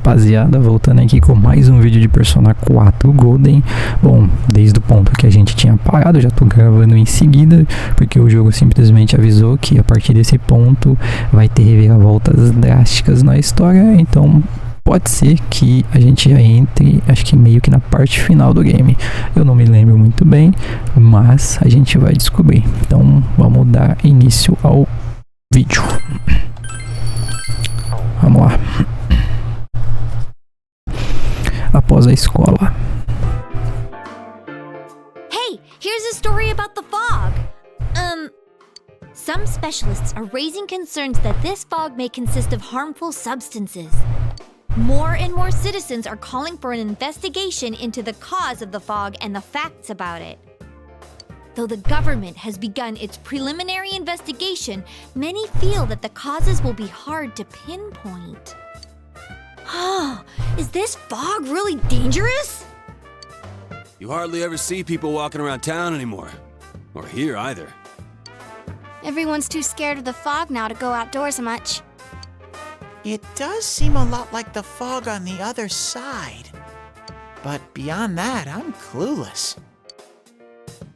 rapaziada, voltando aqui com mais um vídeo de Persona 4 Golden. Bom, desde o ponto que a gente tinha parado, já tô gravando em seguida, porque o jogo simplesmente avisou que a partir desse ponto vai ter reviravoltas drásticas na história, então pode ser que a gente já entre, acho que meio que na parte final do game. Eu não me lembro muito bem, mas a gente vai descobrir. Então vamos dar início ao vídeo. Vamos lá. Após a escola. Hey, here's a story about the fog. Some specialists are raising concerns that this fog may consist of harmful substances. More and more citizens are calling for an investigation into the cause of the fog and the facts about it. Though the government has begun its preliminary investigation, many feel that the causes will be hard to pinpoint. Oh, is this fog really dangerous? You hardly ever see people walking around town anymore. Or here either. Everyone's too scared of the fog now to go outdoors much. It does seem a lot like the fog on the other side. But beyond that, I'm clueless.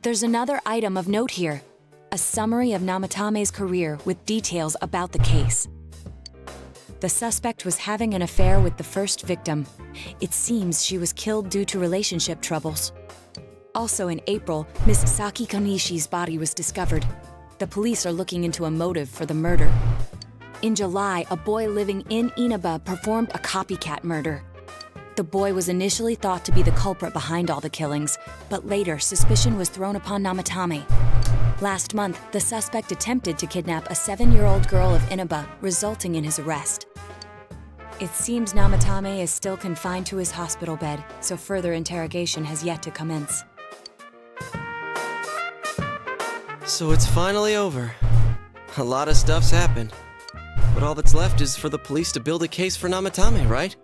There's another item of note here. A summary of Namatame's career with details about the case. The suspect was having an affair with the first victim. It seems she was killed due to relationship troubles. Also in April, Miss Saki Konishi's body was discovered. The police are looking into a motive for the murder. In July, a boy living in Inaba performed a copycat murder. The boy was initially thought to be the culprit behind all the killings, but later suspicion was thrown upon Namatame. Last month, the suspect attempted to kidnap a 7-year-old girl of Inaba, resulting in his arrest. It seems Namatame is still confined to his hospital bed, so further interrogation has yet to commence. So it's finally over. A lot of stuff's happened. But all that's left is for the police to build a case for Namatame, right?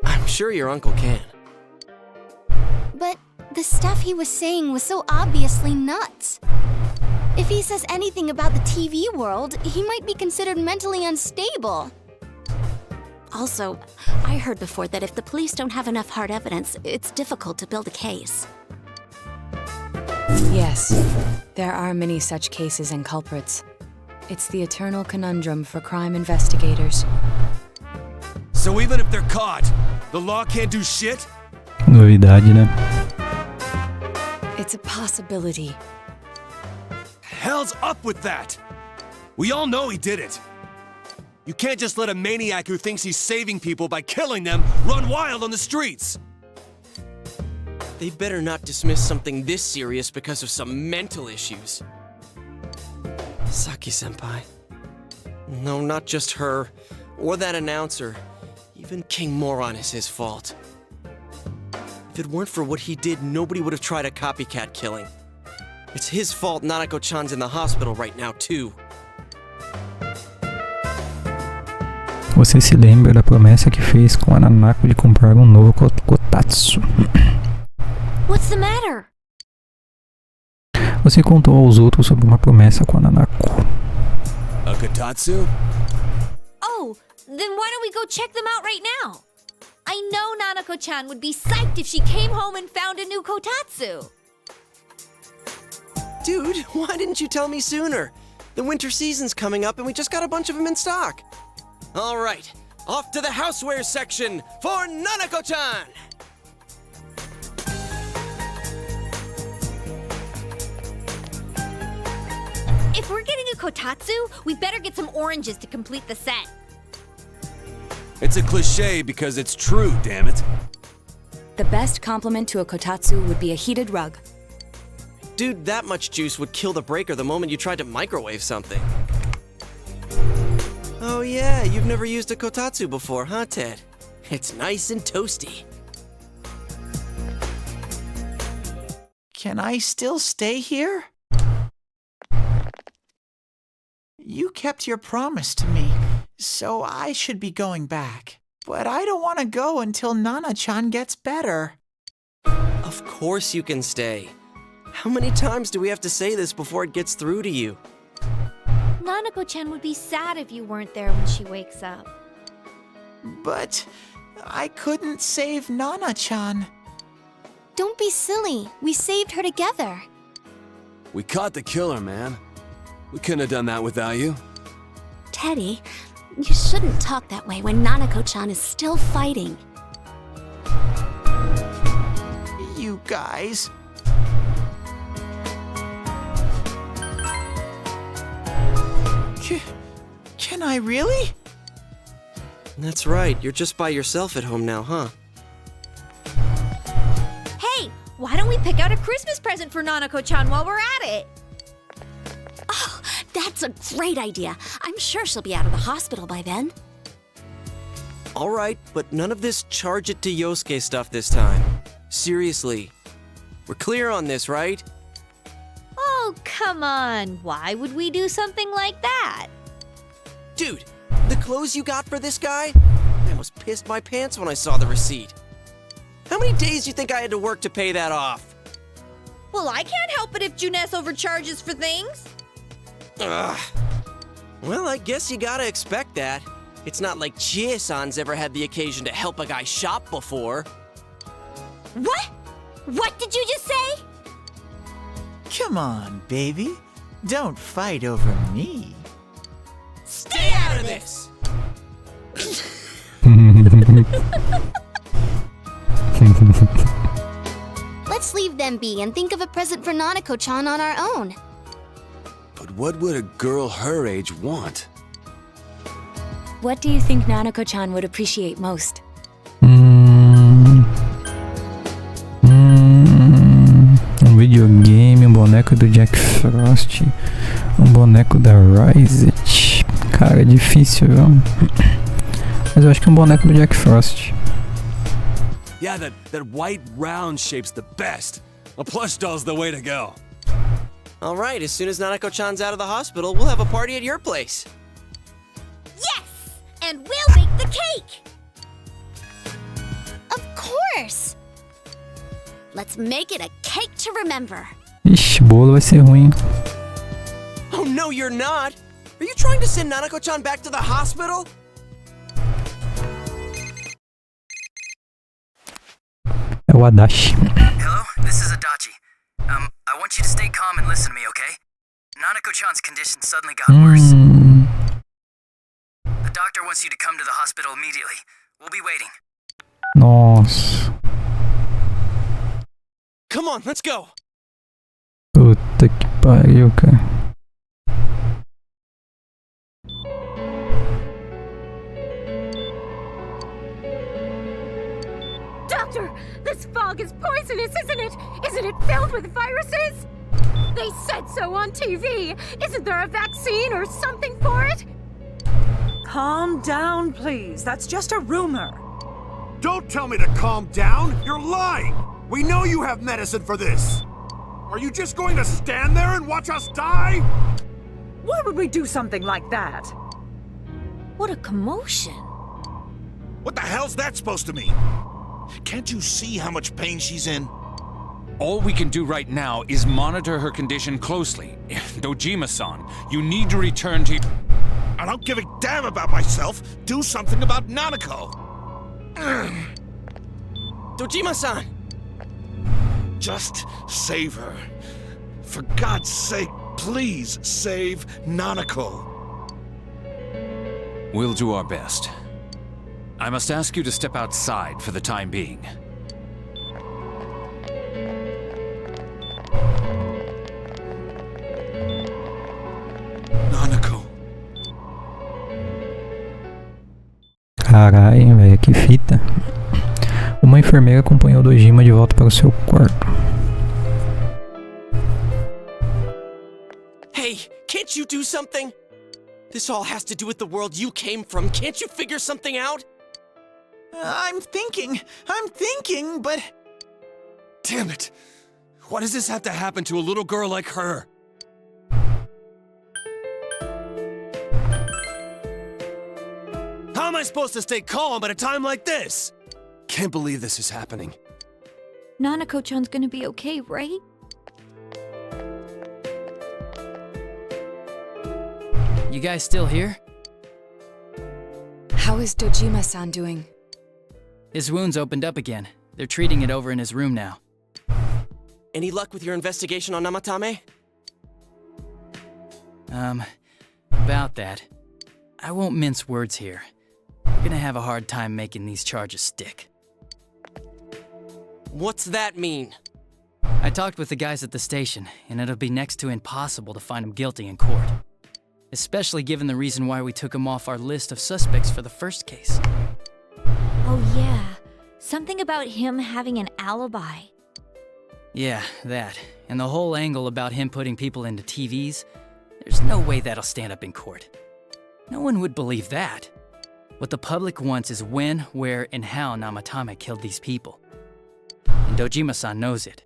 I'm sure your uncle can. But the stuff he was saying was so obviously nuts. If he says anything about the TV world, he might be considered mentally unstable. Also, I heard before that if the police don't have enough hard evidence, it's difficult to build a case. Yes, there are many such cases and culprits. It's the eternal conundrum for crime investigators. So even if they're caught, the law can't do shit? Novidade, né? It's a possibility. Hell's up with that? We all know he did it. You can't just let a maniac who thinks he's saving people by killing them run wild on the streets. They better not dismiss something this serious because of some mental issues. Saki-senpai. No, not just her, or that announcer. Even King Moron is his fault. If it weren't for what he did, nobody would have tried a copycat killing. It's his fault Nanako-chan's in the hospital right now, too. Você se lembra da promessa que fez com a Nanako de comprar um novo kotatsu? What's the matter? Você contou aos outros sobre uma promessa com a Nanako. A kotatsu? Oh, then why don't we go check them out right now? I know Nanako-chan would be psyched if she came home and found a new kotatsu. Dude, why didn't you tell me sooner? The winter season's coming up and we just got a bunch of them in stock. All right, off to the housewares section for Nanako-chan! If we're getting a kotatsu, we better get some oranges to complete the set. It's a cliche because it's true, damn it. The best compliment to a kotatsu would be a heated rug. Dude, that much juice would kill the breaker the moment you tried to microwave something. Oh yeah, you've never used a kotatsu before, huh, Ted? It's nice and toasty. Can I still stay here? You kept your promise to me, so I should be going back. But I don't want to go until Nana-chan gets better. Of course you can stay. How many times do we have to say this before it gets through to you? Nanako-chan would be sad if you weren't there when she wakes up. But I couldn't save Nana-chan. Don't be silly. We saved her together. We caught the killer, man. We couldn't have done that without you. Teddy, you shouldn't talk that way when Nanako-chan is still fighting. You guys. Can I really? That's right, you're just by yourself at home now, huh? Hey, why don't we pick out a Christmas present for Nanako-chan while we're at it? Oh, that's a great idea. I'm sure she'll be out of the hospital by then. Alright, but none of this charge it to Yosuke stuff this time. Seriously. We're clear on this, right? Oh, come on. Why would we do something like that? Dude, the clothes you got for this guy? I almost pissed my pants when I saw the receipt. How many days do you think I had to work to pay that off? Well, I can't help it if Juness overcharges for things. Ugh. Well, I guess you gotta expect that. It's not like Chie-san's ever had the occasion to help a guy shop before. What? What did you just say? Come on, baby. Don't fight over me. Stay out of this! Let's leave them be and think of a present for Nanako-chan on our own. But what would a girl her age want? What do you think Nanako-chan would appreciate most? Videogame, boneco do Jack Frost, boneco da Rise. Cara, difícil, viu? Mas eu acho que boneco do Jack Frost. Yeah, that white round shape's the best. A plush doll's the way to go. Alright, as soon as Nanako-chan's out of the hospital, we'll have a party at your place. Yes! And we'll make the cake! Of course! Let's make it a cake to remember. Ixi, bolo vai ser ruim. Oh no, you're not! Are you trying to send Nanako-chan back to the hospital? É o Adachi. Hello, this is Adachi. I want you to stay calm and listen to me, okay? Nanako-chan's condition suddenly got worse. The doctor wants you to come to the hospital immediately. We'll be waiting. Nossa. Come on, let's go! Puta que pariu, cara. Doctor, this fog is poisonous, isn't it? Isn't it filled with viruses? They said so on TV. Isn't there a vaccine or something for it? Calm down, please. That's just a rumor. Don't tell me to calm down! You're lying! We know you have medicine for this! Are you just going to stand there and watch us die? Why would we do something like that? What a commotion. What the hell's that supposed to mean? Can't you see how much pain she's in? All we can do right now is monitor her condition closely. Dojima-san, you need to return to... I don't give a damn about myself! Do something about Nanako! Dojima-san! Just save her. For God's sake, please save Nanako. We'll do our best. I must ask you to step outside for the time being. Nanako. Caralho, velho, que fita. Uma enfermeira acompanhou Dojima de volta para o seu quarto. Hey, can't you do something? This all has to do with the world you came from. Can't you figure something out? I'm thinking, but... Damn it! Why does this have to happen to a little girl like her? How am I supposed to stay calm at a time like this? Can't believe this is happening. Nanako-chan's gonna be okay, right? You guys still here? How is Dojima-san doing? His wounds opened up again. They're treating it over in his room now. Any luck with your investigation on Namatame? About that. I won't mince words here. We're gonna have a hard time making these charges stick. What's that mean? I talked with the guys at the station, and it'll be next to impossible to find him guilty in court. Especially given the reason why we took him off our list of suspects for the first case. Oh yeah, something about him having an alibi. Yeah, that. And the whole angle about him putting people into TVs, there's no way that'll stand up in court. No one would believe that. What the public wants is when, where, and how Namatame killed these people. And Dojima-san knows it.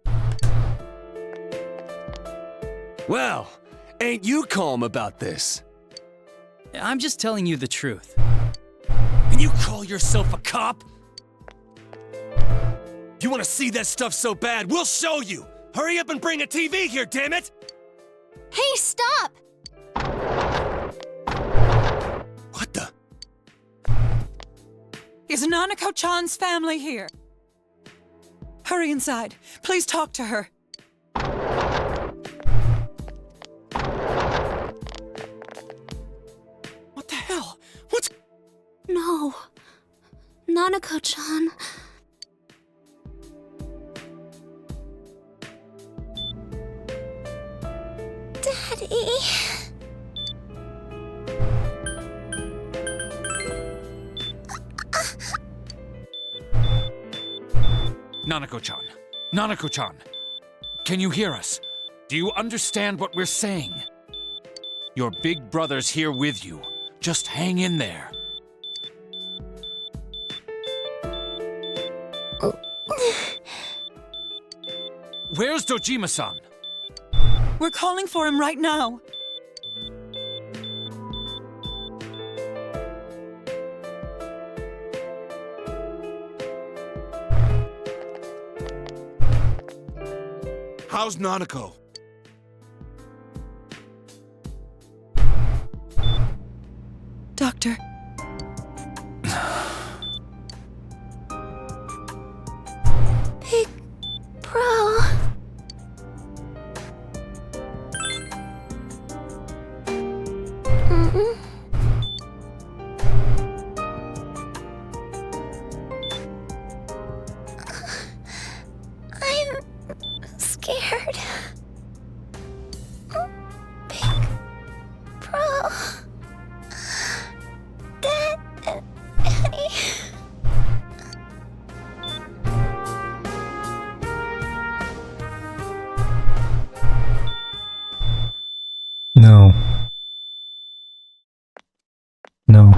Well, ain't you calm about this? I'm just telling you the truth. And you call yourself a cop? You want to see that stuff so bad, we'll show you! Hurry up and bring a TV here, damn it! Hey, stop! What the? Is Nanako-chan's family here? Hurry inside. Please talk to her. What the hell? What's... No. Nanako-chan. Daddy. Nanako-chan. Nanako-chan. Can you hear us? Do you understand what we're saying? Your big brother's here with you. Just hang in there. Where's Dojima-san? We're calling for him right now. How's Nanako? Doctor. Big bro. I'm scared. Big bro. Daddy. Não. Não.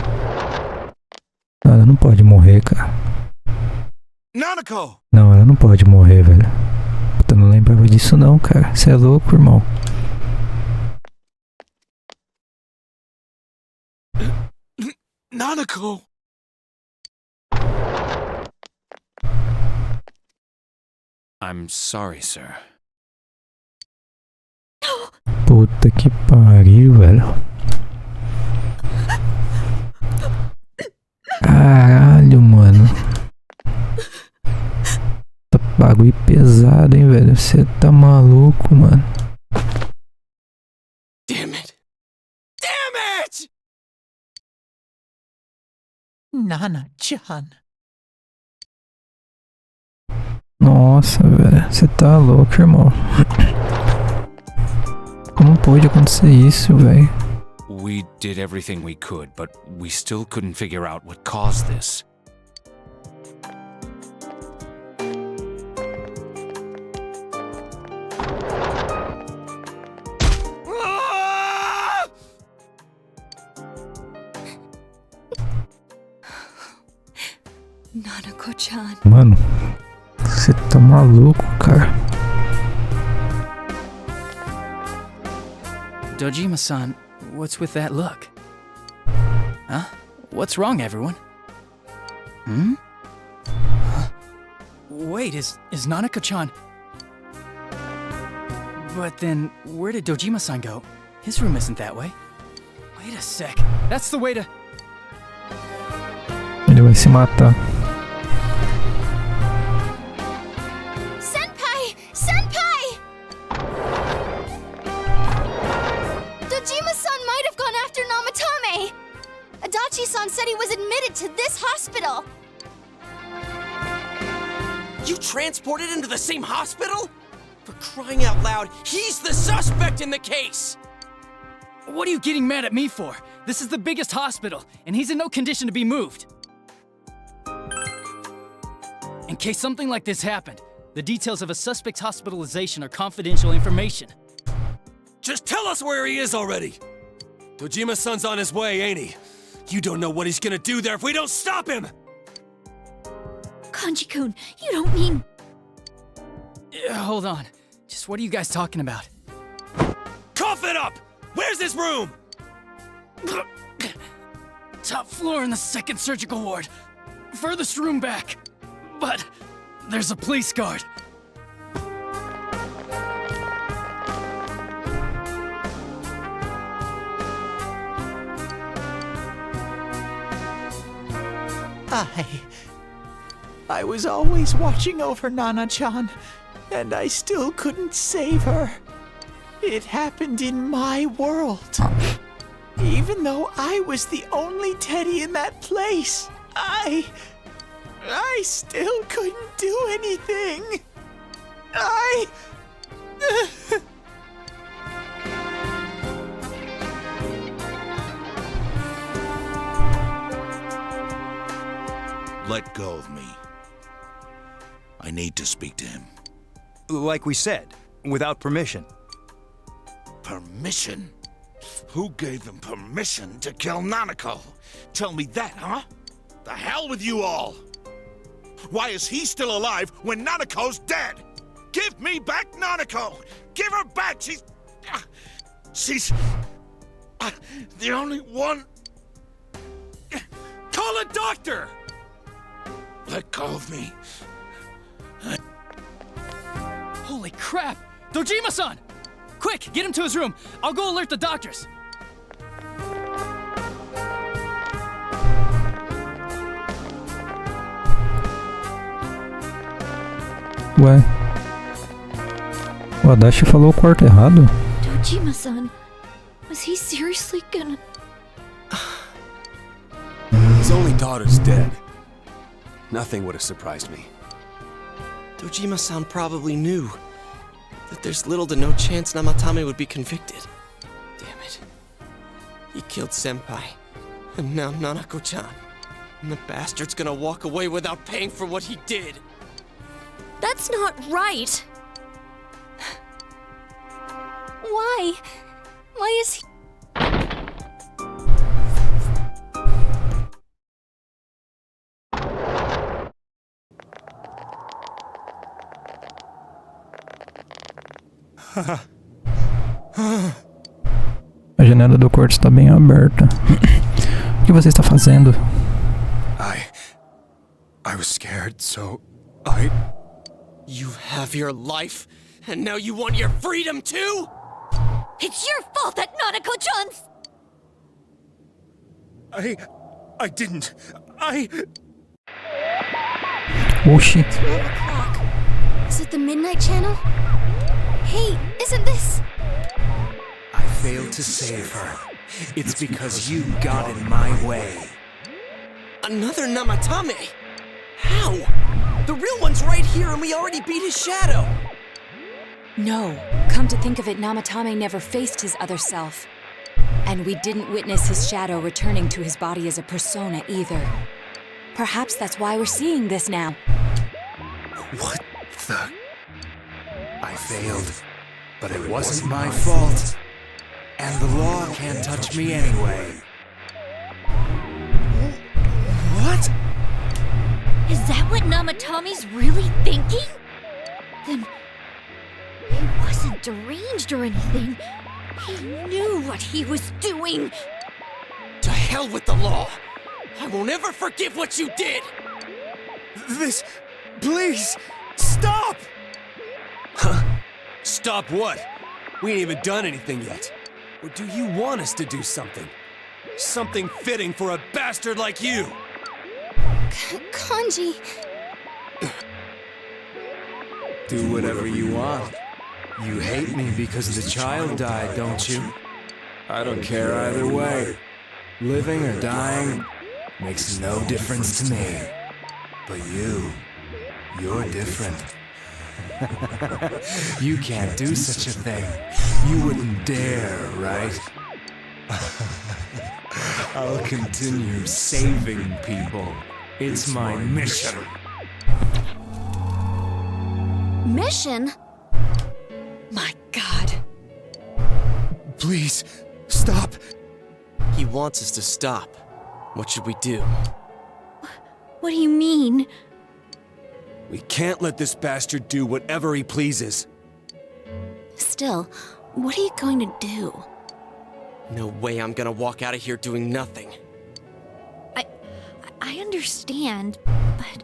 Ela não pode morrer, cara. Nanako! Não, ela não pode morrer, velho. Puta, não lembrava disso não, cara. Você é louco, irmão. Nanako! I'm sorry, sir. Puta que pariu, velho. Caralho, mano. Tá bagulho pesado, hein, velho. Você tá maluco, mano. Damn it! Damn it! Nana-chan. Nossa, velho. Você tá louco, irmão. Como pode acontecer isso, velho? We did everything we could, but we still couldn't figure out what caused this. Nanako-chan. Mano, você tá maluco, cara. Dojima-san, what's with that look? Huh? What's wrong, everyone? Hmm? Huh? Wait, is Nanako-chan... But then, where did Dojima-san go? His room isn't that way. Wait a sec. That's the way to... Ele vai se matar. Senpai! Senpai! Dojima-san might have gone after Namatame! Adachi-san said he was admitted to this hospital! You transported him to the same hospital? For crying out loud, he's the suspect in the case! What are you getting mad at me for? This is the biggest hospital, and he's in no condition to be moved. In case something like this happened, the details of a suspect's hospitalization are confidential information. Just tell us where he is already! Dojima-san's on his way, ain't he? You don't know what he's gonna do there if we don't stop him! Kanji-kun, you don't mean... Hold on. Just what are you guys talking about? Cough it up! Where's this room? Top floor in the second surgical ward. Furthest room back. But there's a police guard. I was always watching over Nana-chan, and I still couldn't save her. It happened in my world. Even though I was the only teddy in that place, I still couldn't do anything. Let go of me. I need to speak to him. Like we said, without permission. Permission? Who gave them permission to kill Nanako? Tell me that, huh? The hell with you all! Why is he still alive when Nanako's dead? Give me back Nanako! Give her back! She's the only one... Call a doctor! Let go of me. Holy crap! Dojima-san! Quick, get him to his room. I'll go alert the doctors. Ué. O Adachi falou o quarto errado? Dojima-san, was he seriously gonna... His only daughter's dead. Nothing would have surprised me. Dojima-san probably knew that there's little to no chance Namatame would be convicted. Damn it. He killed Senpai, and now Nanako-chan. And the bastard's gonna walk away without paying for what he did. That's not right! Why? Why is he... A janela do quarto está bem aberta. O que você está fazendo? I was scared, so You have your life, and now you want your freedom too? It's your fault that Nanako-chan's... I didn't. Oxi. 12 o'clock. Is it the Midnight Channel? Hey, isn't this... I failed to save her. It's because you got in my way. Another Namatame? How? The real one's right here and we already beat his shadow! No, come to think of it, Namatame never faced his other self. And we didn't witness his shadow returning to his body as a persona either. Perhaps that's why we're seeing this now. What the... I failed, but it wasn't my fault. And the law can't touch me anyway. What? Is that what Namatame's really thinking? Then... he wasn't deranged or anything. He knew what he was doing. To hell with the law! I won't ever forgive what you did! This... please, stop! Huh? Stop what? We ain't even done anything yet. Or do you want us to do something? Something fitting for a bastard like you! Kanji... Do whatever you want. You hate me because the child died, don't you? I don't care either way. Living or dying makes no difference to me. But you're different. You can't do such a thing. You wouldn't dare, right? I'll continue saving people. It's my mission. Mission? My God. Please, stop. He wants us to stop. What should we do? What do you mean? We can't let this bastard do whatever he pleases. Still, what are you going to do? No way I'm gonna walk out of here doing nothing. I understand, but...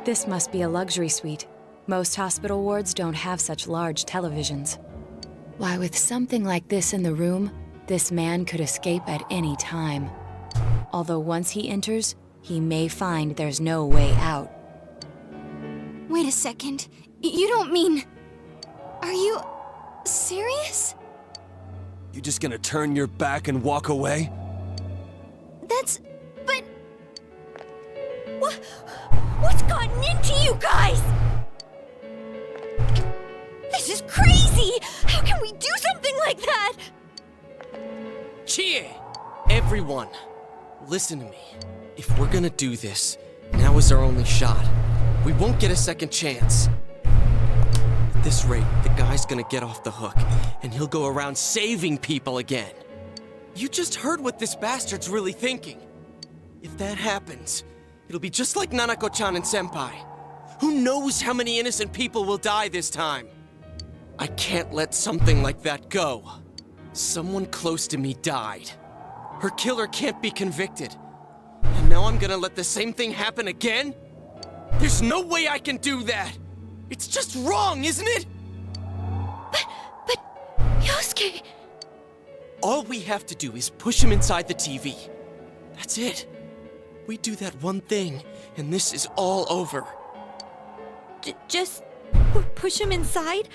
This must be a luxury suite. Most hospital wards don't have such large televisions. Why, with something like this in the room, this man could escape at any time. Although once he enters, he may find there's no way out. Wait a second. You don't mean... Are you... serious? You just gonna turn your back and walk away? That's... but... What's gotten into you guys? This is crazy! How can we do something like that? Chie! Everyone, listen to me. If we're gonna do this, now is our only shot. We won't get a second chance. At this rate, the guy's gonna get off the hook, and he'll go around saving people again. You just heard what this bastard's really thinking. If that happens, it'll be just like Nanako-chan and Senpai. Who knows how many innocent people will die this time? I can't let something like that go. Someone close to me died. Her killer can't be convicted. And now I'm gonna let the same thing happen again? There's no way I can do that! It's just wrong, isn't it? But... Yosuke... All we have to do is push him inside the TV. That's it. We do that one thing, and this is all over. Just... push him inside?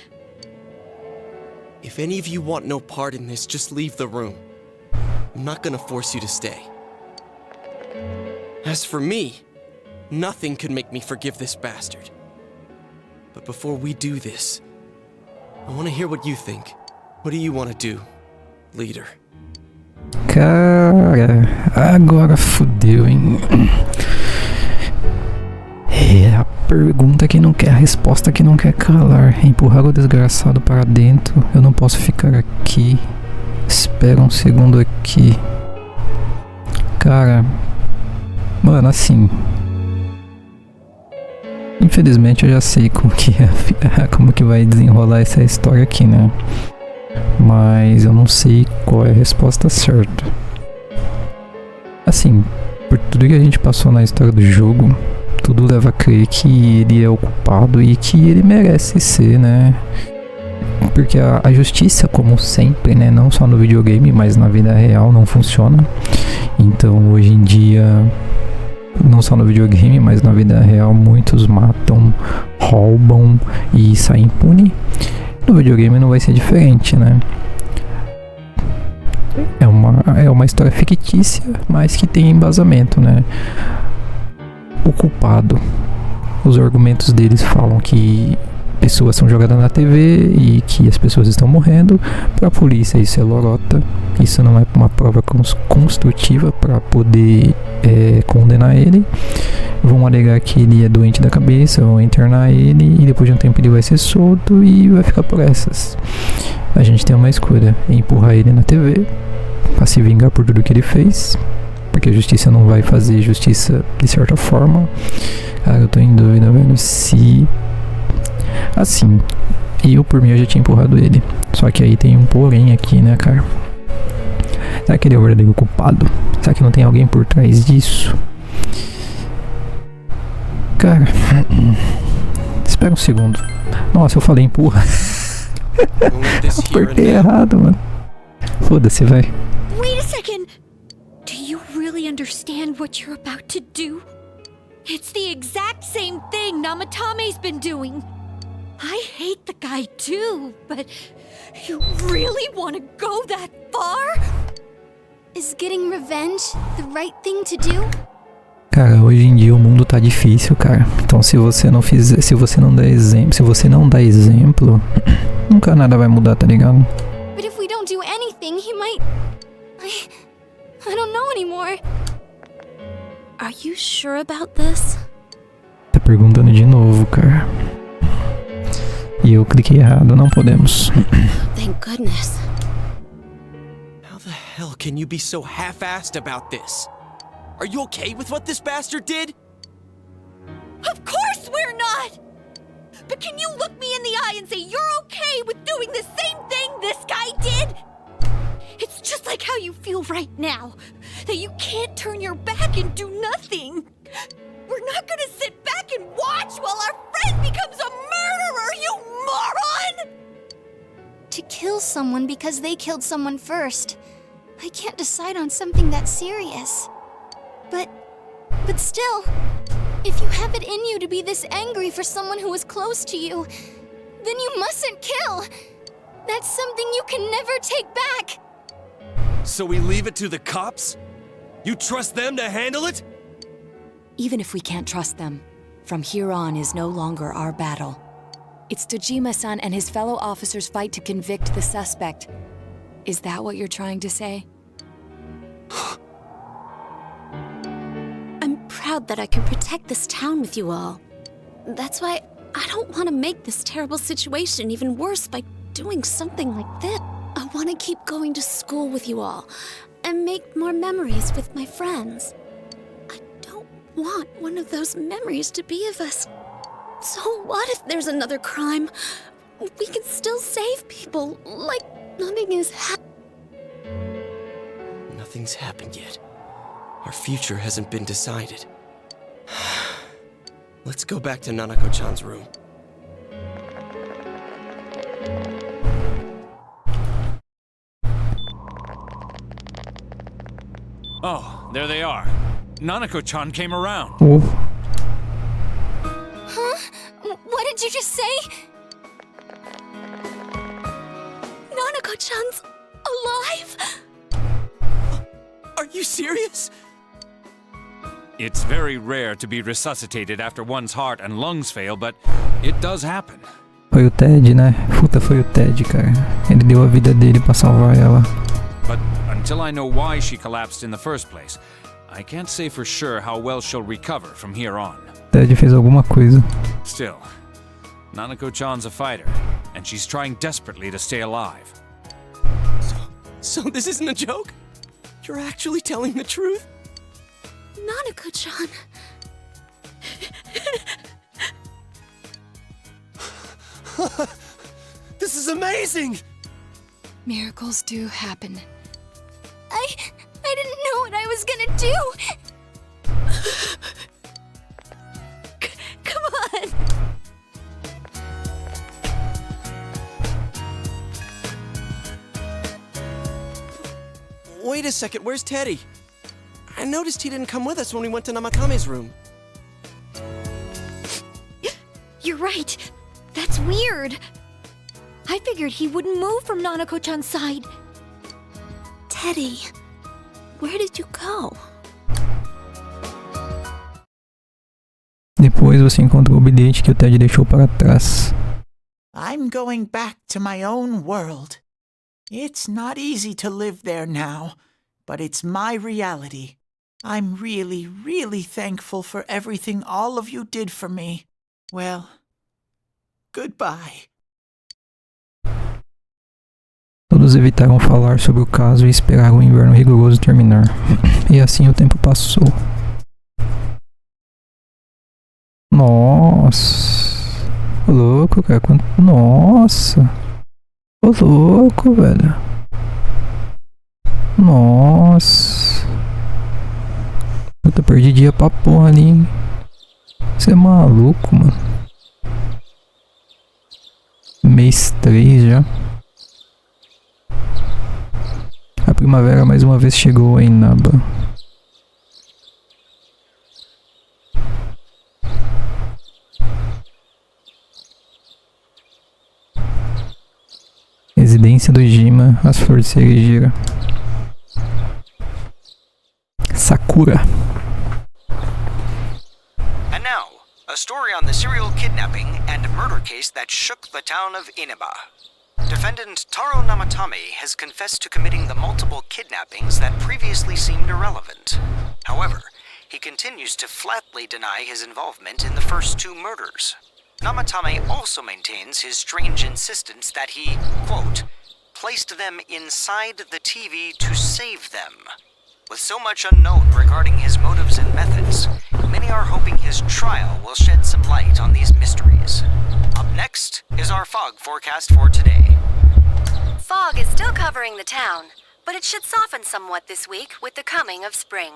If any of you want no part in this, just leave the room. I'm not gonna force you to stay. As for me, nothing could make me forgive this bastard. But before we do this, I want to hear what you think. What do you want to do, leader? Cara, agora fudeu, hein? É a pergunta que não quer, a resposta que não quer calar. Empurrar o desgraçado para dentro. Eu não posso ficar aqui. Espera um segundo aqui. Cara, mano, assim, infelizmente eu já sei como que vai desenrolar essa história aqui, né? Mas eu não sei qual é a resposta certa. Assim, por tudo que a gente passou na história do jogo, tudo leva a crer que ele é o culpado e que ele merece ser, né? Porque a justiça, como sempre, né, não só no videogame, mas na vida real, não funciona. Então, hoje em dia, não só no videogame, mas na vida real, muitos matam, roubam e saem impune. No videogame não vai ser diferente, né? É uma história fictícia, mas que tem embasamento, né? O culpado, os argumentos deles falam que pessoas são jogadas na TV e que as pessoas estão morrendo. Para a polícia isso é lorota, isso não é uma prova construtiva para poder condenar ele. Vão alegar que ele é doente da cabeça, vão internar ele e depois de um tempo ele vai ser solto e vai ficar por essas. A gente tem uma escolha: empurrar ele na TV para se vingar por tudo que ele fez, porque a justiça não vai fazer justiça de certa forma. Cara, eu tô em dúvida, velho, se... Assim, eu por mim eu já tinha empurrado ele. Só que aí tem um porém aqui, né, cara? Será que ele é o verdadeiro culpado? Será que não tem alguém por trás disso? Cara, espera um segundo. Nossa, eu falei empurra. Apertei errado, mano. Foda-se, vai. Wait a second! Do you really understand what you're about to do? It's the exact same thing Namatame's been doing. I hate the guy too, but you really want to go that far? Is getting revenge the right thing to do? Cara, hoje em dia o mundo tá difícil, cara. Então se você não fizer, se você não dá exemplo, nunca nada vai mudar, tá ligado? But if we don't do anything, he might... I don't know anymore. Are you sure about this? Tá perguntando de novo, cara. E eu cliquei errado, não podemos. Thank goodness. How the hell can you be so half-assed about this? Are you okay with what this bastard did? Of course we're not! But can you look me in the eye and say you're okay with doing the same thing this guy did? It's just like how you feel right now, that you can't turn your back and do nothing. We're not gonna sit back and watch while our friend becomes a murderer, you moron! To kill someone because they killed someone first. I can't decide on something that serious. But still, if you have it in you to be this angry for someone who was close to you, then you mustn't kill. That's something you can never take back. So we leave it to the cops? You trust them to handle it? Even if we can't trust them, from here on is no longer our battle. It's Dojima-san and his fellow officers' fight to convict the suspect. Is that what you're trying to say? I'm proud that I can protect this town with you all. That's why I don't want to make this terrible situation even worse by doing something like this. I want to keep going to school with you all and make more memories with my friends. I don't want one of those memories to be of us. So what if there's another crime? We can still save people, like nothing is Nothing's happened yet. Our future hasn't been decided. Let's go back to Nanako-chan's room. Oh, there they are. Nanako-chan came around. Oh. Huh? What did you just say? Nanako-chan's alive? Are you serious? It's very rare to be resuscitated after one's heart and lungs fail, but it does happen. Foi o Ted, né? Puta, foi o Ted, cara. Ele deu a vida dele pra salvar ela. But until I know why she collapsed in the first place, I can't say for sure how well she'll recover from here on. Ted fez alguma coisa. Still, Nanako-chan's a fighter, and she's trying desperately to stay alive. So this isn't a joke? You're actually telling the truth? Nanako-chan. This is amazing! Miracles do happen. I didn't know what I was gonna do. Come on! Wait a second, where's Teddy? I noticed he didn't come with us when we went to Namakame's room. You're right. That's weird. I figured he wouldn't move from Nanako-chan's side. Teddy, where did you go? Depois você encontra o bilhete que o Ted deixou para trás. I'm going back to my own world. It's not easy to live there now, but it's my reality. I'm really, really thankful for everything all of you did for me. Well, goodbye. Todos evitaram falar sobre o caso e esperaram o inverno rigoroso terminar. E assim o tempo passou. Nossa. Ô louco, cara. Nossa. Ô louco, velho. Nossa. Puta, perdi dia pra porra ali, hein. Você é maluco, mano. Mês 3 já. primavera mais uma vez chegou a Inaba. Residência do Jima, as flores de cerejeira. Sakura. And now, a story on the serial kidnapping and murder case that shook the town of Inaba. Defendant Taro Namatame has confessed to committing the multiple kidnappings that previously seemed irrelevant. However, he continues to flatly deny his involvement in the first 2 murders. Namatame also maintains his strange insistence that he, quote, placed them inside the TV to save them. With so much unknown regarding his motives and methods, many are hoping his trial will shed some light on these mysteries. Up next is our fog forecast for today. Fog is still covering the town, but it should soften somewhat this week with the coming of spring.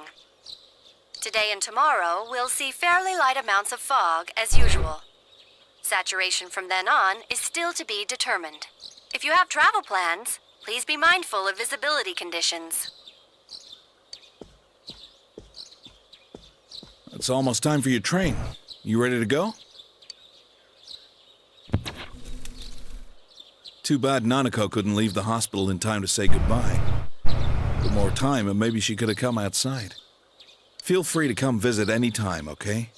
Today and tomorrow, we'll see fairly light amounts of fog as usual. Saturation from then on is still to be determined. If you have travel plans, please be mindful of visibility conditions. It's almost time for your train. You ready to go? Too bad Nanako couldn't leave the hospital in time to say goodbye. With more time, and maybe she could have come outside. Feel free to come visit any time, okay?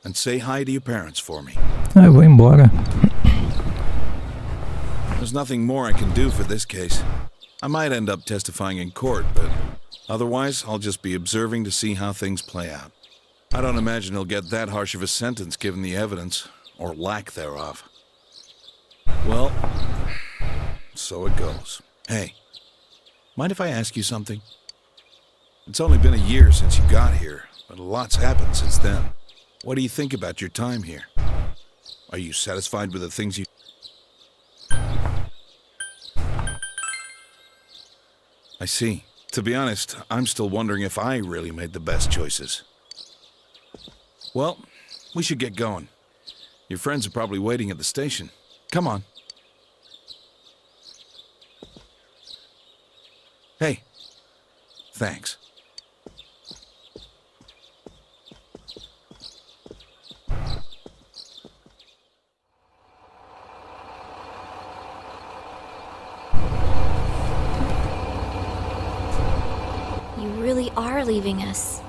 And say hi to your parents for me. Eu vou embora. There's nothing more I can do for this case. I might end up testifying in court, but otherwise I'll just be observing to see how things play out. I don't imagine he'll get that harsh of a sentence given the evidence, or lack thereof. Well, so it goes. Hey, mind if I ask you something? It's only been a year since you got here, but a lot's happened since then. What do you think about your time here? Are you satisfied with the things you... I see. To be honest, I'm still wondering if I really made the best choices. Well, we should get going. Your friends are probably waiting at the station. Come on. Hey. Thanks. You really are leaving us.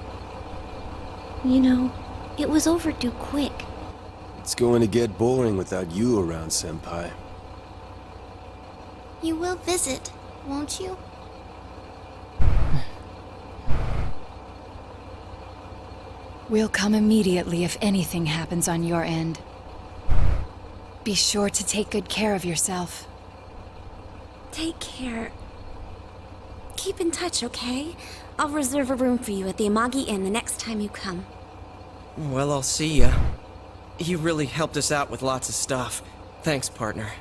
You know, it was overdue quick. It's going to get boring without you around, Senpai. You will visit, won't you? We'll come immediately if anything happens on your end. Be sure to take good care of yourself. Take care. Keep in touch, okay? I'll reserve a room for you at the Amagi Inn the next time you come. Well, I'll see ya. You really helped us out with lots of stuff. Thanks, partner.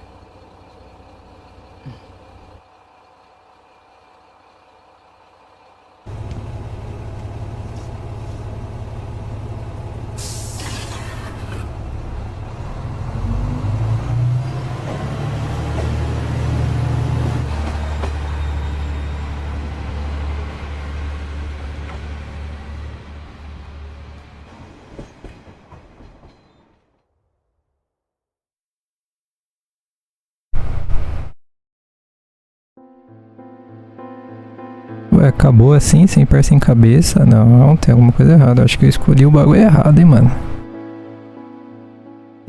Ué, acabou assim, sem pé sem cabeça? Não, tem alguma coisa errada. Acho que eu escolhi o bagulho errado, hein, mano.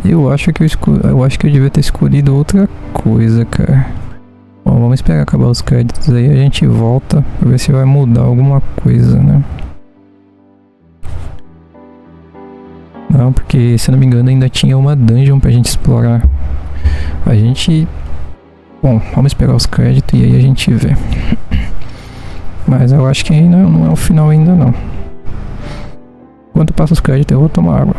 Eu acho que eu devia ter escolhido outra coisa, cara. Bom, vamos esperar acabar os créditos aí, a gente volta pra ver se vai mudar alguma coisa, né? Não, porque se eu não me engano ainda tinha uma dungeon pra gente explorar. A gente... Bom, vamos esperar os créditos e aí a gente vê. Mas eu acho que não é o final ainda não. Enquanto passa os créditos eu vou tomar água.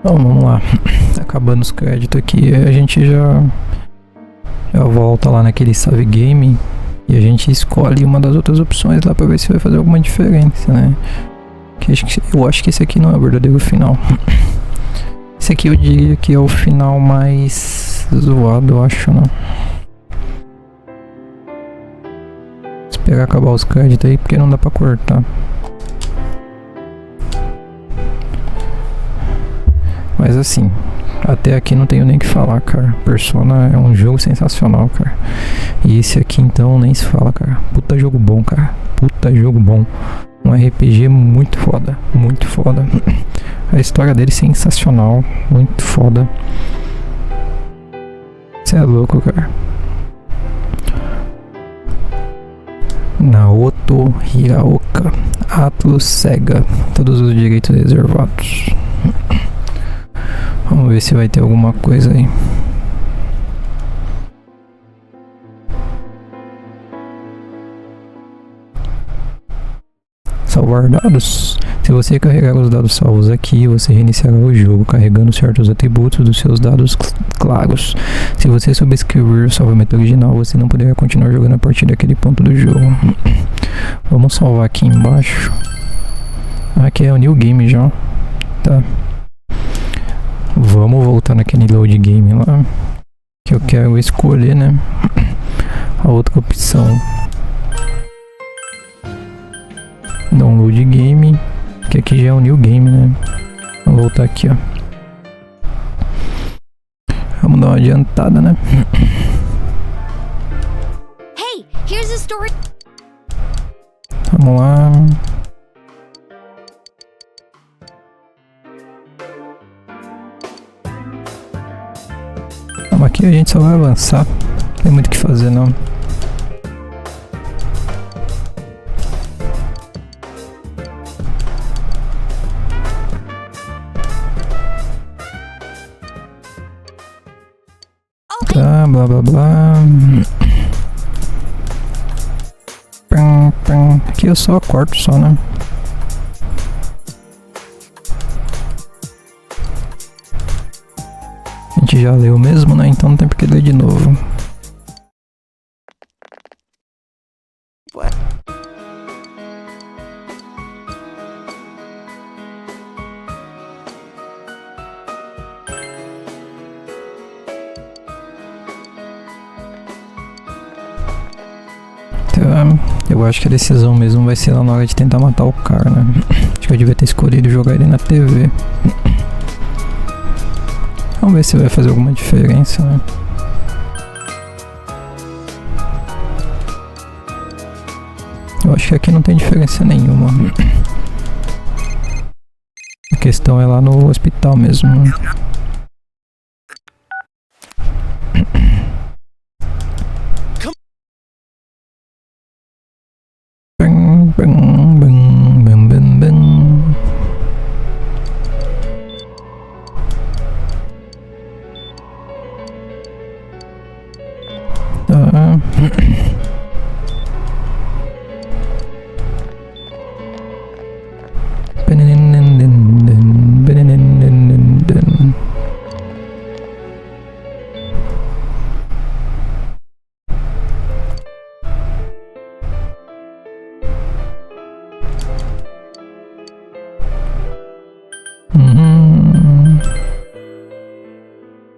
Bom, vamos lá. Acabando os créditos aqui, a gente já volta lá naquele save game e a gente escolhe uma das outras opções lá pra ver se vai fazer alguma diferença, né? Eu acho que esse aqui não é o verdadeiro final. Esse aqui eu diria que é o final mais zoado, eu acho, né? Esperar acabar os créditos aí, porque não dá pra cortar. Mas assim, até aqui não tenho nem o que falar, cara. Persona é um jogo sensacional, cara. E esse aqui então nem se fala, cara. Puta jogo bom, cara. Puta jogo bom. Um RPG muito foda, muito foda. A história dele é sensacional, muito foda. Você é louco, cara. Naoto Hiraoka, ATLUS Sega, todos os direitos reservados. Vamos ver se vai ter alguma coisa aí. Salvar dados. Se você carregar os dados salvos aqui, você reiniciará o jogo carregando certos atributos dos seus dados claros. Se você subscrever o salvamento original, você não poderá continuar jogando a partir daquele ponto do jogo. Vamos salvar aqui embaixo. Aqui é o new game já. Tá. Vamos voltar naquele load game lá. Que eu quero escolher, né? A outra opção. Download game. Que aqui já é o new game, né? Vou voltar aqui, ó. Vamos dar uma adiantada, né? Hey, here's a story. Vamos lá. Aqui a gente só vai avançar. Não tem muito o que fazer, não. Tá, blá blá blá. Aqui eu só corto só, né? A gente já leu mesmo, né? Então não tem porque ler de novo. Eu acho que a decisão mesmo vai ser lá na hora de tentar matar o cara, né? Acho que eu devia ter escolhido jogar ele na TV. Vamos ver se vai fazer alguma diferença, né? Eu acho que aqui não tem diferença nenhuma. A questão é lá no hospital mesmo, né?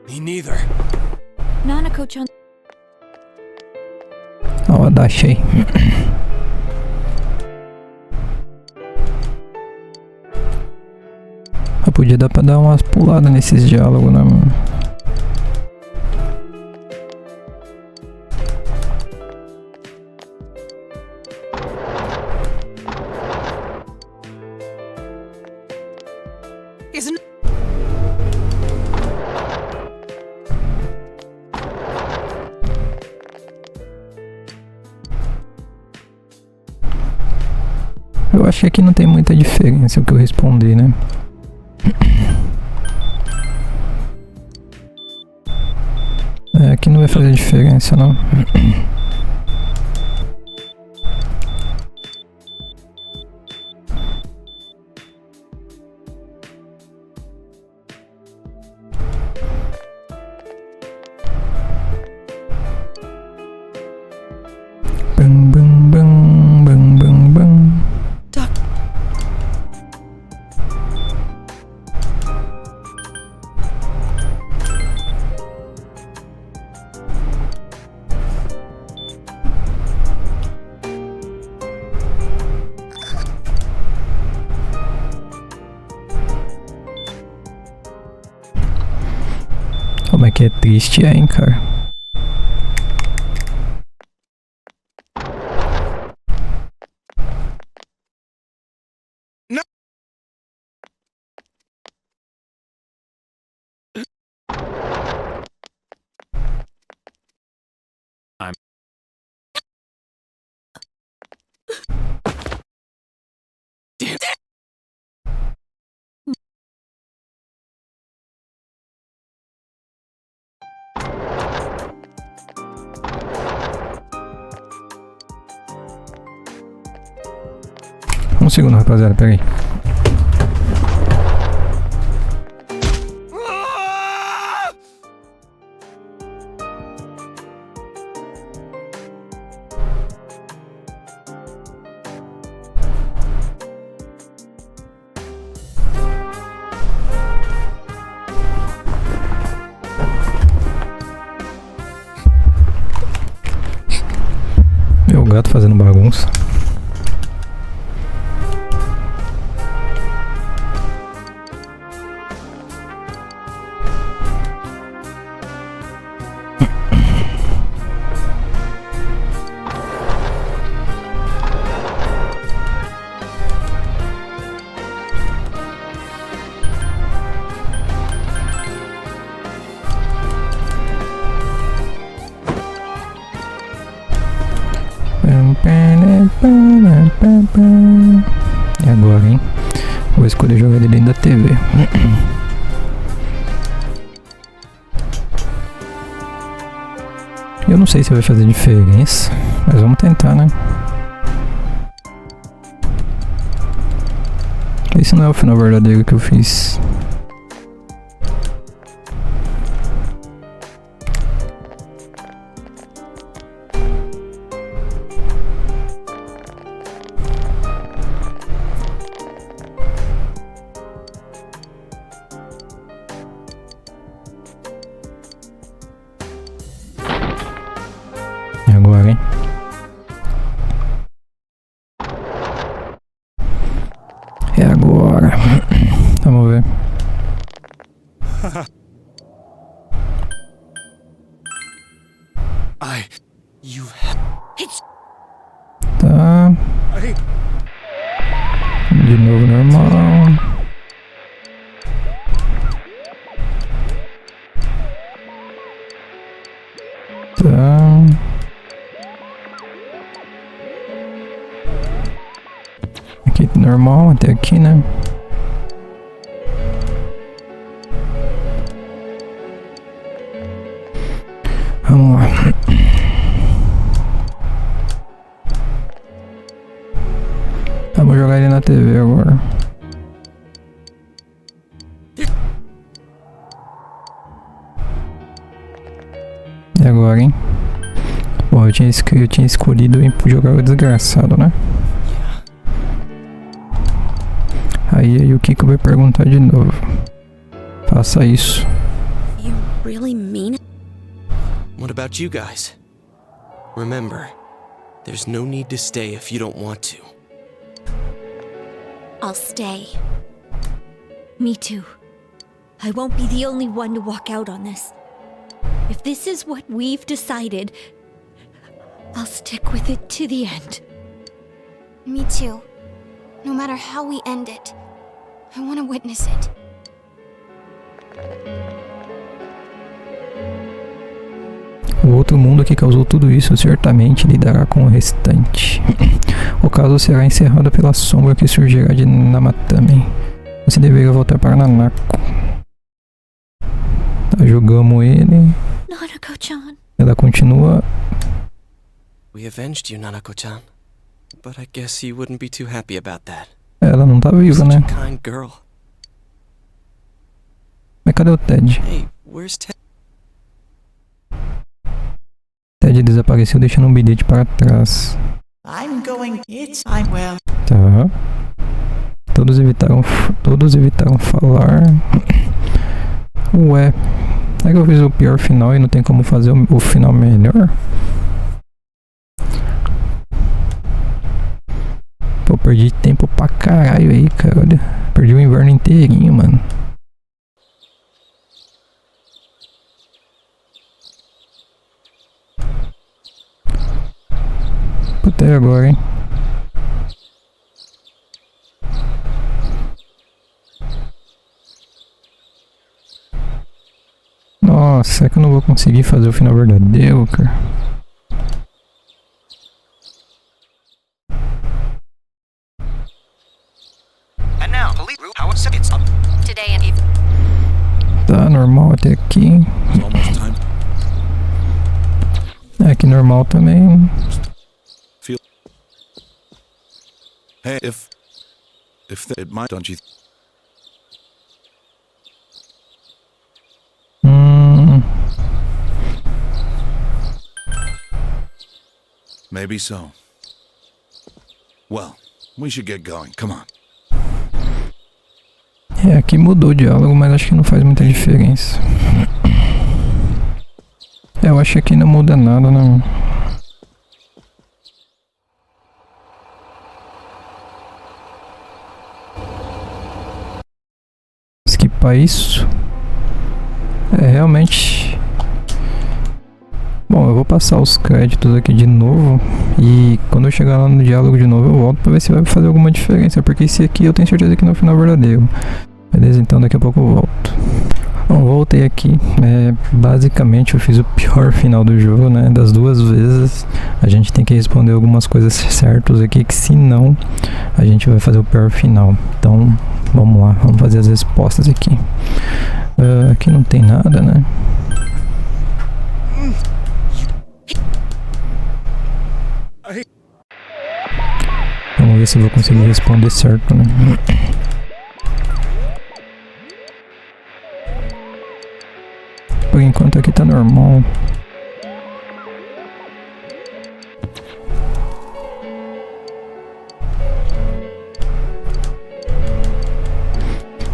Me neither. Nanako-chan. Ó, achei. Podia dar pra dar umas puladas nesses diálogos, né, mano? Eu acho que aqui não tem muita diferença o que eu respondi, né? É, aqui não vai fazer diferença, não. que é triste, hein, cara. Um segundo, rapaziada, pera aí. Meu gato fazendo bagunça. E agora, hein? Vou escolher jogar ele dentro da TV. Eu não sei se vai fazer diferença, mas vamos tentar, né? Esse não é o final verdadeiro que eu fiz. E agora, hein? É agora. Vamos ver. Tá. De novo normal. Tá. Aqui normal até aqui, né? Vamos lá. Vamos jogar ele na TV agora. E agora, hein? Bom, eu tinha escolhido ir jogar o desgraçado, né? Aí o Kiko vai perguntar de novo. Faça isso. You really mean it? What about you guys? Remember, there's no need to stay if you don't want to. I'll stay. Me too. I won't be the only one to walk out on this. If this is what we've decided, I'll stick with it to the end. Me too. No matter how we end it, I want to witness it. O outro mundo que causou tudo isso certamente lidará com o restante. O caso será encerrado pela sombra que surgirá de Namatame. Você deveria voltar para Nanako. Tá, jogamos ele. Nanako-chan. Ela continua. We avenged you, Nanako-chan. But I guess you wouldn't be too happy about that. Ela não tá viva, né? Such a kind girl. Mas cadê o Ted? Hey, where's Ted? Ted desapareceu deixando um bilhete para trás. I'm well. Tá. Todos evitaram falar. Ué. É que eu fiz o pior final e não tem como fazer o final melhor? Pô, perdi tempo pra caralho aí, cara. Olha, perdi o inverno inteirinho, mano. Até agora, hein? Nossa, será que eu não vou conseguir fazer o final verdadeiro, cara? Tá normal até aqui. É que normal também. Hey, if it might, don't you? Maybe so. Well, we should get going. Come on. É, aqui mudou o diálogo, mas acho que não faz muita diferença. Eu acho que aqui não muda nada, não. Skipar isso. É, realmente... Bom, eu vou passar os créditos aqui de novo. E quando eu chegar lá no diálogo de novo, eu volto pra ver se vai fazer alguma diferença. Porque esse aqui eu tenho certeza que não é o final verdadeiro. Beleza, então daqui a pouco eu volto. Bom, voltei aqui. Basicamente eu fiz o pior final do jogo, né? Das duas vezes. A gente tem que responder algumas coisas certas aqui, que senão a gente vai fazer o pior final. Então, vamos lá. Vamos fazer as respostas aqui. Aqui não tem nada, né? Vamos ver se eu vou conseguir responder certo, né? Por enquanto aqui tá normal.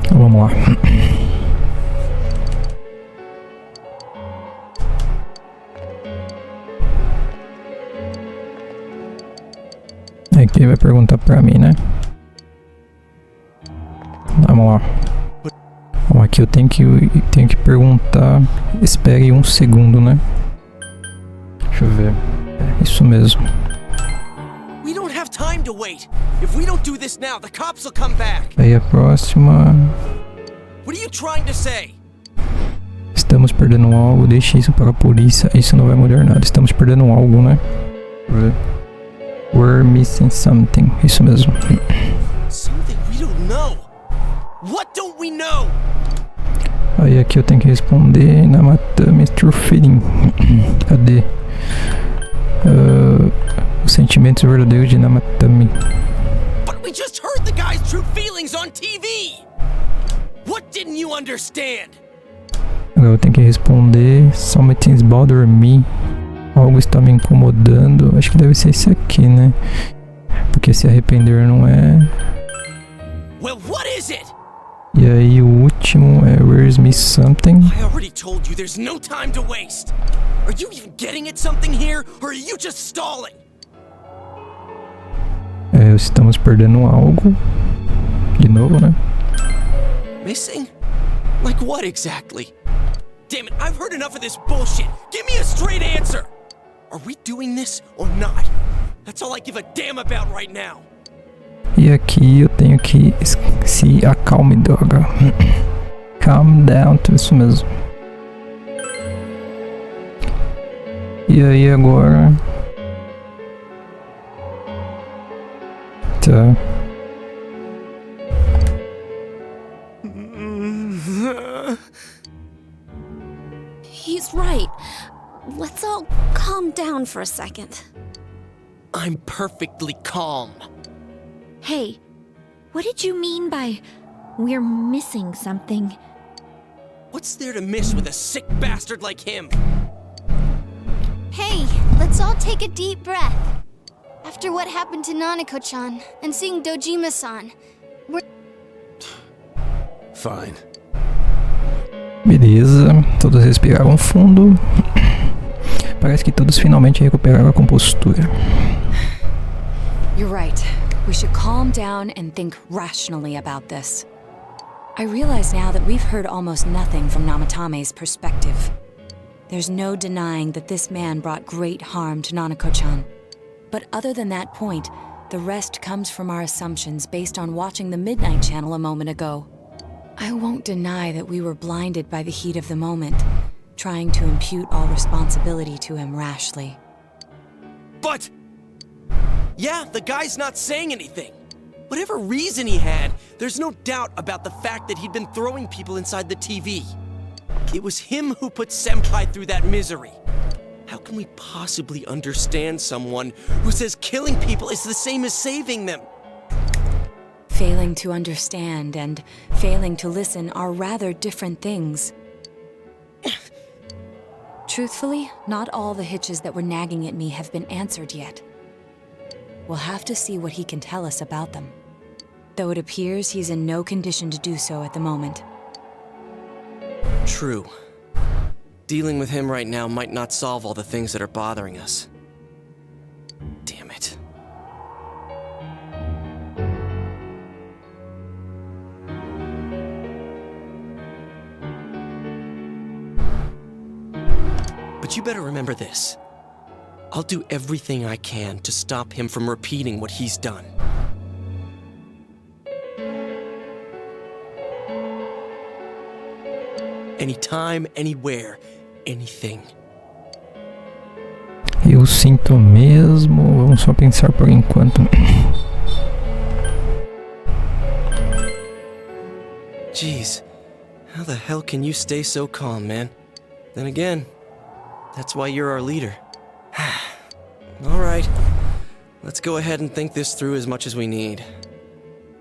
Então, vamos lá. Aqui vai perguntar pra mim, né? Vamos lá. Bom, aqui eu tenho que perguntar. Espere um segundo, né? Deixa eu ver. É isso mesmo. We don't have time to wait. If we don't do this now, the cops will come back. Aí a próxima. What are you trying to say? Estamos perdendo algo. Deixe isso para a polícia. Isso não vai mudar nada. Estamos perdendo algo, né? Deixa eu ver. We're missing something. Isso mesmo. Something we don't know. What don't we know? Aí aqui eu tenho que responder na Matame True Feeling. Cadê? Os sentimentos verdadeiros de Namatame. But we just heard the guy's true feelings on TV. What didn't you understand? Agora eu tenho que responder Something's bothering me. Algo está me incomodando. Acho que deve ser esse aqui, né? Porque se arrepender não é. Well, what is it? E aí o último é Where's Me Something. I already told you there's no time to waste. Are you even getting at something here, or are you just stalling? Estamos perdendo algo. De novo, né? Missing? Like what exactly? Damn it, I've heard enough of this bullshit. Give me a straight answer. Are we doing this or not? That's all I give a damn about right now. E aqui eu tenho que se acalme, droga. Calm down, isso mesmo. E aí agora. Tá. He's right. Let's all calm down for a second. I'm perfectly calm. Hey, what did you mean by we're missing something? What's there to miss with a sick bastard like him? Hey, let's all take a deep breath. After what happened to Nanako-chan and seeing Dojima-san, we're... Fine. Beleza, todos respiraram fundo. Parece que todos finalmente recuperaram a compostura. You're right. We should calm down and think rationally about this. I realize now that we've heard almost nothing from Namatame's perspective. There's no denying that this man brought great harm to Nanako-chan. But other than that point, the rest comes from our assumptions based on watching the Midnight Channel a moment ago. I won't deny that we were blinded by the heat of the moment, trying to impute all responsibility to him rashly. But... yeah, the guy's not saying anything. Whatever reason he had, there's no doubt about the fact that he'd been throwing people inside the TV. It was him who put Senpai through that misery. How can we possibly understand someone who says killing people is the same as saving them? Failing to understand and failing to listen are rather different things. Truthfully, not all the hitches that were nagging at me have been answered yet. We'll have to see what he can tell us about them. Though it appears he's in no condition to do so at the moment. True. Dealing with him right now might not solve all the things that are bothering us. Damn it. But you better remember this. I'll do everything I can to stop him from repeating what he's done. Anytime, anywhere, anything. Eu sinto mesmo. Vamos só pensar por enquanto. Jeez, how the hell can you stay so calm, man? Then again, that's why you're our leader. All right, let's go ahead and think this through as much as we need.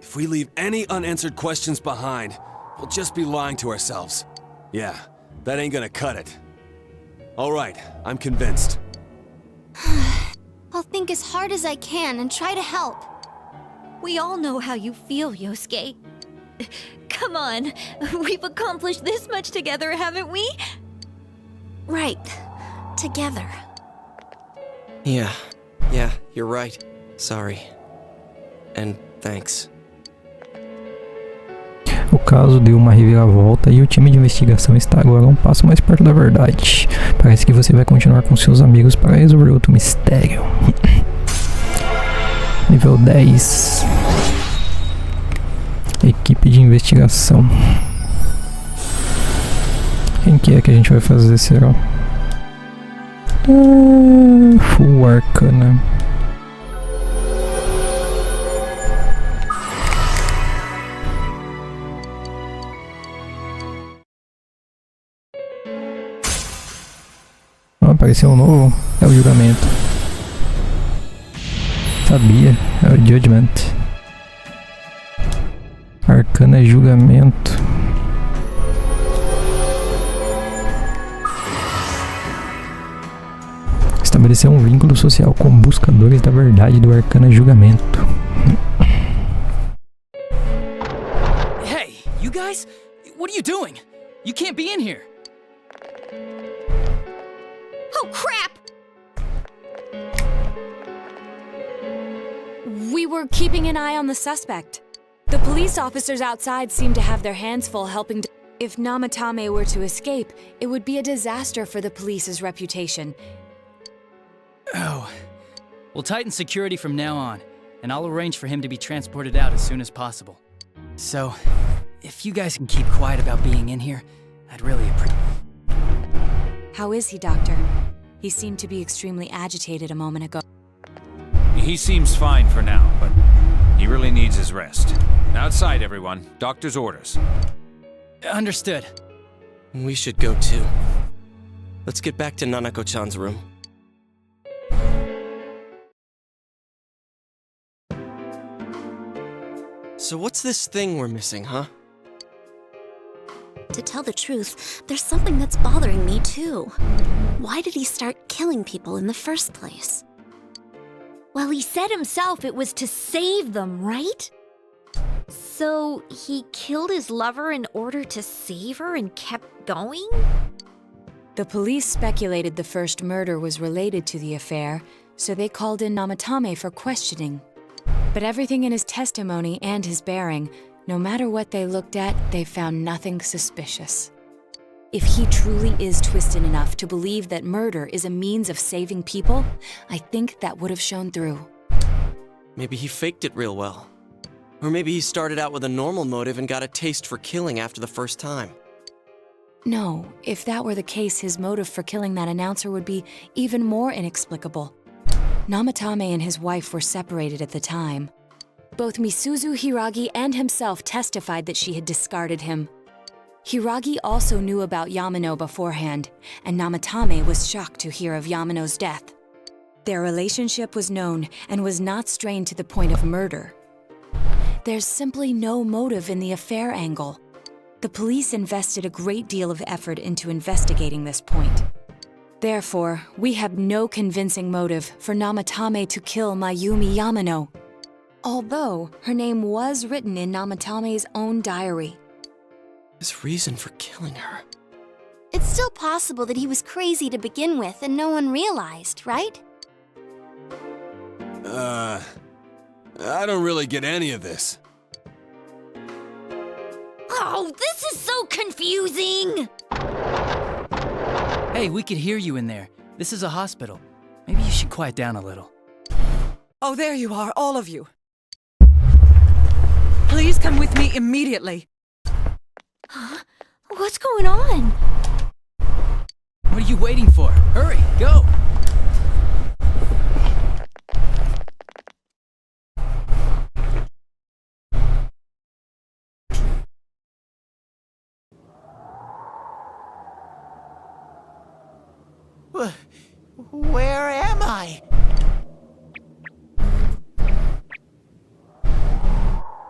If we leave any unanswered questions behind, we'll just be lying to ourselves. Yeah, that ain't gonna cut it. All right, I'm convinced. I'll think as hard as I can and try to help. We all know how you feel, Yosuke. Come on, we've accomplished this much together, haven't we? Right. Together. Yeah, you're right. Sorry. And thanks. O caso deu uma reviravolta e o time de investigação está agora um passo mais perto da verdade. Parece que você vai continuar com seus amigos para resolver outro mistério. Nível 10. Equipe de investigação. Quem que é que a gente vai fazer, será? Full Arcana. Apareceu um novo. É o julgamento. Sabia. É o Judgment. Arcana é julgamento. Estabelecer um vínculo social com buscadores da verdade do Arcana julgamento. Hey, you guys? What are you doing? You can't be in here. Oh, crap! We were keeping an eye on the suspect. The police officers outside seem to have their hands full helping to... If Namatame were to escape, it would be a disaster for the police's reputation. Oh. We'll tighten security from now on, and I'll arrange for him to be transported out as soon as possible. So, if you guys can keep quiet about being in here, I'd really appreciate it. How is he, Doctor? He seemed to be extremely agitated a moment ago. He seems fine for now, but he really needs his rest. Outside, everyone. Doctor's orders. Understood. We should go too. Let's get back to Nanako-chan's room. So what's this thing we're missing, huh? To tell the truth, there's something that's bothering me too. Why did he start killing people in the first place? Well, he said himself it was to save them, right? So he killed his lover in order to save her and kept going? The police speculated the first murder was related to the affair, so they called in Namatame for questioning. But everything in his testimony and his bearing, no matter what they looked at, they found nothing suspicious. If he truly is twisted enough to believe that murder is a means of saving people, I think that would have shown through. Maybe he faked it real well. Or maybe he started out with a normal motive and got a taste for killing after the first time. No, if that were the case, his motive for killing that announcer would be even more inexplicable. Namatame and his wife were separated at the time. Both Misuzu Hiragi and himself testified that she had discarded him. Hiragi also knew about Yamano beforehand, and Namatame was shocked to hear of Yamano's death. Their relationship was known and was not strained to the point of murder. There's simply no motive in the affair angle. The police invested a great deal of effort into investigating this point. Therefore, we have no convincing motive for Namatame to kill Mayumi Yamano, although her name was written in Namatame's own diary. His reason for killing her. It's still possible that he was crazy to begin with and no one realized, right? I don't really get any of this. Oh, this is so confusing! Hey, we could hear you in there. This is a hospital. Maybe you should quiet down a little. Oh, there you are, all of you. Please come with me immediately. Huh? What's going on? What are you waiting for? Hurry, go! Where am I?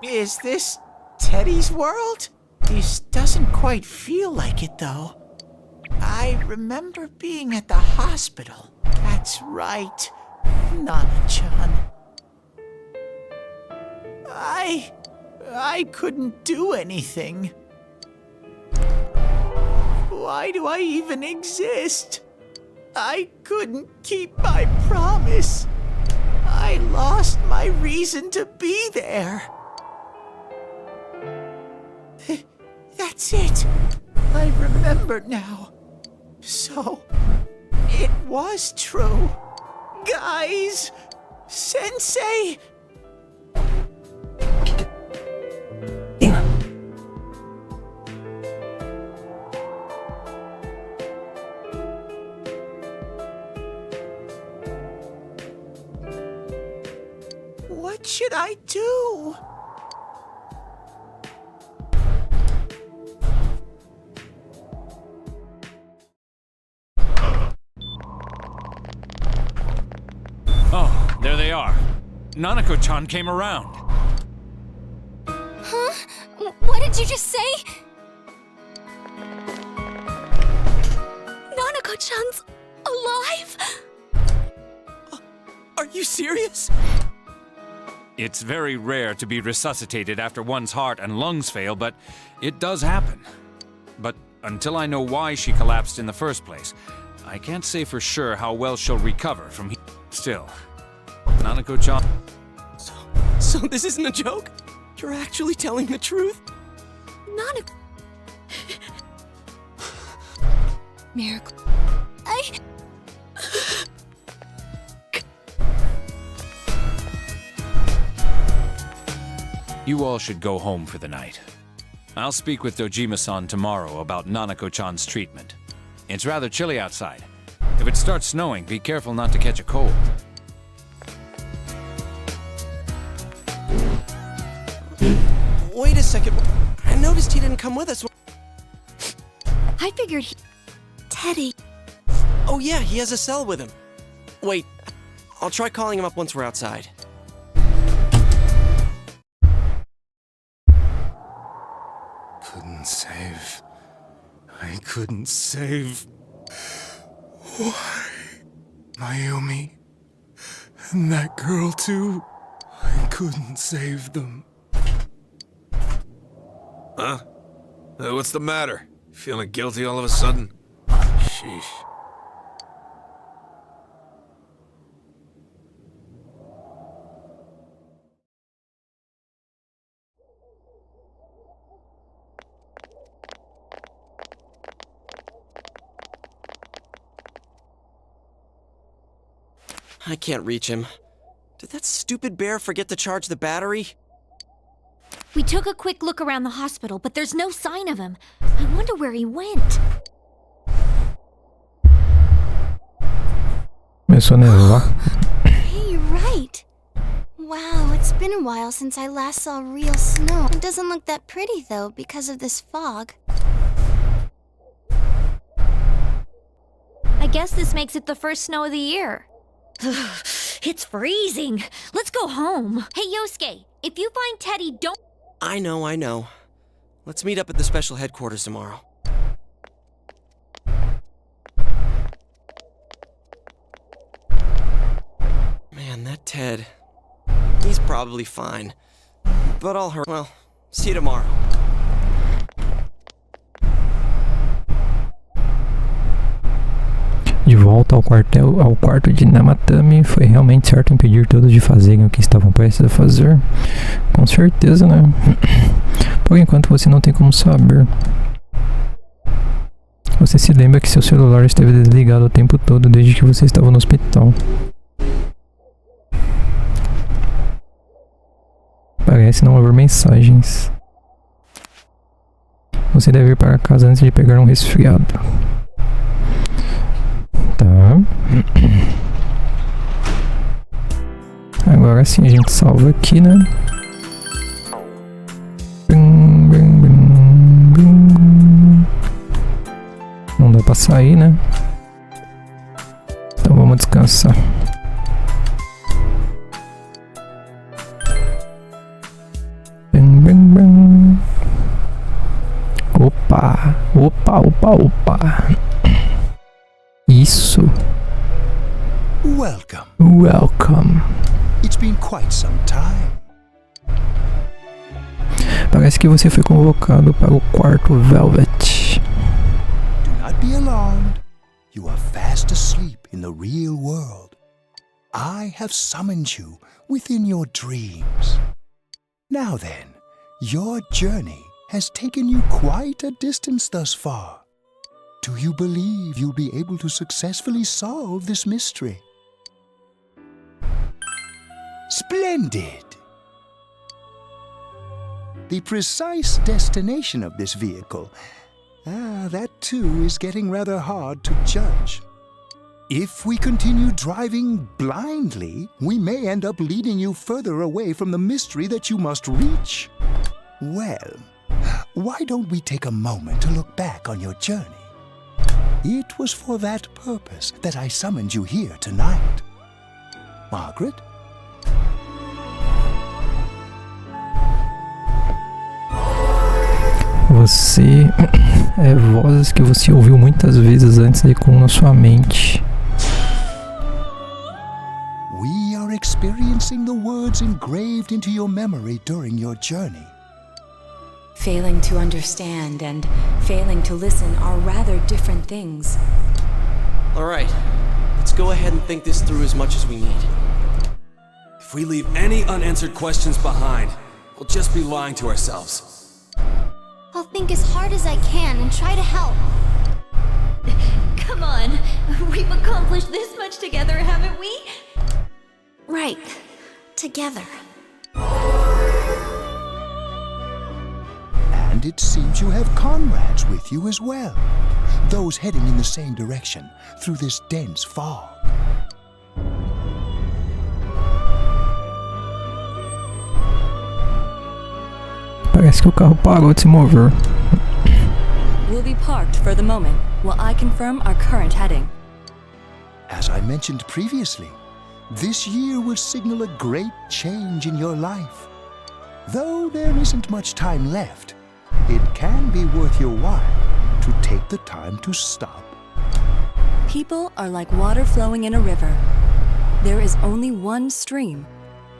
Is this Teddy's world? This doesn't quite feel like it, though. I remember being at the hospital. That's right, Nana-chan. I couldn't do anything. Why do I even exist? I couldn't keep my promise. I lost my reason to be there. That's it. I remember now. So, it was true. Guys! Sensei! What should I do? Oh, there they are. Nanako-chan came around. Huh? What did you just say? Nanako-chan's alive? Are you serious? It's very rare to be resuscitated after one's heart and lungs fail, but it does happen. But until I know why she collapsed in the first place, I can't say for sure how well she'll recover from here. Still, Nanako-chan... So this isn't a joke? You're actually telling the truth? Nanako... Miracle... You all should go home for the night. I'll speak with Dojima-san tomorrow about Nanako-chan's treatment. It's rather chilly outside. If it starts snowing, be careful not to catch a cold. Wait a second. I noticed he didn't come with us. I figured he... Teddy... Oh yeah, he has a cell with him. Wait, I'll try calling him up once we're outside. Couldn't save. I couldn't save. Why? Mayumi. And that girl too. I couldn't save them. Huh? What's the matter? Feeling guilty all of a sudden? Sheesh. I can't reach him. Did that stupid bear forget to charge the battery? We took a quick look around the hospital, but there's no sign of him. I wonder where he went. Começou a nevar. Hey, you're right. Wow, it's been a while since I last saw real snow. It doesn't look that pretty, though, because of this fog. I guess this makes it the first snow of the year. It's freezing. Let's go home. Hey, Yosuke, if you find Teddy, don't... I know. Let's meet up at the special headquarters tomorrow. Man, that Ted... He's probably fine. But I'll hurt... Well, see you tomorrow. De volta ao quarto de Namatami, foi realmente certo impedir todos de fazerem o que estavam prestes a fazer? Com certeza, né? Por enquanto você não tem como saber. Você se lembra que seu celular esteve desligado o tempo todo desde que você estava no hospital. Parece não haver mensagens. Você deve ir para casa antes de pegar um resfriado. Tá. Agora sim a gente salva aqui, né? Não dá pra sair, né? Então vamos descansar. Opa. Isso. Welcome. It's been quite some time. Parece que você foi convocado para o quarto Velvet. Do not be alarmed. You are fast asleep in the real world. I have summoned you within your dreams. Now then, your journey has taken you quite a distance thus far. Do you believe you'll be able to successfully solve this mystery? Splendid! The precise destination of this vehicle, that too is getting rather hard to judge. If we continue driving blindly, we may end up leading you further away from the mystery that you must reach. Well, why don't we take a moment to look back on your journey? It was for that purpose that I summoned you here tonight. Margaret? Você é vozes que você ouviu muitas vezes antes de ecoam na sua mente. We are experiencing the words engraved into your memory during your journey. Failing to understand and failing to listen are rather different things. All right, let's go ahead and think this through as much as we need. If we leave any unanswered questions behind, we'll just be lying to ourselves. I'll think as hard as I can and try to help. Come on, we've accomplished this much together, haven't we? Right, together. And it seems you have comrades with you as well. Those heading in the same direction through this dense fog. Parece que o carro parou de se mover. We'll be parked for the moment while I confirm our current heading. As I mentioned previously, this year will signal a great change in your life. Though there isn't much time left, it can be worth your while to take the time to stop. People are like water flowing in a river. There is only one stream,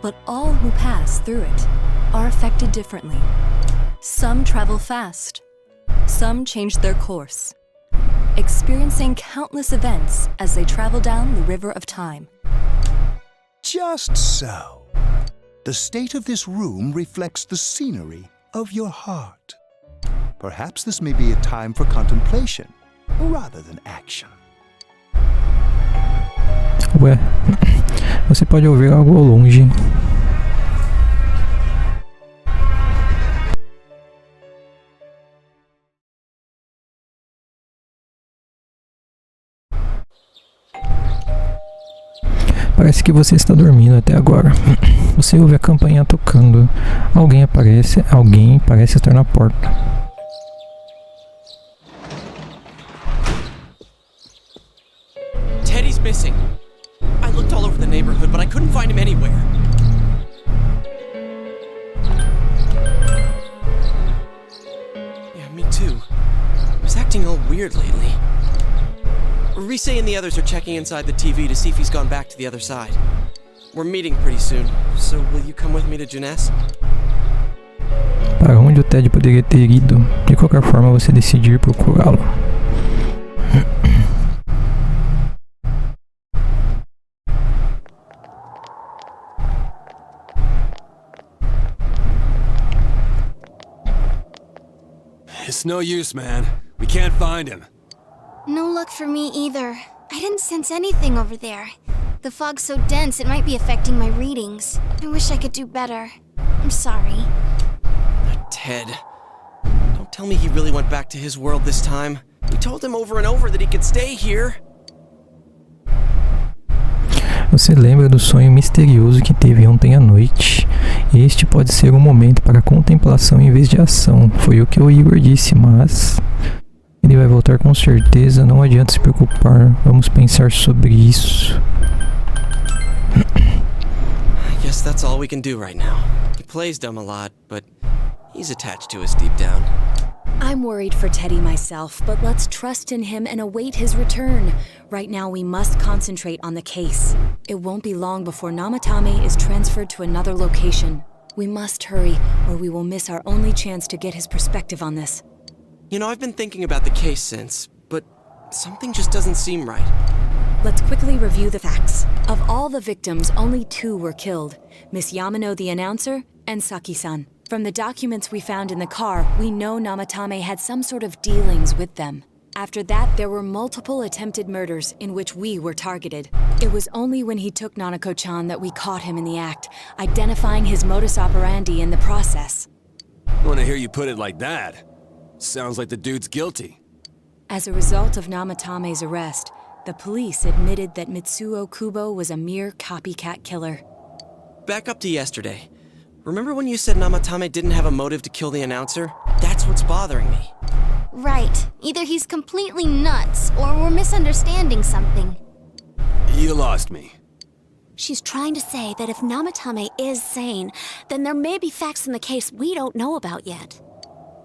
but all who pass through it are affected differently. Some travel fast, some change their course, experiencing countless events as they travel down the river of time. Just so. The state of this room reflects the scenery of your heart. Perhaps this may be a time for contemplation rather than action. Ué, Você pode ouvir algo ao longe. Parece que você está dormindo até agora. Você ouve a campainha tocando. Alguém parece estar na porta. Teddy's missing. I looked all over the neighborhood, but I couldn't find him anywhere. Yeah, me too. He was acting all weird lately. Rise and the others are checking inside the TV to see if he's gone back to the other side. We're meeting pretty soon, so will you come with me to Jeunesse? Para onde o Ted poderia ter ido? De qualquer forma, você decide ir procurá-lo. It's no use, man. We can't find him. No luck for me either. I didn't sense anything over there. The fog's so dense it might be affecting my readings. I wish I could do better. I'm sorry. Ted. Don't tell me he really went back to his world this time. We told him over and over that he could stay here. Você lembra do sonho misterioso que teve ontem à noite? Este pode ser um momento para contemplação em vez de ação. Foi o que o Igor disse, mas... ele vai voltar com certeza, não adianta se preocupar. Vamos pensar sobre isso. I guess that's all we can do right now. He plays dumb a lot, but he's attached to us deep down. I'm worried for Teddy myself, but let's trust in him and await his return. Right now we must concentrate on the case. It won't be long before Namatame is transferred to another location. We must hurry, or we will miss our only chance to get his perspective on this. You know, I've been thinking about the case since, but something just doesn't seem right. Let's quickly review the facts. Of all the victims, only 2 were killed. Miss Yamano, the announcer, and Saki-san. From the documents we found in the car, we know Namatame had some sort of dealings with them. After that, there were multiple attempted murders in which we were targeted. It was only when he took Nanako-chan that we caught him in the act, identifying his modus operandi in the process. I want to hear you put it like that. Sounds like the dude's guilty. As a result of Namatame's arrest, the police admitted that Mitsuo Kubo was a mere copycat killer. Back up to yesterday. Remember when you said Namatame didn't have a motive to kill the announcer? That's what's bothering me. Right. Either he's completely nuts, or we're misunderstanding something. You lost me. She's trying to say that if Namatame is sane, then there may be facts in the case we don't know about yet.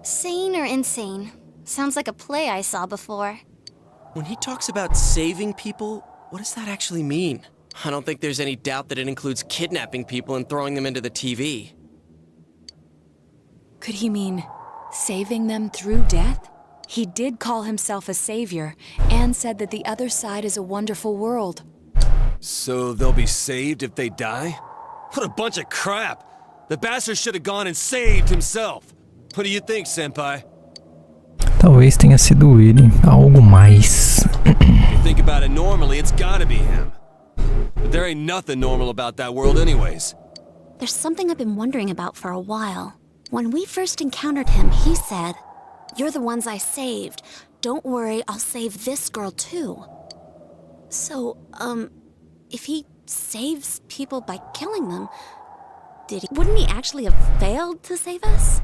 Sane or insane? Sounds like a play I saw before. When he talks about saving people, what does that actually mean? I don't think there's any doubt that it includes kidnapping people and throwing them into the TV. Could he mean saving them through death? He did call himself a savior and said that the other side is a wonderful world. So they'll be saved if they die? What a bunch of crap! The bastard should have gone and saved himself. What do you think, senpai? Talvez tenha sido ele, algo mais. If you think about it normally, it's gotta be him. But there ain't nothing normal about that world anyways. There's something I've been wondering about for a while. When we first encountered him, he said, "You're the ones I saved. Don't worry, I'll save this girl too." So, if he saves people by killing them, wouldn't he actually have failed to save us?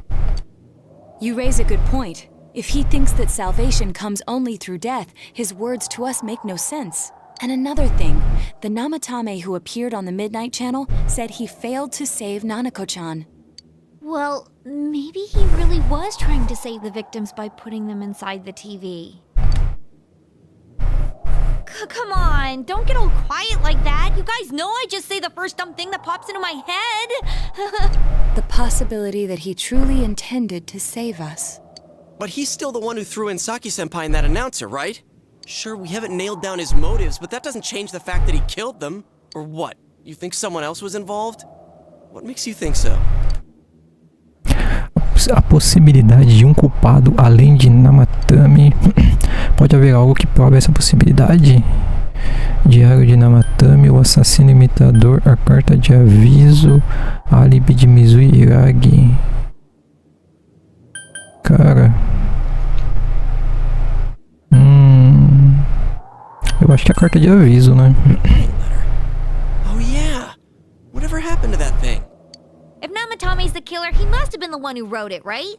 You raise a good point. If he thinks that salvation comes only through death, his words to us make no sense. And another thing, the Namatame who appeared on the Midnight Channel said he failed to save Nanako-chan. Well, maybe he really was trying to save the victims by putting them inside the TV. Come on, don't get all quiet like that. You guys know I just say the first dumb thing that pops into my head. The possibility that he truly intended to save us. But he's still the one who threw in Saki-senpai and that announcer, right? Sure, we haven't nailed down his motives, but that doesn't change the fact that he killed them. Or what? You think someone else was involved? What makes you think so? A possibilidade de um culpado além de Namatame. Pode haver algo que prove essa possibilidade? Diário de Namatame, o assassino imitador, a carta de aviso, álibi de Mizuyagi. Cara. Eu acho que é a carta de aviso, né? Oh yeah! Whatever happened to that thing? If Namatome's the killer, he must have been the one who wrote it, right?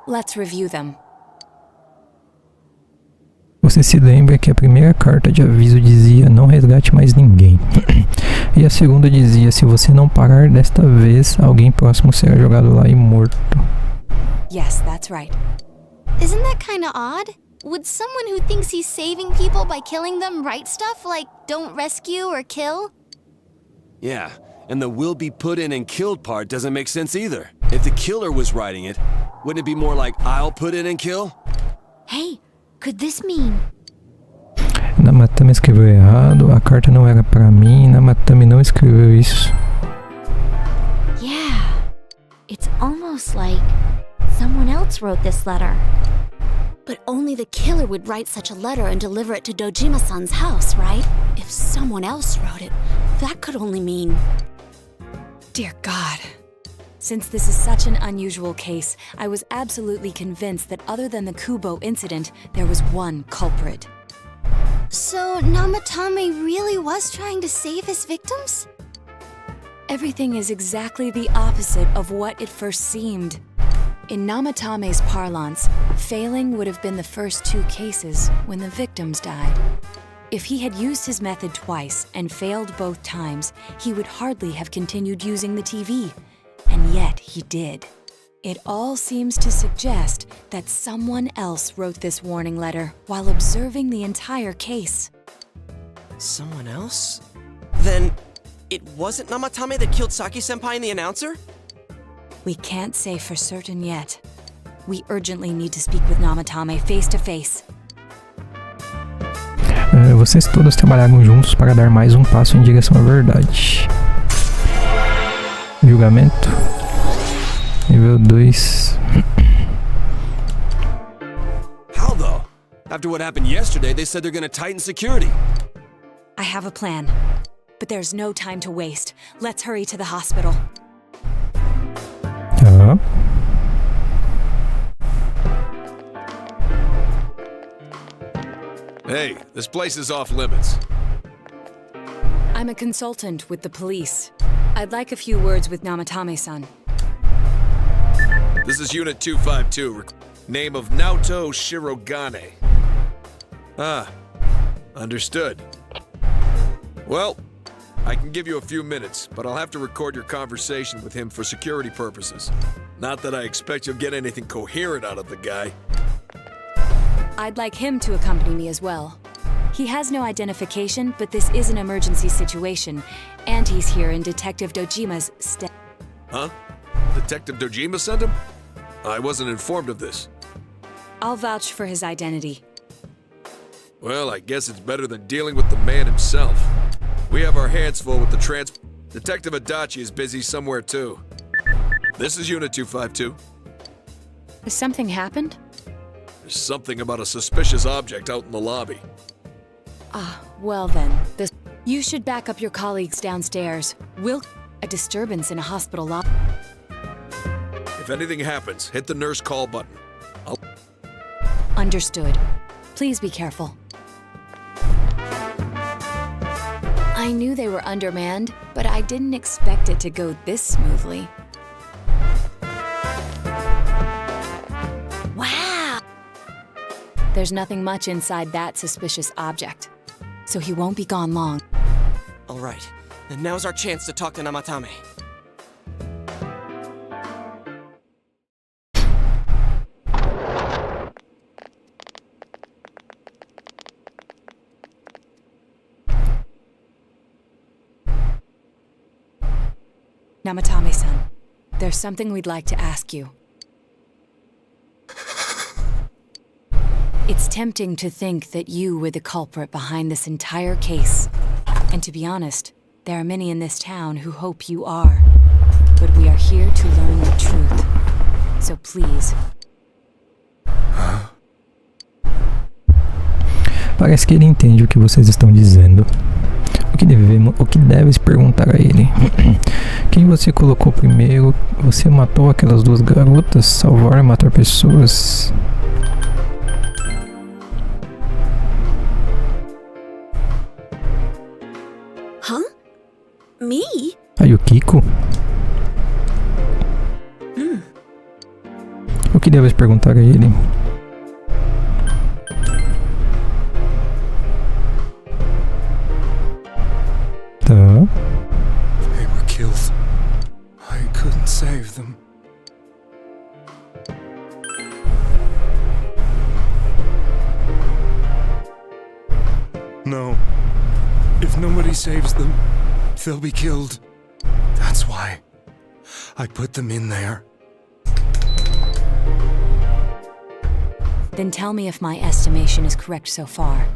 Let's review them. Você se lembra que a primeira carta de aviso dizia não resgate mais ninguém. E a segunda dizia, se você não parar desta vez, alguém próximo será jogado lá e morto. Yes, that's right. Isn't that kinda odd? Would someone who thinks he's saving people by killing them write stuff like don't rescue or kill? Yeah, and the will be put in and killed part doesn't make sense either. If the killer was writing it, wouldn't it be more like I'll put in and kill? Hey, could this mean? Namatame escreveu errado, a carta não era pra mim, Namatame não escreveu isso. Yeah, it's almost like someone else wrote this letter. But only the killer would write such a letter and deliver it to Dojima-san's house, right? If someone else wrote it, that could only mean... Dear God. Since this is such an unusual case, I was absolutely convinced that other than the Kubo incident, there was one culprit. So Namatame really was trying to save his victims? Everything is exactly the opposite of what it first seemed. In Namatame's parlance, failing would have been the first two cases when the victims died. If he had used his method twice and failed both times, he would hardly have continued using the TV. And yet he did. It all seems to suggest that someone else wrote this warning letter while observing the entire case. Someone else? Then, it wasn't Namatame that killed Saki-senpai and the announcer? We can't say for certain yet. We urgently need to speak with Namatame face to face. Vocês todos trabalharam juntos para dar mais passo em direção à verdade. Julgamento. Nível 2. How though? After what happened yesterday, they said they're gonna tighten security. I have a plan, but there's no time to waste. Let's hurry to the hospital. Hey, this place is off limits. I'm a consultant with the police. I'd like a few words with Namatame-san. This is Unit 252. Name of Naoto Shirogane. Ah, understood. Well, I can give you a few minutes, but I'll have to record your conversation with him for security purposes. Not that I expect you'll get anything coherent out of the guy. I'd like him to accompany me as well. He has no identification, but this is an emergency situation, and he's here in Detective Dojima's stead. Huh? Detective Dojima sent him? I wasn't informed of this. I'll vouch for his identity. Well, I guess it's better than dealing with the man himself. We have our hands full with the Detective Adachi is busy somewhere too. This is Unit 252. Has something happened? There's something about a suspicious object out in the lobby. Ah, well then, you should back up your colleagues downstairs. A disturbance in a hospital lobby. If anything happens, hit the nurse call button. Understood. Please be careful. I knew they were undermanned, but I didn't expect it to go this smoothly. Wow! There's nothing much inside that suspicious object, so he won't be gone long. All right, then now's our chance to talk to Namatame. Namatame-san, there's something we'd like to ask you. It's tempting to think that you were the culprit behind this entire case. And to be honest, there are many in this town who hope you are. But we are here to learn the truth. So please. Parece que ele entende o que vocês estão dizendo. O que deves perguntar a ele? Quem você colocou primeiro? Você matou aquelas duas garotas? Salvar e matar pessoas? Huh? Me? Aí o Kiko? O que deves perguntar a ele? Tá. They were killed. I couldn't save them. No. If nobody saves them, they'll be killed. That's why I put them in there. Then tell me if my estimation is correct so far.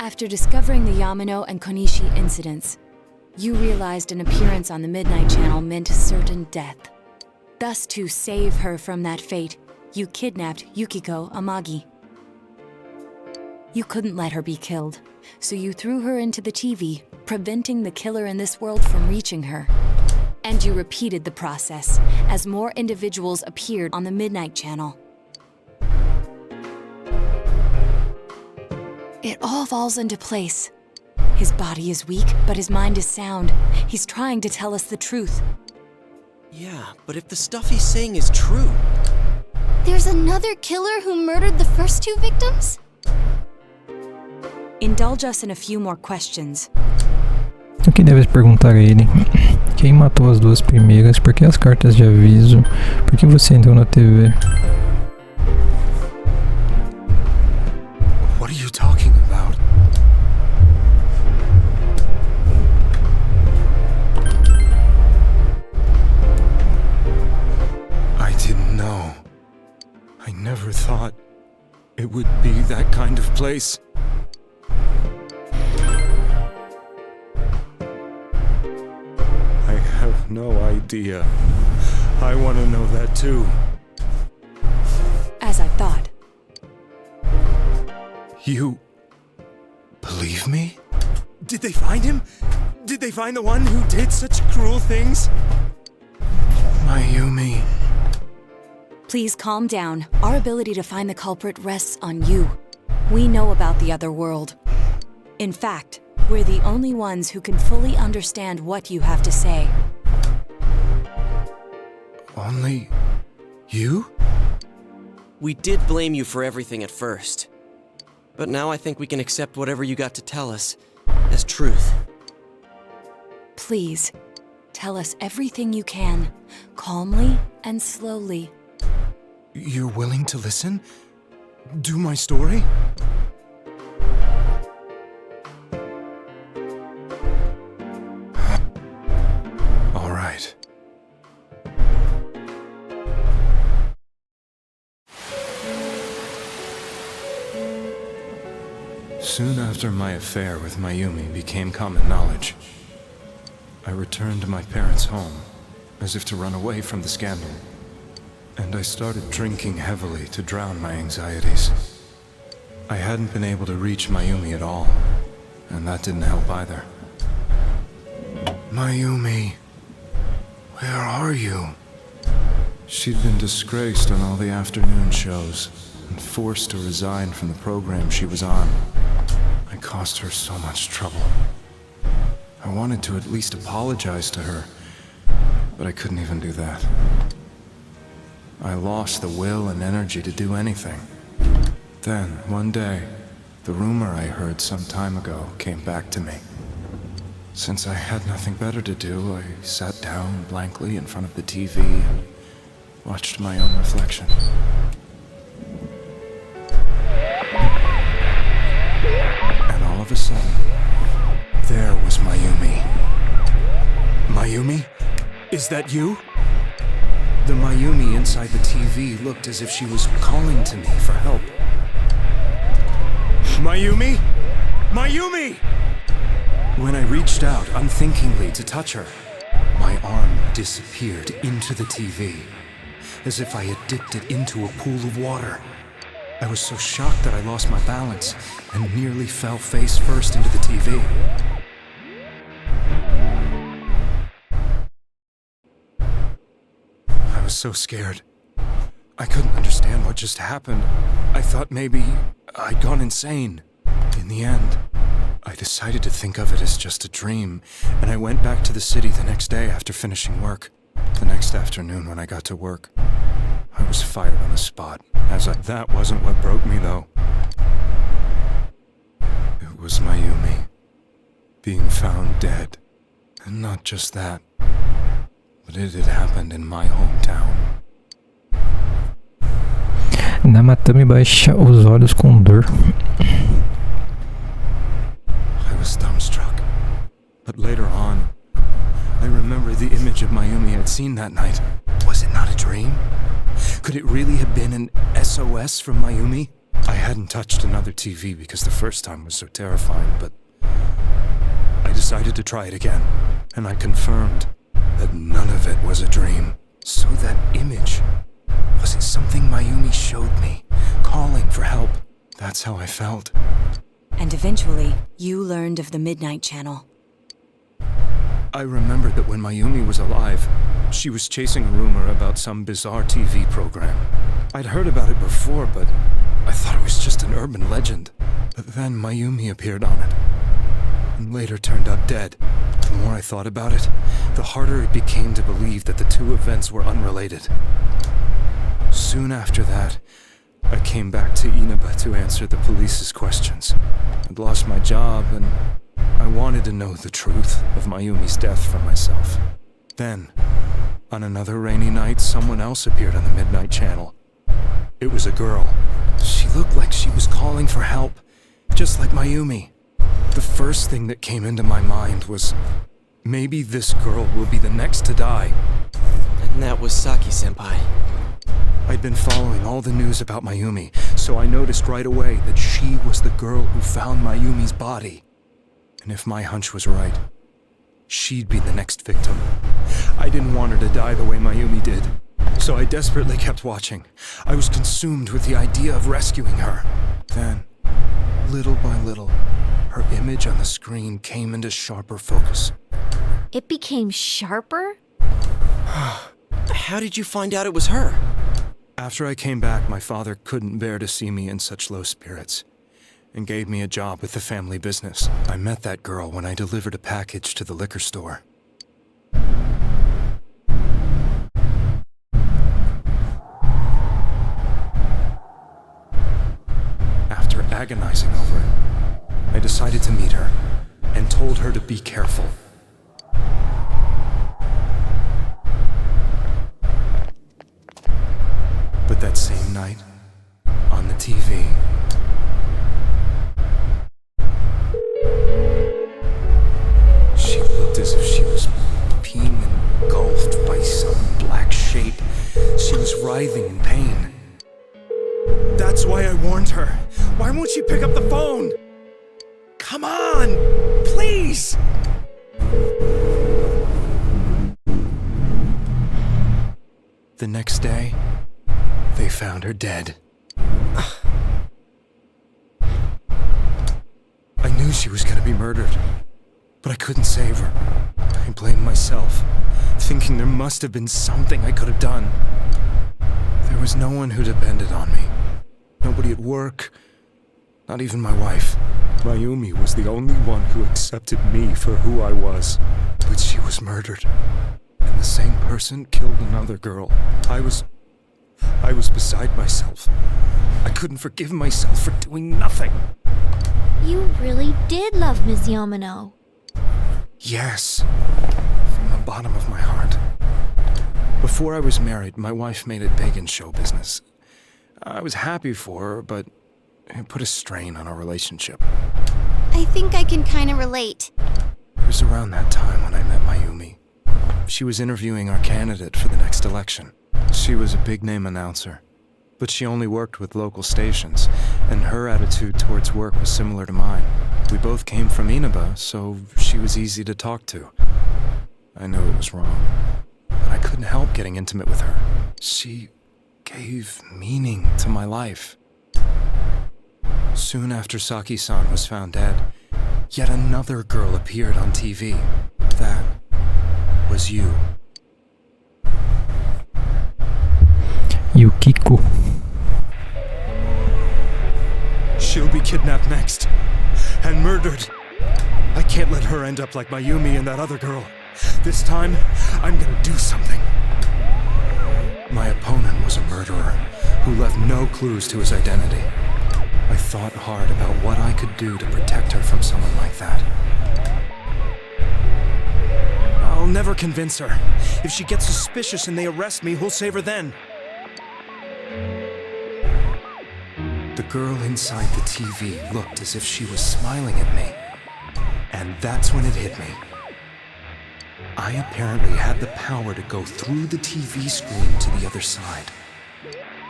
After discovering the Yamano and Konishi incidents, you realized an appearance on the Midnight Channel meant certain death. Thus, to save her from that fate, you kidnapped Yukiko Amagi. You couldn't let her be killed, so you threw her into the TV, preventing the killer in this world from reaching her. And you repeated the process, as more individuals appeared on the Midnight Channel. It all falls into place. His body is weak, but his mind is sound. He's trying to tell us the truth. Yeah, but if the stuff he's saying is true... There's another killer who murdered the first two victims? Indulge us in a few more questions. O que deves perguntar a ele? Quem matou as duas primeiras? Por que as cartas de aviso? Por que você entrou na TV? What are you talking about? I didn't know. I never thought it would be that kind of place. I have no idea. I want to know that too. As I thought. You believe me? Did they find him? Did they find the one who did such cruel things? Mayumi. Please calm down. Our ability to find the culprit rests on you. We know about the other world. In fact, we're the only ones who can fully understand what you have to say. Only you? We did blame you for everything at first. But now I think we can accept whatever you got to tell us as truth. Please, tell us everything you can, calmly and slowly. You're willing to listen? Do my story? All right. Soon after my affair with Mayumi became common knowledge, I returned to my parents' home, as if to run away from the scandal. And I started drinking heavily to drown my anxieties. I hadn't been able to reach Mayumi at all, and that didn't help either. Mayumi, where are you? She'd been disgraced on all the afternoon shows, and forced to resign from the program she was on. I caused her so much trouble. I wanted to at least apologize to her, but I couldn't even do that. I lost the will and energy to do anything. Then, one day, the rumor I heard some time ago came back to me. Since I had nothing better to do, I sat down blankly in front of the TV and watched my own reflection. And all of a sudden, there was Mayumi. Mayumi? Is that you? The Mayumi inside the TV looked as if she was calling to me for help. Mayumi? Mayumi! When I reached out unthinkingly to touch her, my arm disappeared into the TV, as if I had dipped it into a pool of water. I was so shocked that I lost my balance and nearly fell face first into the TV. I was so scared. I couldn't understand what just happened. I thought maybe I'd gone insane. In the end, I decided to think of it as just a dream, and I went back to the city the next day after finishing work. The next afternoon when I got to work, I was fired on the spot. That wasn't what broke me, though. It was Mayumi being found dead. And not just that, but it had happened in my hometown. Namatame baixa os olhos com dor. I was dumbstruck. But later on, I remember the image of Mayumi I'd seen that night. Was it not a dream? Could it really have been an SOS from Mayumi? I hadn't touched another TV because the first time was so terrifying, but I decided to try it again, and I confirmed that none of it was a dream. So that image, was it something Mayumi showed me, calling for help? That's how I felt. And eventually, you learned of the Midnight Channel. I remembered that when Mayumi was alive, she was chasing a rumor about some bizarre TV program. I'd heard about it before, but I thought it was just an urban legend. But then Mayumi appeared on it, and later turned up dead. The more I thought about it, the harder it became to believe that the two events were unrelated. Soon after that, I came back to Inaba to answer the police's questions. I'd lost my job, and I wanted to know the truth of Mayumi's death for myself. Then, on another rainy night, someone else appeared on the Midnight Channel. It was a girl. She looked like she was calling for help, just like Mayumi. The first thing that came into my mind was, maybe this girl will be the next to die. And that was Saki-senpai. I'd been following all the news about Mayumi, so I noticed right away that she was the girl who found Mayumi's body. And if my hunch was right, she'd be the next victim. I didn't want her to die the way Mayumi did, so I desperately kept watching. I was consumed with the idea of rescuing her. Then, little by little, her image on the screen came into sharper focus. It became sharper? How did you find out it was her? After I came back, my father couldn't bear to see me in such low spirits, and gave me a job with the family business. I met that girl when I delivered a package to the liquor store. After agonizing over it, I decided to meet her, and told her to be careful. But that same night, on the TV, she looked as if she was being engulfed by some black shape. She was writhing in pain. That's why I warned her. Why won't she pick up the phone? Come on! Please! The next day, they found her dead. I knew she was going to be murdered, but I couldn't save her. I blamed myself, thinking there must have been something I could have done. There was no one who depended on me. Nobody at work, not even my wife. Mayumi was the only one who accepted me for who I was. But she was murdered, and the same person killed another girl. I was beside myself. I couldn't forgive myself for doing nothing. You really did love Ms. Yamano. Yes, from the bottom of my heart. Before I was married, my wife made it big in show business. I was happy for her, but it put a strain on our relationship. I think I can kind of relate. It was around that time when I met Mayumi. She was interviewing our candidate for the next election. She was a big-name announcer, but she only worked with local stations, and her attitude towards work was similar to mine. We both came from Inaba, so she was easy to talk to. I knew it was wrong, but I couldn't help getting intimate with her. She gave meaning to my life. Soon after Saki-san was found dead, yet another girl appeared on TV. That was you. Yukiko. She'll be kidnapped next. And murdered. I can't let her end up like Mayumi and that other girl. This time, I'm gonna do something. My opponent was a murderer who left no clues to his identity. I thought hard about what I could do to protect her from someone like that. I'll never convince her. If she gets suspicious and they arrest me, who'll save her then? The girl inside the TV looked as if she was smiling at me. And that's when it hit me. I apparently had the power to go through the TV screen to the other side.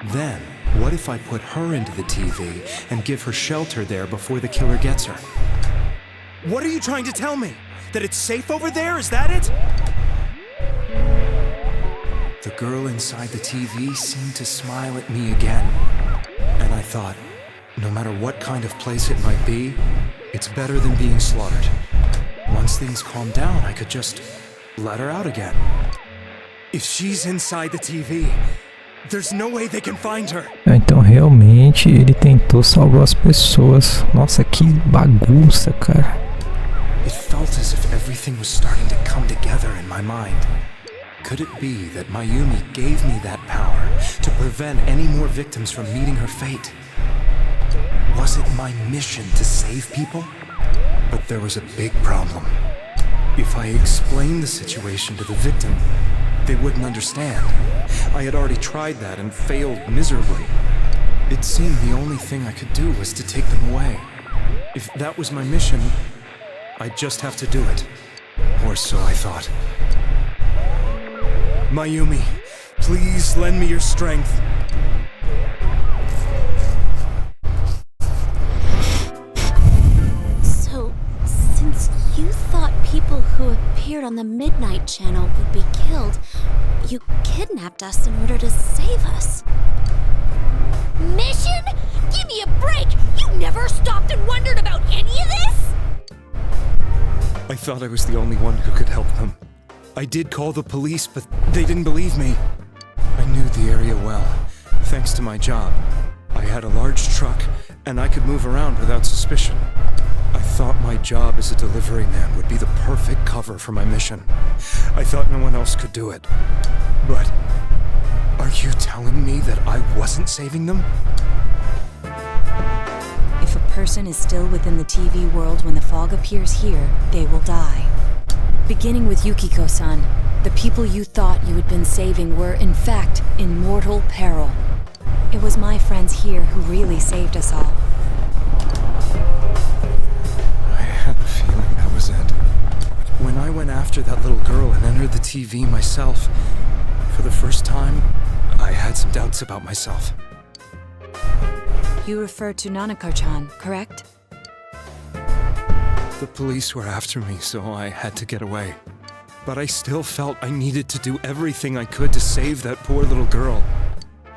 Then, what if I put her into the TV and give her shelter there before the killer gets her? What are you trying to tell me? That it's safe over there? Is that it? The girl inside the TV seemed to smile at me again. And I thought, no matter what kind of place it might be, it's better than being slaughtered. Once things calm down, I could just let her out again. If she's inside the TV, there's no way they can find her. Então realmente ele tentou salvar as pessoas. Nossa, que bagunça, cara. It felt as if everything was starting to come together in my mind. Could it be that Mayumi gave me that power to prevent any more victims from meeting her fate? Was it my mission to save people? But there was a big problem. If I explained the situation to the victim, they wouldn't understand. I had already tried that and failed miserably. It seemed the only thing I could do was to take them away. If that was my mission, I'd just have to do it. Or so I thought. Mayumi, please lend me your strength. So, since you thought people who appeared on the Midnight Channel would be killed, you kidnapped us in order to save us. Mission? Give me a break! You never stopped and wondered about any of this? I thought I was the only one who could help them. I did call the police, but they didn't believe me. I knew the area well, thanks to my job. I had a large truck, and I could move around without suspicion. I thought my job as a delivery man would be the perfect cover for my mission. I thought no one else could do it. But are you telling me that I wasn't saving them? If a person is still within the TV world when the fog appears here, they will die. Beginning with Yukiko-san, the people you thought you had been saving were, in fact, in mortal peril. It was my friends here who really saved us all. I had the feeling that was it. When I went after that little girl and entered the TV myself, for the first time, I had some doubts about myself. You refer to Nanako-chan, correct? The police were after me, so I had to get away. But I still felt I needed to do everything I could to save that poor little girl.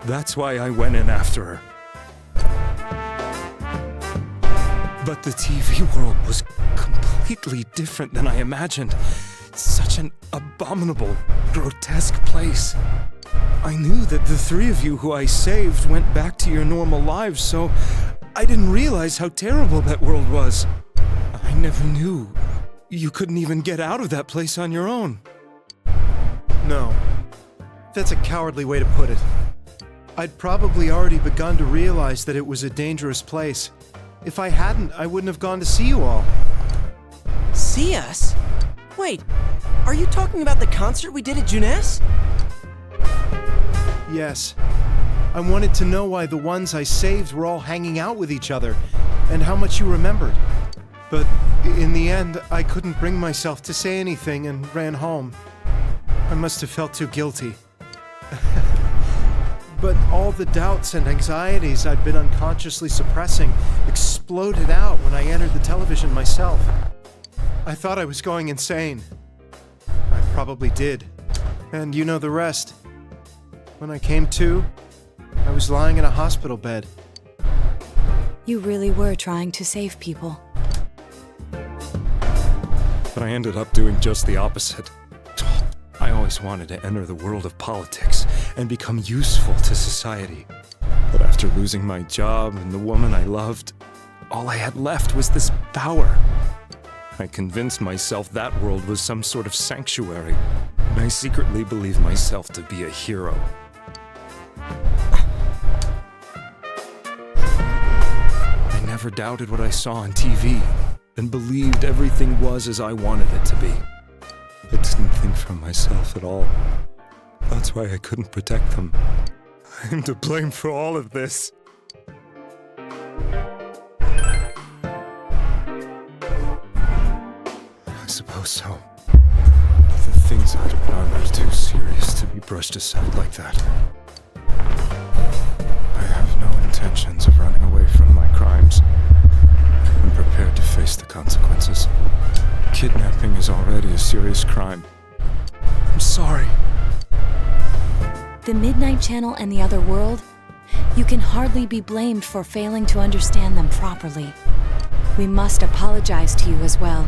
That's why I went in after her. But the TV world was completely different than I imagined. Such an abominable, grotesque place. I knew that the three of you who I saved went back to your normal lives, so I didn't realize how terrible that world was. I never knew you couldn't even get out of that place on your own. No. That's a cowardly way to put it. I'd probably already begun to realize that it was a dangerous place. If I hadn't, I wouldn't have gone to see you all. See us? Wait, are you talking about the concert we did at Juness? Yes. I wanted to know why the ones I saved were all hanging out with each other, and how much you remembered. But in the end, I couldn't bring myself to say anything and ran home. I must have felt too guilty. But all the doubts and anxieties I'd been unconsciously suppressing exploded out when I entered the television myself. I thought I was going insane. I probably did. And you know the rest. When I came to, I was lying in a hospital bed. You really were trying to save people. But I ended up doing just the opposite. I always wanted to enter the world of politics and become useful to society. But after losing my job and the woman I loved, all I had left was this power. I convinced myself that world was some sort of sanctuary, and I secretly believed myself to be a hero. I never doubted what I saw on TV, and believed everything was as I wanted it to be. I didn't think for myself at all. That's why I couldn't protect them. I'm to blame for all of this. I suppose so. The things I'd done are too serious to be brushed aside like that. I have no intentions of running away from my crimes. I'm prepared to face the consequences. Kidnapping is already a serious crime. I'm sorry. The Midnight Channel and the other world? You can hardly be blamed for failing to understand them properly. We must apologize to you as well.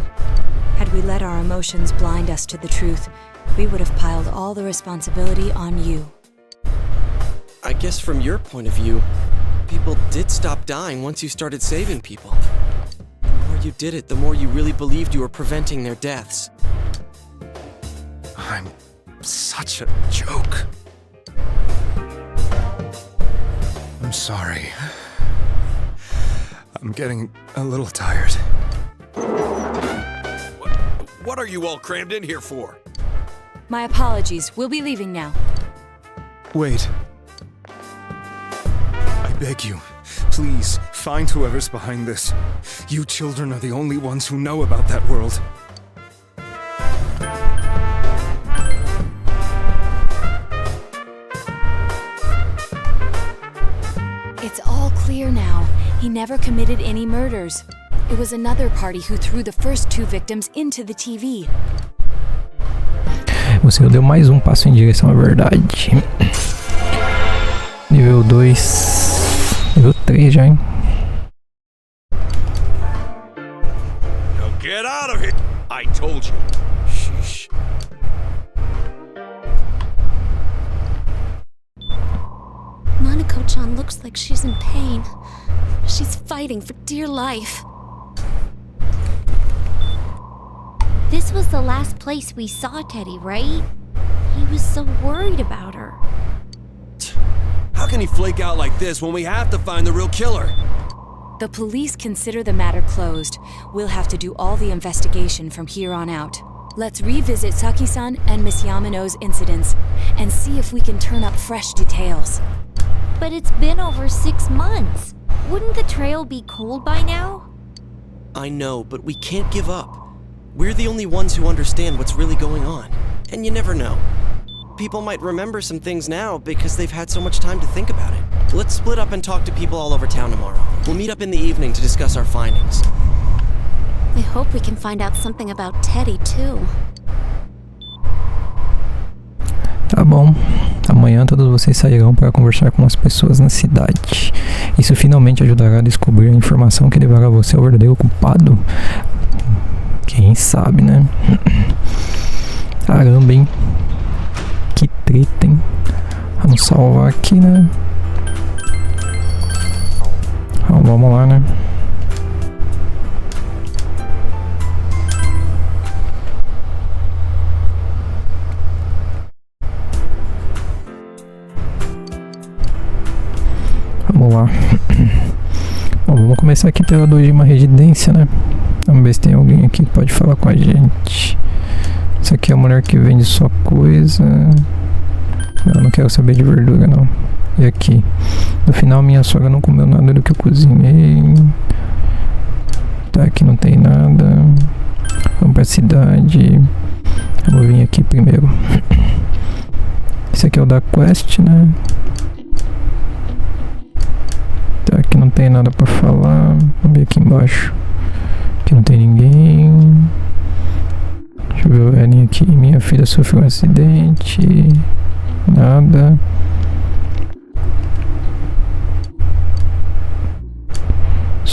Had we let our emotions blind us to the truth, we would have piled all the responsibility on you. I guess from your point of view, people did stop dying once you started saving people. The more you did it, the more you really believed you were preventing their deaths. I'm such a joke. I'm sorry. I'm getting a little tired. What are you all crammed in here for? My apologies. We'll be leaving now. Wait. I beg you, please, find whoever's behind this. You children are the only ones who know about that world. It's all clear now. He never committed any murders. It was another party who threw the first two victims into the TV. Você deu mais um passo em direção à verdade. Nível 2. Nível 3 já, hein? Now get out of here! I told you. Sheesh. Nanako-chan looks like she's in pain. She's fighting for dear life. This was the last place we saw Teddy, right? He was so worried about her. How can he flake out like this when we have to find the real killer? The police consider the matter closed. We'll have to do all the investigation from here on out. Let's revisit Saki-san and Miss Yamano's incidents and see if we can turn up fresh details. But it's been over 6 months. Wouldn't the trail be cold by now? I know, but we can't give up. We're the only ones who understand what's really going on. And you never know. People might remember some things now because they've had so much time to think about it. Let's split up and talk to people all over town tomorrow. We'll meet up in the evening to discuss our findings. I hope we can find out something about Teddy, too. Tá bom. Amanhã todos vocês sairão para conversar com as pessoas na cidade. Isso finalmente ajudará a descobrir a informação que levará você ao verdadeiro culpado. Quem sabe, né? Caramba, hein? Que treta, hein? Vamos salvar aqui, né? Então, vamos lá, né? Vamos lá. Bom, vamos começar aqui pela Dojima Residência, né? Vamos ver se tem alguém aqui que pode falar com a gente. Essa aqui é a mulher que vende só coisa. Eu não quero saber de verdura, não. E aqui? No final, minha sogra não comeu nada do que eu cozinhei. Tá, aqui não tem nada. Vamos pra cidade. Vamos vir aqui primeiro. Esse aqui é o da Quest, né? Tá, aqui não tem nada pra falar. Vamos ver aqui embaixo. Aqui não tem ninguém. Deixa eu ver o velhinho aqui. Minha filha sofreu um acidente. Nada.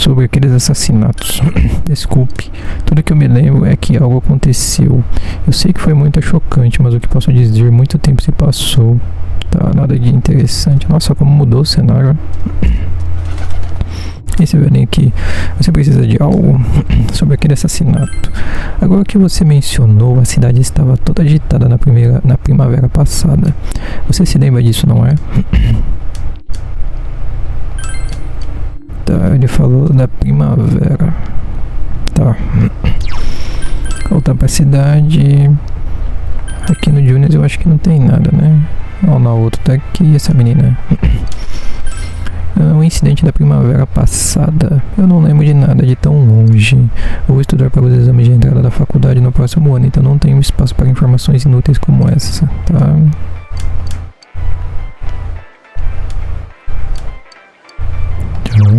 sobre aqueles assassinatos. Desculpe, tudo que eu me lembro é que algo aconteceu. Eu sei que foi muito chocante, mas o que posso dizer, muito tempo se passou. Tá, nada de interessante. Nossa, como mudou o cenário. Esse velho aqui, você precisa de algo sobre aquele assassinato. Agora que você mencionou, a cidade estava toda agitada na primavera passada. Você se lembra disso, não é? Tá, ele falou da primavera. Tá. Voltar pra cidade. Aqui no Juniors eu acho que não tem nada, né? Ó, na outra tá aqui essa menina. O incidente da primavera passada. Eu não lembro de nada de tão longe. Eu vou estudar para os exames de entrada da faculdade no próximo ano, então não tenho espaço para informações inúteis como essa, tá?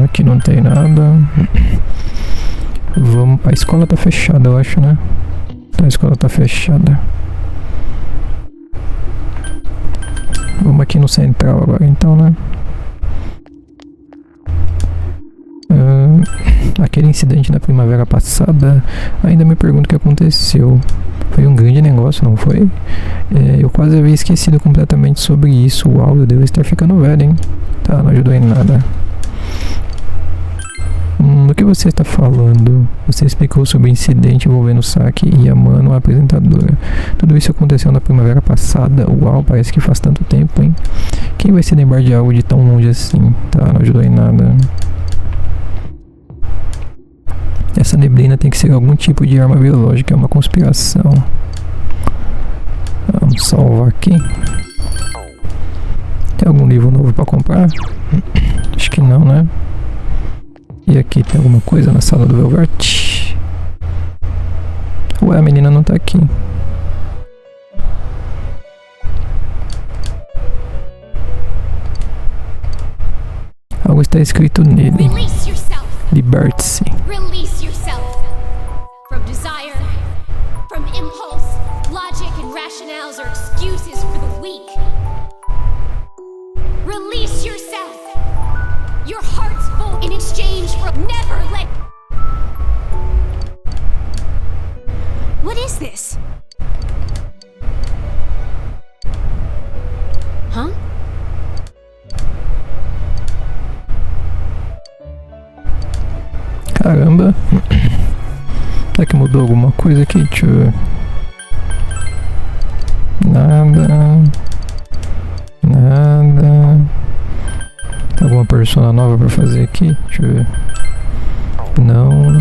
Aqui não tem nada. Vamos. A escola tá fechada, eu acho, né? A escola tá fechada. Vamos aqui no central agora, então, né? Aquele incidente da primavera passada, ainda me pergunto o que aconteceu. Foi um grande negócio, não foi? Eu quase havia esquecido completamente sobre isso. Uau, eu devo estar ficando velho, hein? Tá, não ajudou em nada. Do que você está falando? Você explicou sobre o incidente envolvendo o Saki e a Mano, a apresentadora. Tudo isso aconteceu na primavera passada? Uau, parece que faz tanto tempo, hein? Quem vai se lembrar de algo de tão longe assim? Tá, não ajudou em nada. Essa neblina tem que ser algum tipo de arma biológica, é uma conspiração. Vamos salvar aqui. Tem algum livro novo pra comprar? Acho que não, né? E aqui tem alguma coisa na sala do Velvet? Ué, a menina não tá aqui. Algo está escrito nele. Liberte-se. Release yourself from desire, from impulse. Logic and rationales are excuses for the weak. Release yourself. Your heart's full in exchange for never let. What is this? Huh? Caramba. Será que mudou alguma coisa aqui? Deixa eu ver. Nada. Nada. Tem alguma persona nova pra fazer aqui? Deixa eu ver. Não.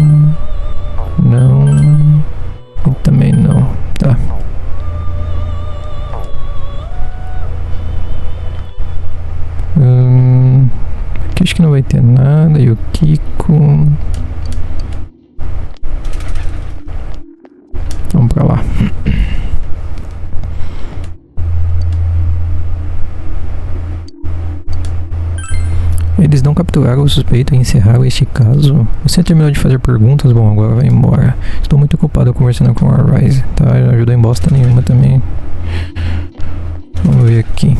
Não. E também não. Tá. Aqui acho que não vai ter nada. E o Kiko. Vamos pra lá. Eles não capturaram o suspeito e encerraram este caso. Você terminou de fazer perguntas? Bom, agora vai embora. Estou muito ocupado conversando com a Rise. Tá, não ajudou em bosta nenhuma também. Vamos ver aqui.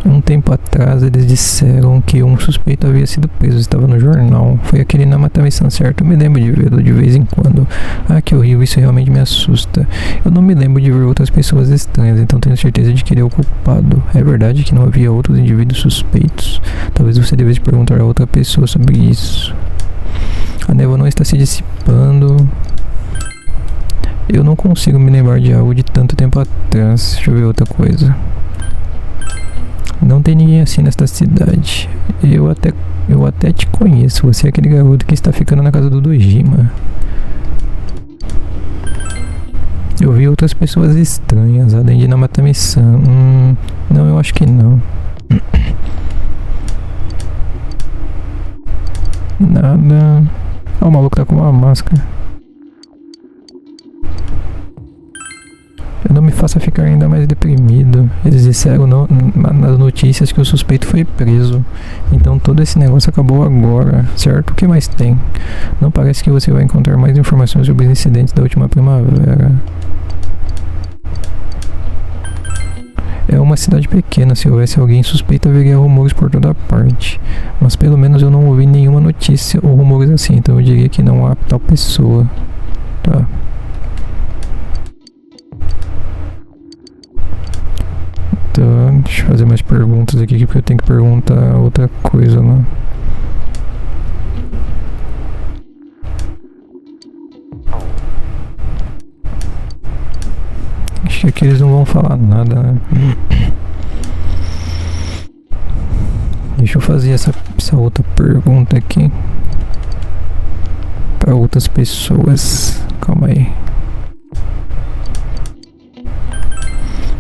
Um tempo atrás eles disseram que um suspeito havia sido preso, estava no jornal. Foi aquele Namatami-san, certo? Eu me lembro de vê-lo de vez em quando. Ah, que horrível, isso realmente me assusta. Eu não me lembro de ver outras pessoas estranhas, então tenho certeza de que ele é o culpado. É verdade que não havia outros indivíduos suspeitos? Talvez você devesse perguntar a outra pessoa sobre isso. A névoa não está se dissipando. Eu não consigo me lembrar de algo de tanto tempo atrás. Deixa eu ver outra coisa. Não tem ninguém assim nesta cidade. Eu até te conheço. Você é aquele garoto que está ficando na casa do Dojima. Eu vi outras pessoas estranhas, além de Namatami-san. Não, eu acho que não. Nada. Ah, o maluco tá com uma máscara. Não me faça ficar ainda mais deprimido. Eles disseram nas notícias que o suspeito foi preso. Então todo esse negócio acabou agora, certo? O que mais tem? Não parece que você vai encontrar mais informações sobre os incidentes da última primavera. É uma cidade pequena, se houvesse alguém suspeito haveria rumores por toda parte. Mas pelo menos eu não ouvi nenhuma notícia ou rumores assim, então eu diria que não há tal pessoa. Tá. Então, deixa eu fazer mais perguntas aqui, porque eu tenho que perguntar outra coisa lá. Acho que aqui eles não vão falar nada, né? Deixa eu fazer essa outra pergunta aqui para outras pessoas. Calma aí.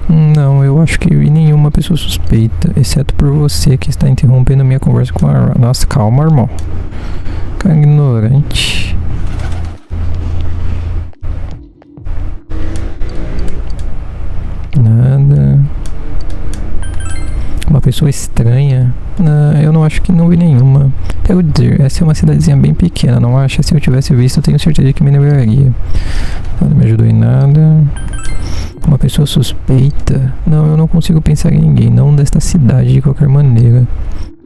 Não, eu acho que vi nenhuma pessoa suspeita, exceto por você que está interrompendo a minha conversa com a... Nossa, calma, irmão. Cara ignorante. Nada. Uma pessoa estranha. Não, eu não acho que não vi nenhuma. Quero dizer, essa é uma cidadezinha bem pequena, não acha? Se eu tivesse visto, eu tenho certeza que me lembraria. Nada me ajudou em nada. Uma pessoa suspeita? Não, eu não consigo pensar em ninguém, não desta cidade de qualquer maneira.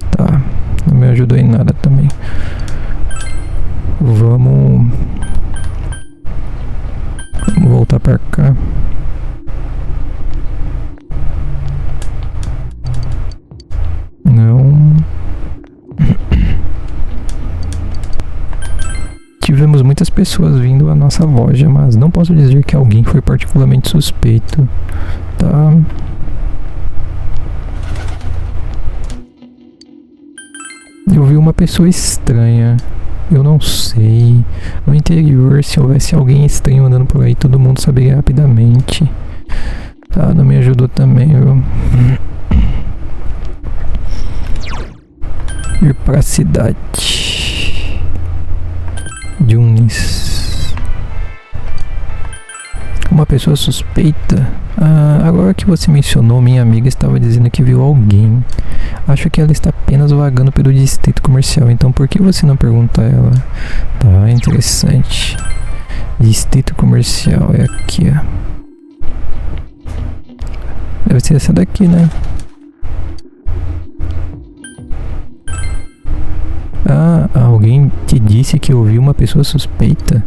Tá, não me ajudou em nada também. Vamos voltar pra cá. Não. Tivemos muitas pessoas vindo à nossa loja, mas não posso dizer que alguém foi particularmente suspeito. Tá. Eu vi uma pessoa estranha. Eu não sei. No interior, se houvesse alguém estranho andando por aí, todo mundo saberia rapidamente. Tá, não me ajudou também, viu? Ir pra cidade. Junis. Uma pessoa suspeita? Agora que você mencionou, minha amiga estava dizendo que viu alguém. Acho que ela está apenas vagando pelo distrito comercial, então por que você não pergunta a ela? Tá, interessante. Distrito comercial é aqui, ó. Deve ser essa daqui, né? Alguém te disse que ouviu uma pessoa suspeita?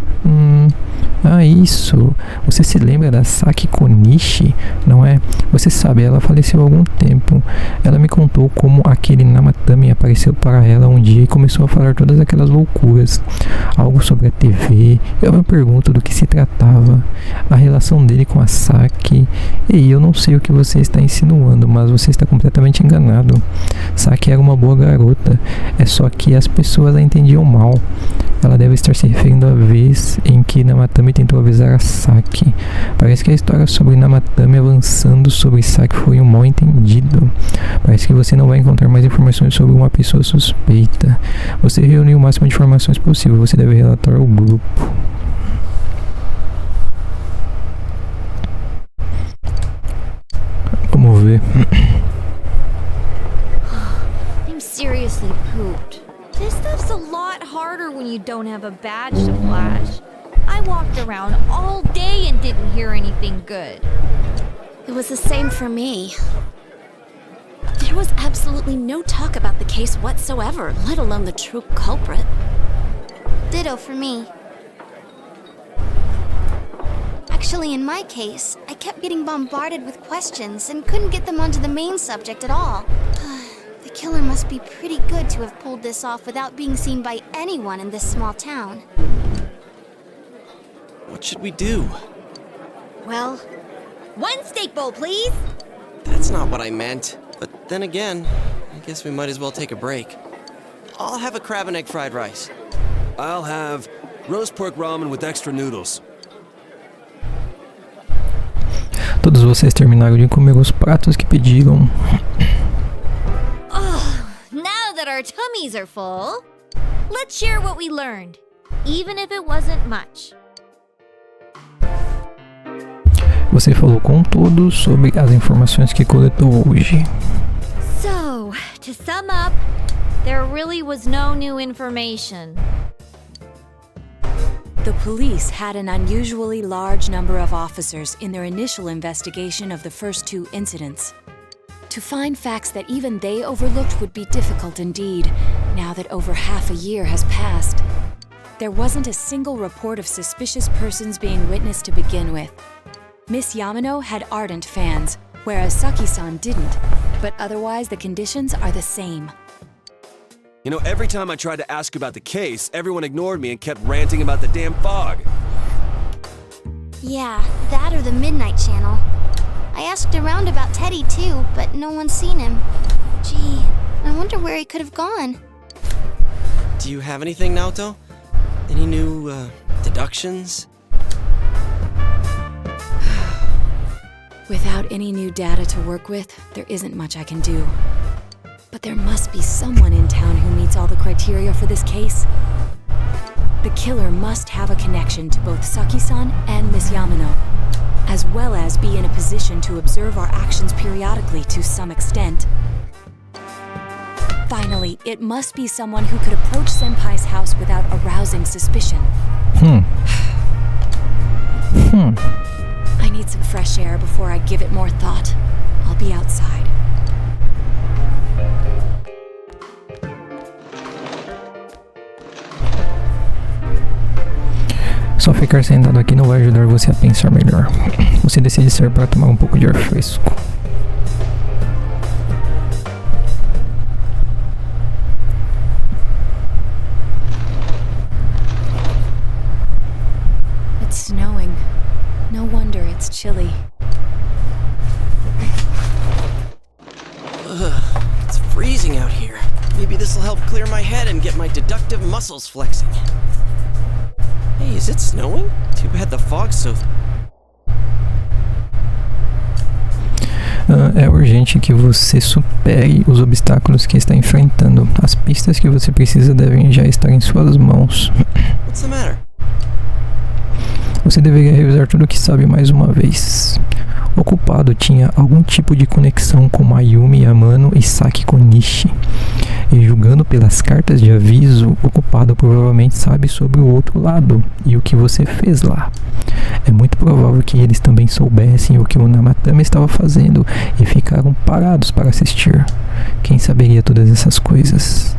Isso. Você se lembra da Saki Konishi, não é? Você sabe, ela faleceu há algum tempo. Ela me contou como aquele Namatame apareceu para ela um dia e começou a falar todas aquelas loucuras. Algo sobre a TV. Eu me pergunto do que se tratava. A relação dele com a Saki. E eu não sei o que você está insinuando, mas você está completamente enganado. Saki era uma boa garota. É só que as pessoas a entendiam mal. Ela deve estar se referindo à vez em que Namatame tentou avisar a Saki. Parece que a história sobre Namatame avançando sobre Saki foi um mal entendido. Parece que você não vai encontrar mais informações sobre uma pessoa suspeita. Você reuniu o máximo de informações possível. Você deve relatar ao grupo. Vamos ver. I'm seriously pooped. This stuff's a lot harder when you don't have a badge to flash. I walked around all day and didn't hear anything good. It was the same for me. There was absolutely no talk about the case whatsoever, let alone the true culprit. Ditto for me. Actually, in my case, I kept getting bombarded with questions and couldn't get them onto the main subject at all. The killer must be pretty good to have pulled this off without being seen by anyone in this small town. What should we do? Well, one steak bowl, please! That's not what I meant. But then again, I guess we might as well take a break. I'll have a crab and egg fried rice. I'll have roast pork ramen with extra noodles. Todos vocês terminaram de comer os pratos que pediram. Now that our tummies are full, let's share what we learned, even if it wasn't much. Você falou com todos sobre as informações que coletou hoje. So, to sum up, there really was no new information. The police had an unusually large number of officers in their initial investigation of the first 2 incidents. To find facts that even they overlooked would be difficult indeed, now that over half a year has passed. There wasn't a single report of suspicious persons being witnessed to begin with. Miss Yamano had ardent fans, whereas Saki-san didn't, but otherwise the conditions are the same. You know, every time I tried to ask about the case, everyone ignored me and kept ranting about the damn fog. Yeah, that or the Midnight Channel. I asked around about Teddy too, but no one's seen him. Gee, I wonder where he could have gone. Do you have anything, Naoto? Any new, deductions? Without any new data to work with, there isn't much I can do. But there must be someone in town who meets all the criteria for this case. The killer must have a connection to both Saki-san and Miss Yamano, as well as be in a position to observe our actions periodically to some extent. Finally, it must be someone who could approach Senpai's house without arousing suspicion. I need some fresh air before I give it more thought. I'll be outside. Só ficar sentado aqui não vai ajudar você a pensar melhor. Você decide sair para tomar um pouco de ar fresco. It's snowing. No wonder it's chilly. It's freezing out here. Maybe this'll help clear my head and get my deductive muscles flexing. Hey, is it snowing? Too bad the fog's so... É urgente que você supere os obstáculos que está enfrentando. As pistas que você precisa devem já estar em suas mãos. What's the matter? Você deveria revisar tudo o que sabe mais uma vez. O culpado tinha algum tipo de conexão com Mayumi Yamano e Saki Konishi. E julgando pelas cartas de aviso, o culpado provavelmente sabe sobre o outro lado e o que você fez lá. É muito provável que eles também soubessem o que o Namatama estava fazendo e ficaram parados para assistir. Quem saberia todas essas coisas?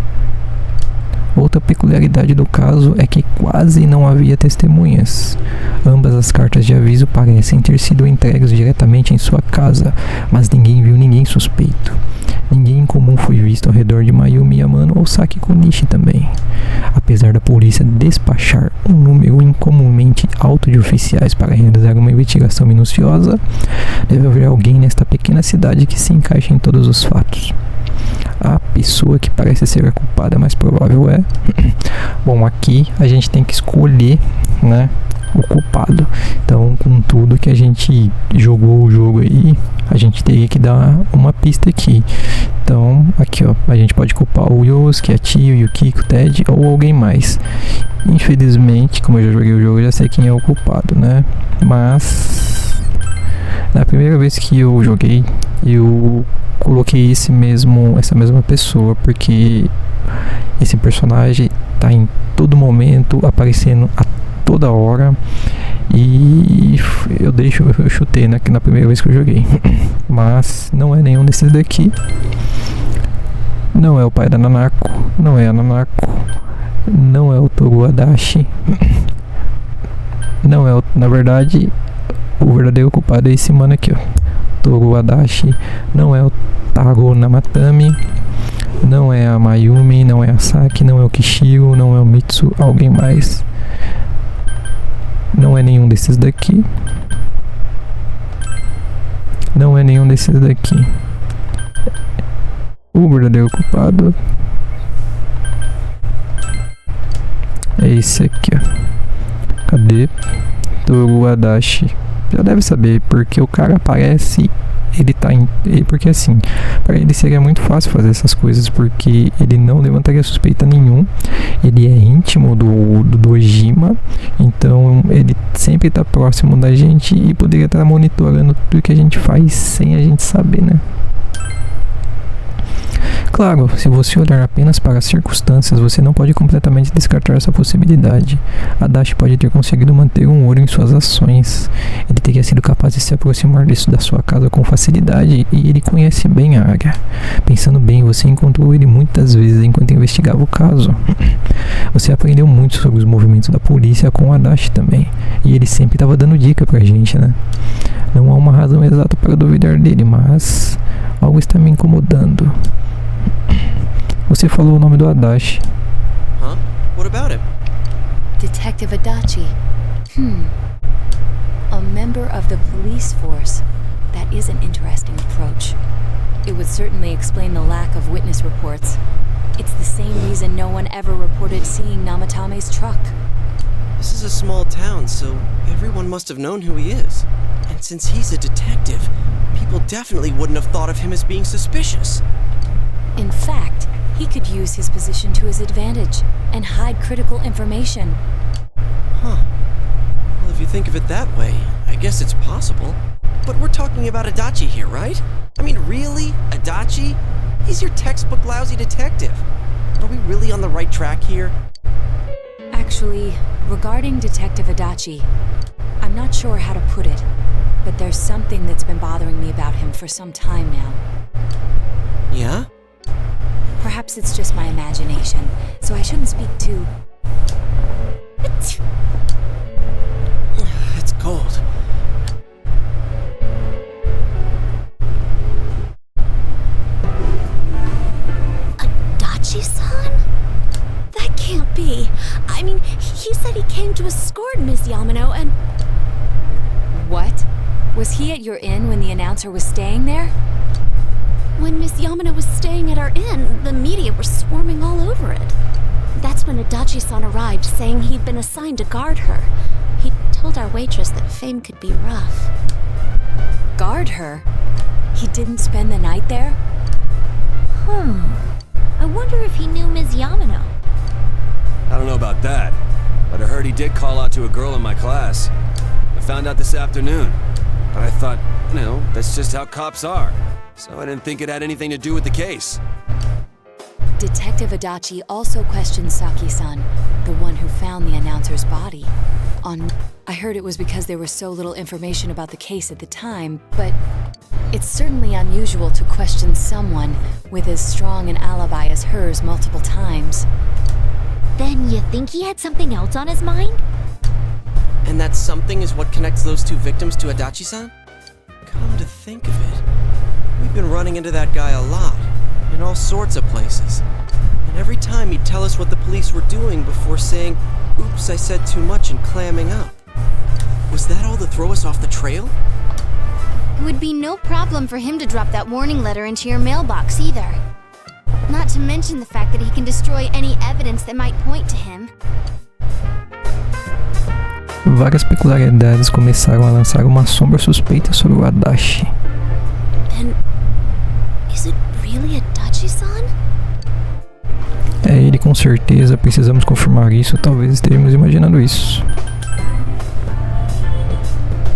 Outra peculiaridade do caso é que quase não havia testemunhas. Ambas as cartas de aviso parecem ter sido entregues diretamente em sua casa, mas ninguém viu ninguém suspeito. Ninguém em comum foi visto ao redor de Mayumi Yamano ou Saki Konishi também. Apesar da polícia despachar um número incomumente alto de oficiais para realizar uma investigação minuciosa, deve haver alguém nesta pequena cidade que se encaixe em todos os fatos. A pessoa que parece ser a culpada mais provável é... Bom, aqui a gente tem que escolher, né, o culpado. Então, com tudo que a gente jogou o jogo aí, a gente teria que dar uma pista aqui. Então, aqui ó, a gente pode culpar o Yosuke, a Tio, o Yukiko, o Ted ou alguém mais. Infelizmente, como eu já joguei o jogo, eu já sei quem é o culpado, né? Mas... na primeira vez que eu joguei, eu coloquei essa mesma pessoa, porque esse personagem tá em todo momento, aparecendo a toda hora, e eu chutei na primeira vez que eu joguei. Mas não é nenhum desses daqui. Não é o pai da Nanako, não é a Nanako, não é o Toru Adachi, não é na verdade, o verdadeiro culpado é esse mano aqui, ó. Toru Adachi, não é o Taro Namatame, não é a Mayumi, não é a Saki, não é o Kishiro, não é o Mitsu, alguém mais. Não é nenhum desses daqui. Não é nenhum desses daqui. O verdadeiro culpado é esse aqui, ó. Cadê? Toru Adachi. Já deve saber, porque o cara aparece, ele tá em... Porque assim, para ele seria muito fácil fazer essas coisas, porque ele não levantaria suspeita nenhum. Ele é íntimo do Ojima, então ele sempre tá próximo da gente e poderia estar monitorando tudo que a gente faz sem a gente saber, né? Claro, se você olhar apenas para as circunstâncias, você não pode completamente descartar essa possibilidade. Adachi pode ter conseguido manter um olho em suas ações. Ele teria sido capaz de se aproximar disso da sua casa com facilidade e ele conhece bem a área. Pensando bem, você encontrou ele muitas vezes enquanto investigava o caso. Você aprendeu muito sobre os movimentos da polícia com o Adachi também. E ele sempre estava dando dica pra gente, né? Não há uma razão exata para duvidar dele, mas algo está me incomodando. Você falou o nome do Adachi. Huh? What about him? Detective Adachi. A member of the police force. That is an interesting approach. It would certainly explain the lack of witness reports. It's the same reason no one ever reported seeing Namatame's truck. This is a small town, so everyone must have known who he is. And since he's a detective, people definitely wouldn't have thought of him as being suspicious. In fact, he could use his position to his advantage and hide critical information. Huh. Well, if you think of it that way, I guess it's possible. But we're talking about Adachi here, right? I mean, really? Adachi? He's your textbook lousy detective. Are we really on the right track here? Actually, regarding Detective Adachi, I'm not sure how to put it, but there's something that's been bothering me about him for some time now. Yeah? Perhaps it's just my imagination, so I shouldn't speak too... It's cold. Adachi-san? That can't be. I mean, he said he came to escort Miss Yamano and... What? Was he at your inn when the announcer was staying there? When Miss Yamano was staying at our inn, the media were swarming all over it. That's when Adachi-san arrived, saying he'd been assigned to guard her. He told our waitress that fame could be rough. Guard her? He didn't spend the night there? I wonder if he knew Ms. Yamano. I don't know about that, but I heard he did call out to a girl in my class. I found out this afternoon, but I thought, that's just how cops are. So I didn't think it had anything to do with the case. Detective Adachi also questioned Saki-san, the one who found the announcer's body. I heard it was because there was so little information about the case at the time, but it's certainly unusual to question someone with as strong an alibi as hers multiple times. Then you think he had something else on his mind? And that something is what connects those two victims to Adachi-san? Come to think of it, we've been running into that guy a lot, in all sorts of places. And every time he'd tell us what the police were doing before saying, "Oops, I said too much," and clamming up. Was that all to throw us off the trail? It would be no problem for him to drop that warning letter into your mailbox either. Not to mention the fact that he can destroy any evidence that might point to him. Várias peculiaridades começaram a lançar uma sombra suspeita sobre o Adachi. Then, is it really Adachi-san? É ele com certeza, precisamos confirmar isso, talvez estejamos imaginando isso.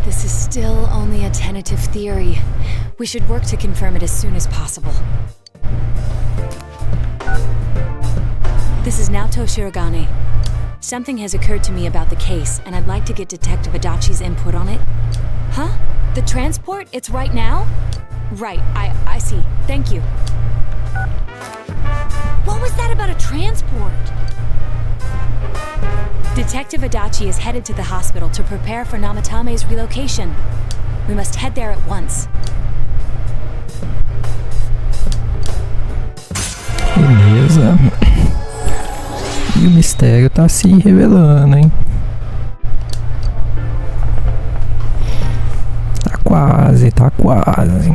This is still only a tentative theory. We should work to confirm it as soon as possible. This is Naoto Shirogane. Something has occurred to me about the case, and I'd like to get Detective Adachi's input on it. Huh? The transport? It's right now? Right, I see. Thank you. What was that about a transport? Detective Adachi is headed to the hospital to prepare for Namatame's relocation. We must head there at once. Beleza. E o mistério tá se revelando, hein? Tá quase, tá quase.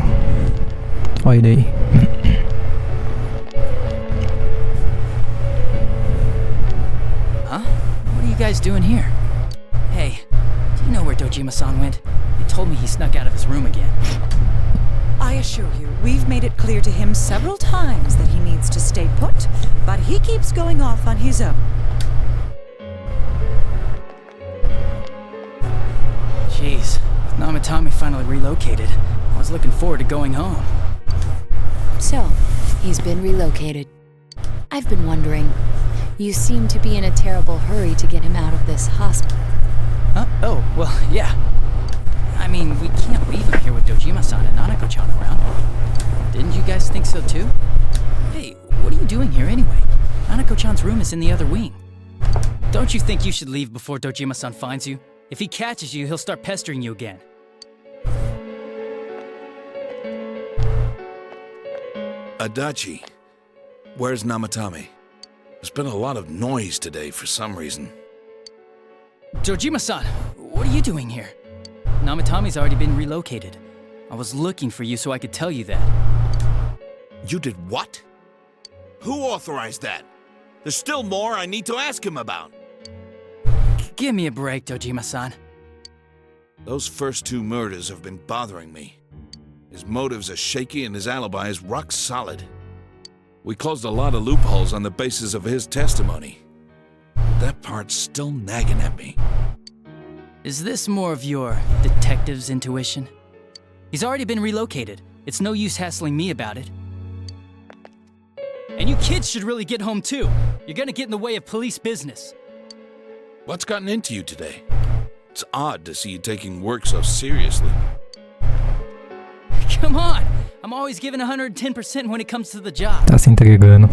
Olha ele aí. Huh? What are you guys doing here? Hey, do you know where Dojima-san went? They told me he snuck out of his room again. I assure you, we've made it clear to him several times that he needs to stay put, but he keeps going off on his own. Jeez, Namatame finally relocated. I was looking forward to going home. So, He's been relocated. I've been wondering, you seem to be in a terrible hurry to get him out of this hospital. Huh? Oh, well, yeah. I mean, we can't leave him here with Dojima-san and Nanako-chan around. Didn't you guys think so too? Hey, what are you doing here anyway? Nanako-chan's room is in the other wing. Don't you think you should leave before Dojima-san finds you? If he catches you, he'll start pestering you again. Adachi, where's Namatame? There's been a lot of noise today for some reason. Dojima-san, what are you doing here? Namatame's already been relocated. I was looking for you so I could tell you that. You did what? Who authorized that? There's still more I need to ask him about. Give me a break, Dojima-san. Those first 2 murders have been bothering me. His motives are shaky and his alibi is rock solid. We closed a lot of loopholes on the basis of his testimony. That part's still nagging at me. Is this more of your detective's intuition? He's already been relocated. It's no use hassling me about it. And you kids should really get home too. You're gonna get in the way of police business. What's gotten into you today? It's odd to see you taking work so seriously. Come on! I'm always giving 110% when it comes to the job. Tá se entregando.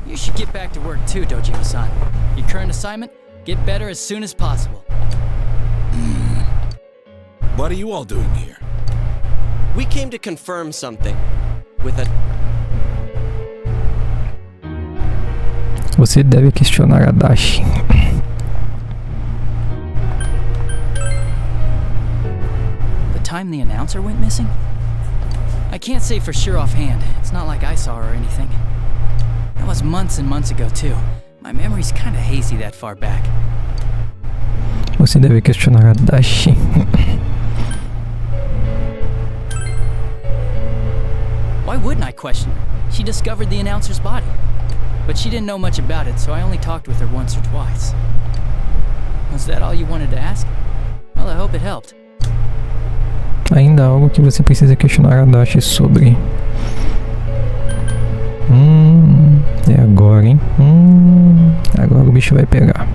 You should get back to work too, Dojima-san. Your current assignment? Get better as soon as possible. What are you all doing here? We came to confirm something with a... Você deve questionar a Dashi. The time the announcer went missing? I can't say for sure offhand. It's not like I saw her or anything. That was months and months ago too. My memory's kinda hazy that far back. Você deve questionar a Dashi. Why wouldn't I question her? She discovered the announcer's body. But she didn't know much about it, so I only talked with her once or twice. Was that all you wanted to ask? Well, I hope it helped. Ainda há algo que você precisa questionar a Dashi sobre. É agora, hein? Agora o bicho vai pegar.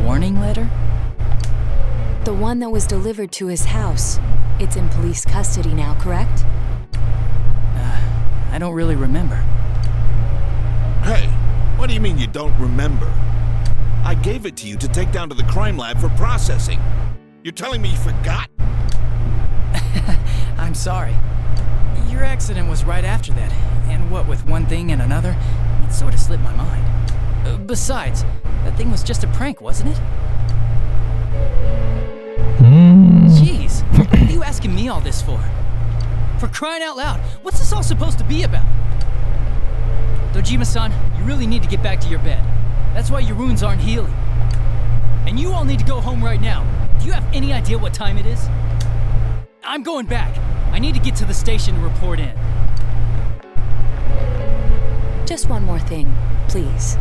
Warning letter? The one that was delivered to his house. It's in police custody now, correct? I don't really remember. Hey, what do you mean you don't remember? I gave it to you to take down to the crime lab for processing. You're telling me you forgot? I'm sorry. Your accident was right after that, and what with one thing and another, it sort of slipped my mind. Besides, that thing was just a prank, wasn't it? Jeez, what are you asking me all this for? For crying out loud, what's this all supposed to be about? Dojima-san, you really need to get back to your bed. That's why your wounds aren't healing. And you all need to go home right now. Do you have any idea what time it is? I'm going back. I need to get to the station and report in. Just one more thing, please.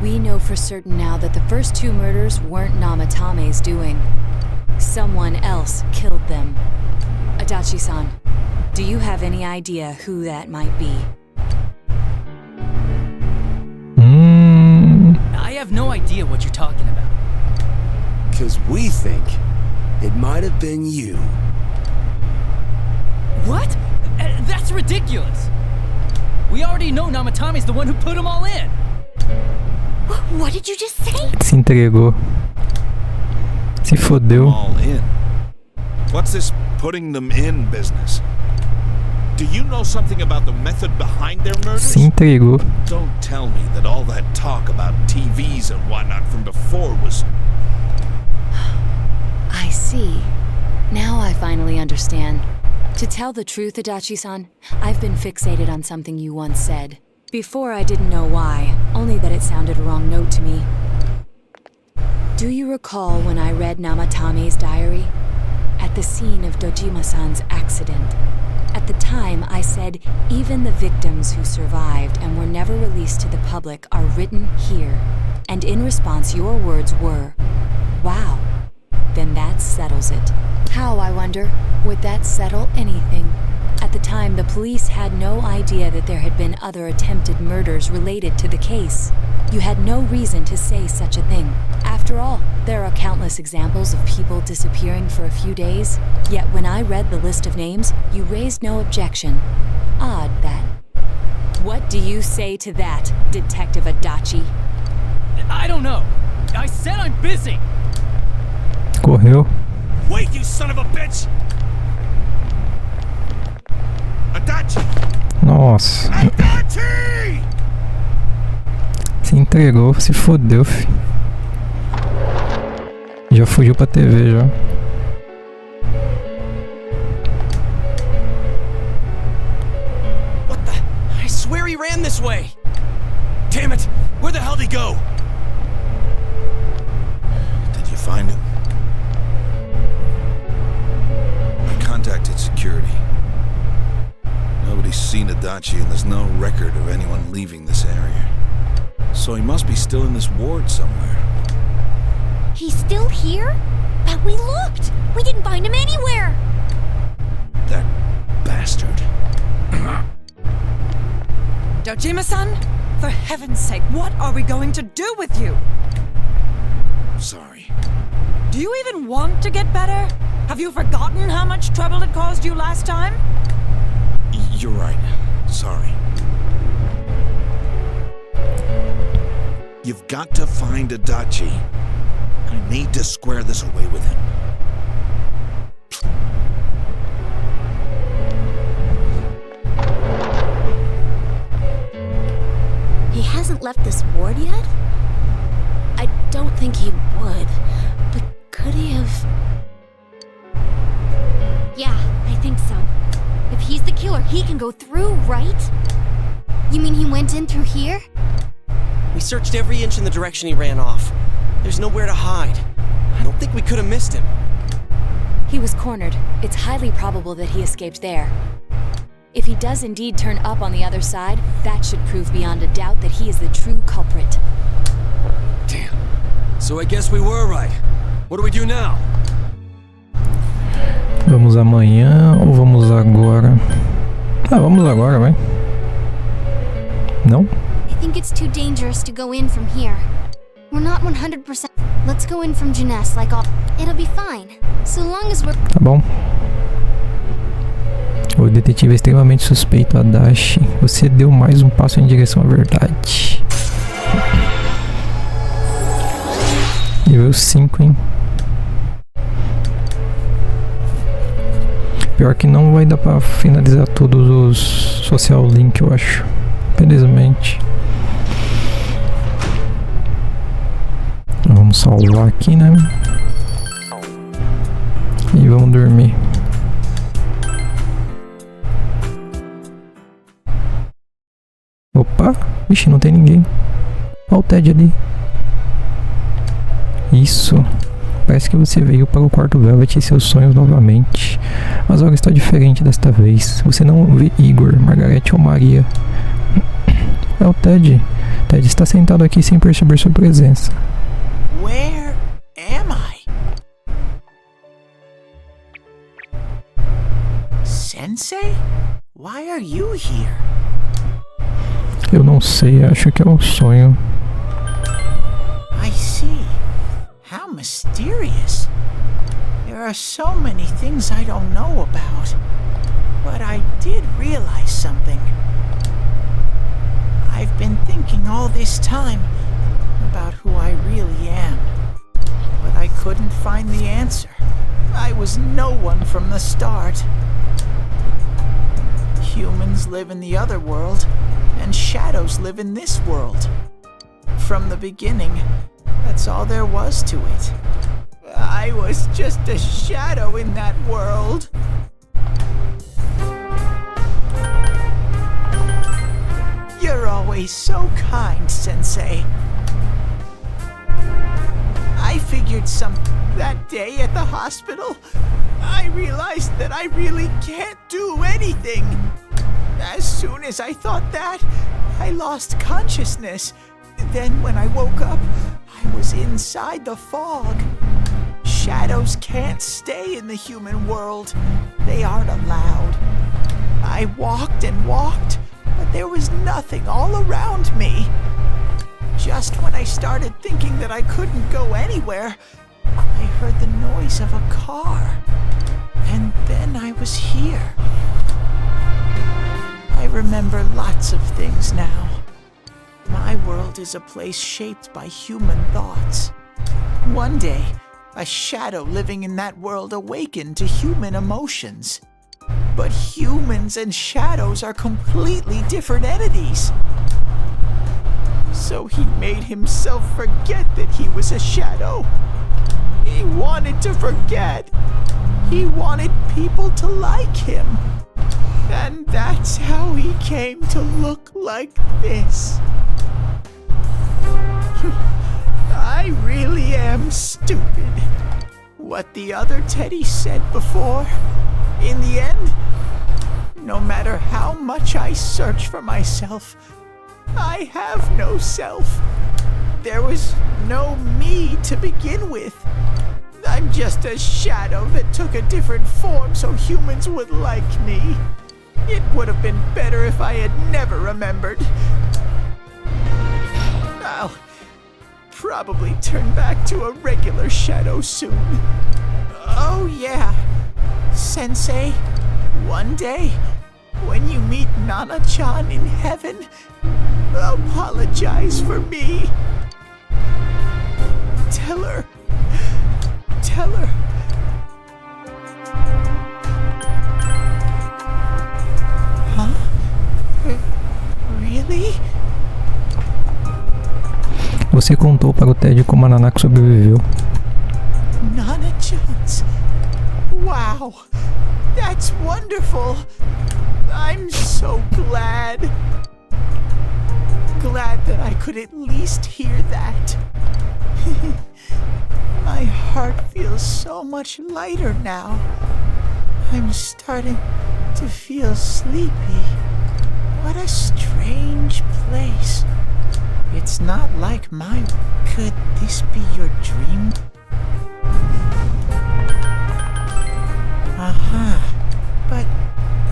We know for certain now that the first 2 murders weren't Namatame's doing. Someone else killed them. Adachi-san, do you have any idea who that might be? I have no idea what you're talking about. 'Cause we think it might have been you. What? That's ridiculous! We already know Namatame's the one who put them all in! What did you just say? Se entregou. Se fodeu. All in. What's this putting them in business? Do you know something about the method behind their murders? Se entregou. Don't tell me that all that talk about TVs and whatnot from before was... I see. Now I finally understand. To tell the truth, Adachi-san, I've been fixated on something you once said. Before I didn't know why, only that it sounded a wrong note to me. Do you recall when I read Namatame's diary? At the scene of Dojima-san's accident. At the time, I said, even the victims who survived and were never released to the public are written here. And in response, your words were, wow, then that settles it. How, I wonder, would that settle anything? At the time, the police had no idea that there had been other attempted murders related to the case. You had no reason to say such a thing. After all, there are countless examples of people disappearing for a few days, yet when I read the list of names, you raised no objection. Odd, that. What do you say to that, Detective Adachi? I don't know. I said I'm busy. Correu. Wait, you son of a bitch! Adachi! Nossa. Adachi! Se entregou, se fodeu, fi. Já fugiu pra TV já. What the? I swear he ran this way. Damn it! Where the hell did he go? Did you find him? I contacted security. Nobody's seen Adachi and there's no record of anyone leaving this area. So he must be still in this ward somewhere. He's still here? But we looked! We didn't find him anywhere! That bastard. Dojima-san, for heaven's sake, what are we going to do with you? Sorry. Do you even want to get better? Have you forgotten how much trouble it caused you last time? You're right. Sorry. You've got to find Adachi. I need to square this away with him. He hasn't left this ward yet? I don't think he would, but could he have... Yeah, I think so. If he's the killer, he can go through, right? You mean he went in through here? We searched every inch in the direction he ran off. There's nowhere to hide. I don't think we could have missed him. He was cornered. It's highly probable that he escaped there. If he does indeed turn up on the other side, that should prove beyond a doubt that he is the true culprit. Damn. So I guess we were right. What do we do now? Vamos amanhã ou vamos agora? Ah, vamos agora, vai. Não? I think it's too dangerous to go in from here. We're not 100%. Let's go in from Jeunesse like all. It'll be fine. So long as we're... Tá bom. O detetive é extremamente suspeito, Adachi. Você deu mais um passo em direção à verdade. Nível 5, hein? Pior que não vai dar pra finalizar todos os social link, eu acho. Infelizmente. Vamos salvar aqui, né? E vamos dormir. Opa! Vixe, não tem ninguém. Olha o Ted ali. Isso. Parece que você veio para o quarto Velvet e seus sonhos novamente. Mas algo está diferente desta vez. Você não vê Igor, Margarete ou Maria. É o Ted. Ted está sentado aqui sem perceber sua presença. Where am I? Sensei? Why are you here? Eu não sei, acho que é um sonho. I see. How mysterious. There are so many things I don't know about. But I did realize something. I've been thinking all this time about who I really am. But I couldn't find the answer. I was no one from the start. Humans live in the other world, and shadows live in this world. From the beginning, that's all there was to it. I was just a shadow in that world. You're always so kind, Sensei. I figured that day at the hospital, I realized that I really can't do anything. As soon as I thought that, I lost consciousness. Then when I woke up, I was inside the fog. Shadows can't stay in the human world. They aren't allowed. I walked and walked, but there was nothing all around me. Just when I started thinking that I couldn't go anywhere, I heard the noise of a car. And then I was here. I remember lots of things now. My world is a place shaped by human thoughts. One day, a shadow living in that world awakened to human emotions. But humans and shadows are completely different entities. So he made himself forget that he was a shadow. He wanted to forget. He wanted people to like him. And that's how he came to look like this. I really am stupid. What the other Teddy said before, in the end, no matter how much I search for myself, I have no self. There was no me to begin with. I'm just a shadow that took a different form so humans would like me. It would have been better if I had never remembered. I'll probably turn back to a regular shadow soon. Oh yeah, Sensei, one day, when you meet Nana-chan in heaven, apologize for me. Tell her. Huh? Really? Você contou para o Ted como a Nanako sobreviveu. Nana-chan's. Wow, that's wonderful. I'm so glad. Glad that I could at least hear that. My heart feels so much lighter now. I'm starting to feel sleepy. What a strange place. It's not like mine. Could this be your dream? But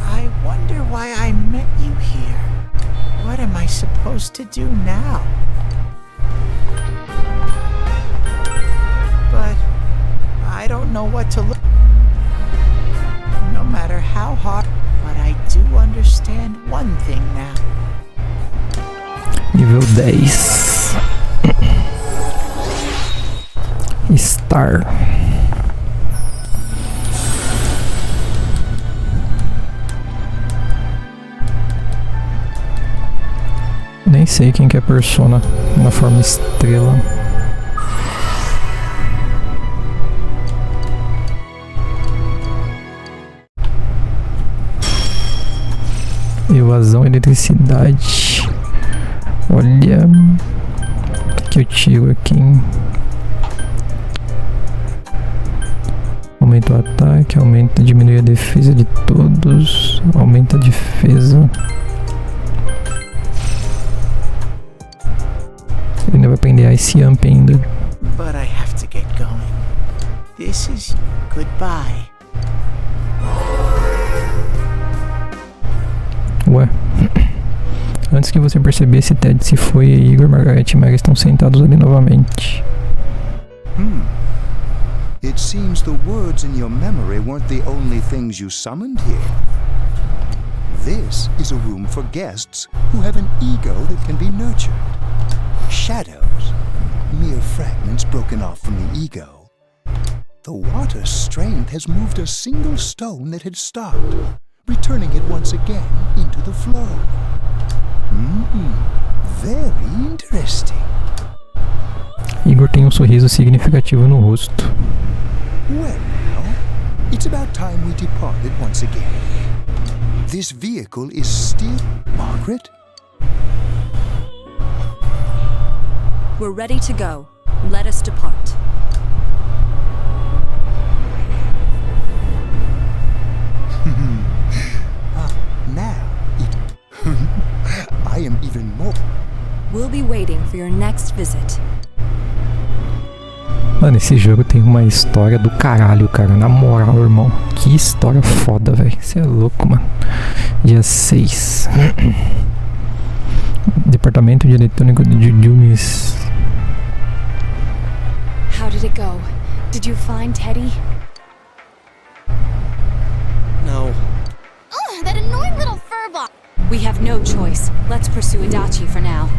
I wonder why I met you here. What am I supposed to do now? But I don't know what to look. No matter how hard, but I do understand one thing now. Nível 10. Star. Nem sei quem que é Persona na forma estrela. Evasão, eletricidade. Olha, o que eu tiro aqui? Aumenta o ataque, diminui a defesa de todos, aumenta a defesa. Ele ainda vai aprender Ice Amp ainda. But I have to get going. This is goodbye. Ué. Antes que você percebesse, Ted se foi e Igor, Margaret e Mary estão sentados ali novamente. It seems the words in your memory weren't the only things you summoned here. This is a room for guests who have an ego that can be nurtured. Shadows, mere fragments broken off from the ego. The water's strength has moved a single stone that had stopped, returning it once again into the flow. Very interesting. Igor tem sorriso significativo no rosto. Well, now, it's about time we departed once again. This vehicle is still... Margaret? We're ready to go. Let us depart. Now, I am even more... We'll be waiting for your next visit. Mano, esse jogo tem uma história do caralho, cara. Na moral, irmão. Que história foda, velho. Você é louco, mano. Dia 6. Departamento de Eletrônico de Jumis. How did it go? Did you find Teddy? No. Ugh, that annoying little furball! We have no choice. Let's pursue Adachi for now.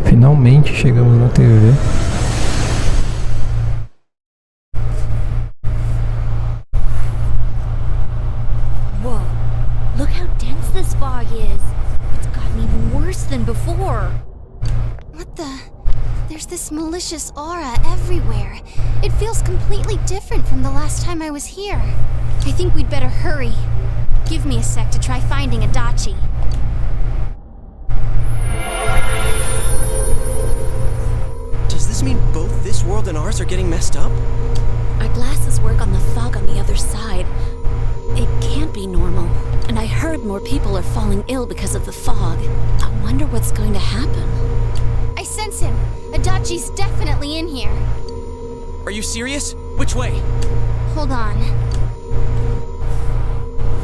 Finalmente chegamos na TV. Whoa, look how dense this fog is. It's gotten even worse than before. What the? There's this malicious aura everywhere. It feels completely different from the last time I was here. I think we'd better hurry. Give me a sec to try finding Adachi. Does this mean both this world and ours are getting messed up? Our glasses work on the fog on the other side. It can't be normal. And I heard more people are falling ill because of the fog. I wonder what's going to happen. I sense him. Adachi's definitely in here. Are you serious? Which way? Hold on.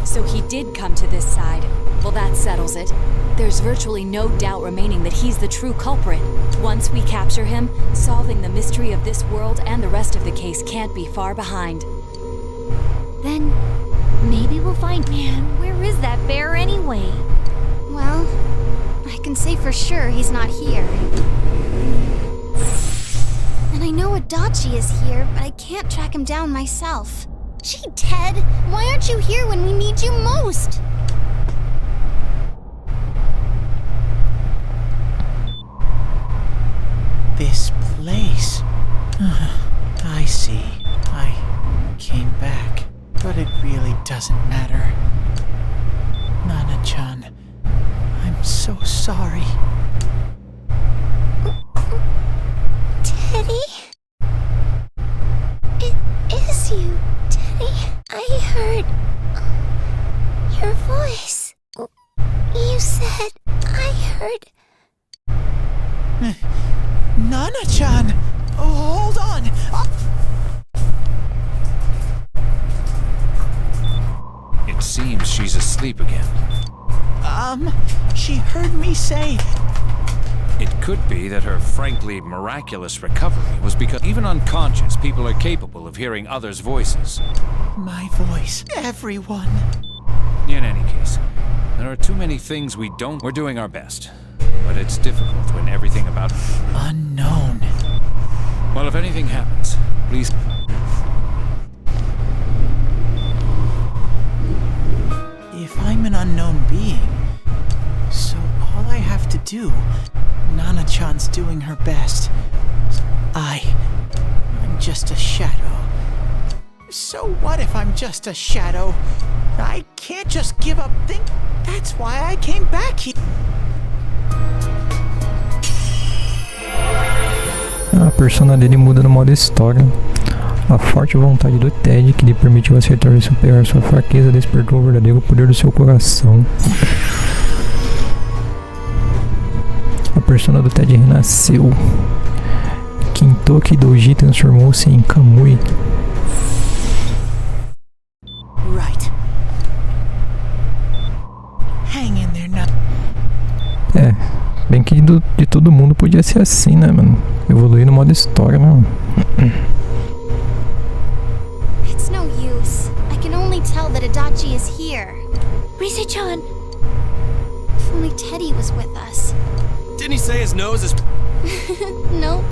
So he did come to this side. Well, that settles it. There's virtually no doubt remaining that he's the true culprit. Once we capture him, solving the mystery of this world and the rest of the case can't be far behind. Then maybe we'll find... Man, where is that bear anyway? Well, I can say for sure he's not here. And I know Adachi is here, but I can't track him down myself. Gee, Ted, why aren't you here when we need you most? This place. I see. I came back, but it really doesn't matter. Nana-chan, I'm so sorry. Teddy? It is you, Teddy. I heard your voice. You said I heard... Nana-chan! Oh, hold on! It seems she's asleep again. She heard me say... It could be that her frankly miraculous recovery was because even unconscious people are capable of hearing others' voices. My voice. Everyone. In any case, there are too many things we don't... We're doing our best. But it's difficult when everything about... Unknown. Well, if anything happens, please... If I'm an unknown being, so all I have to do... Nana-chan's doing her best. I'm just a shadow. So what if I'm just a shadow? I can't just give up That's why I came back here. A persona dele muda no modo história. A forte vontade do Ted, que lhe permitiu acertar e superar sua fraqueza, despertou o verdadeiro poder do seu coração. A persona do Ted renasceu. Kintoki Doji transformou-se em Kamui. Right. Hang in there now. Bem que de todo mundo podia ser assim, né, mano? Evoluir no modo história, né? It's no use. I can only tell that Adachi is here. Rise-chan! If only Teddy was with us. Didn't he say his nose is... Nope.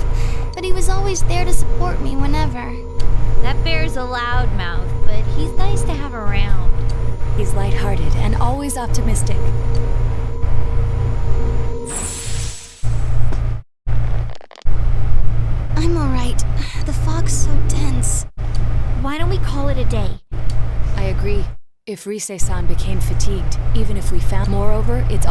But he was always there to support me whenever. That bear's a loudmouth, but he's nice to have around. He's lighthearted and always optimistic. I'm alright. The fog's so dense. Why don't we call it a day? I agree. If Rise-san became fatigued, even if we found... Moreover, it's...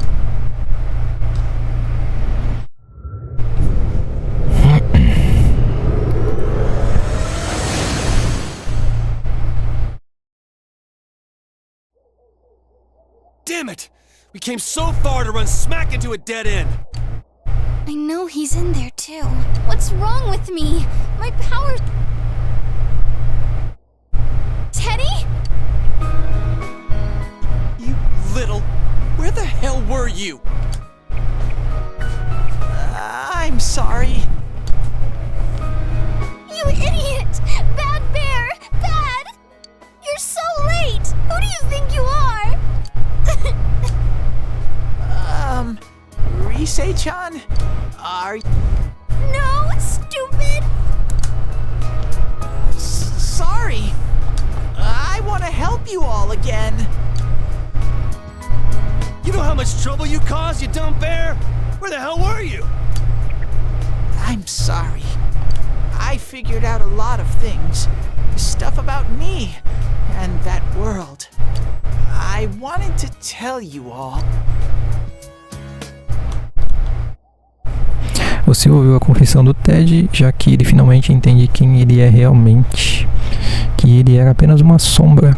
Damn it! We came so far to run smack into a dead end! I know he's in there too. What's wrong with me? My powers... you. I'm sorry. You idiot! Bad bear! Bad! You're so late! Who do you think you are? Rise-chan? Are you... No, stupid! Sorry. I want to help you all again. You know how much trouble you caused, you dumb bear? Where the hell were you? I'm sorry. I figured out a lot of things. Stuff about me and that world. I wanted to tell you all. Você ouviu a confissão do Ted, já que ele finalmente entende quem ele é realmente. Que ele era apenas uma sombra.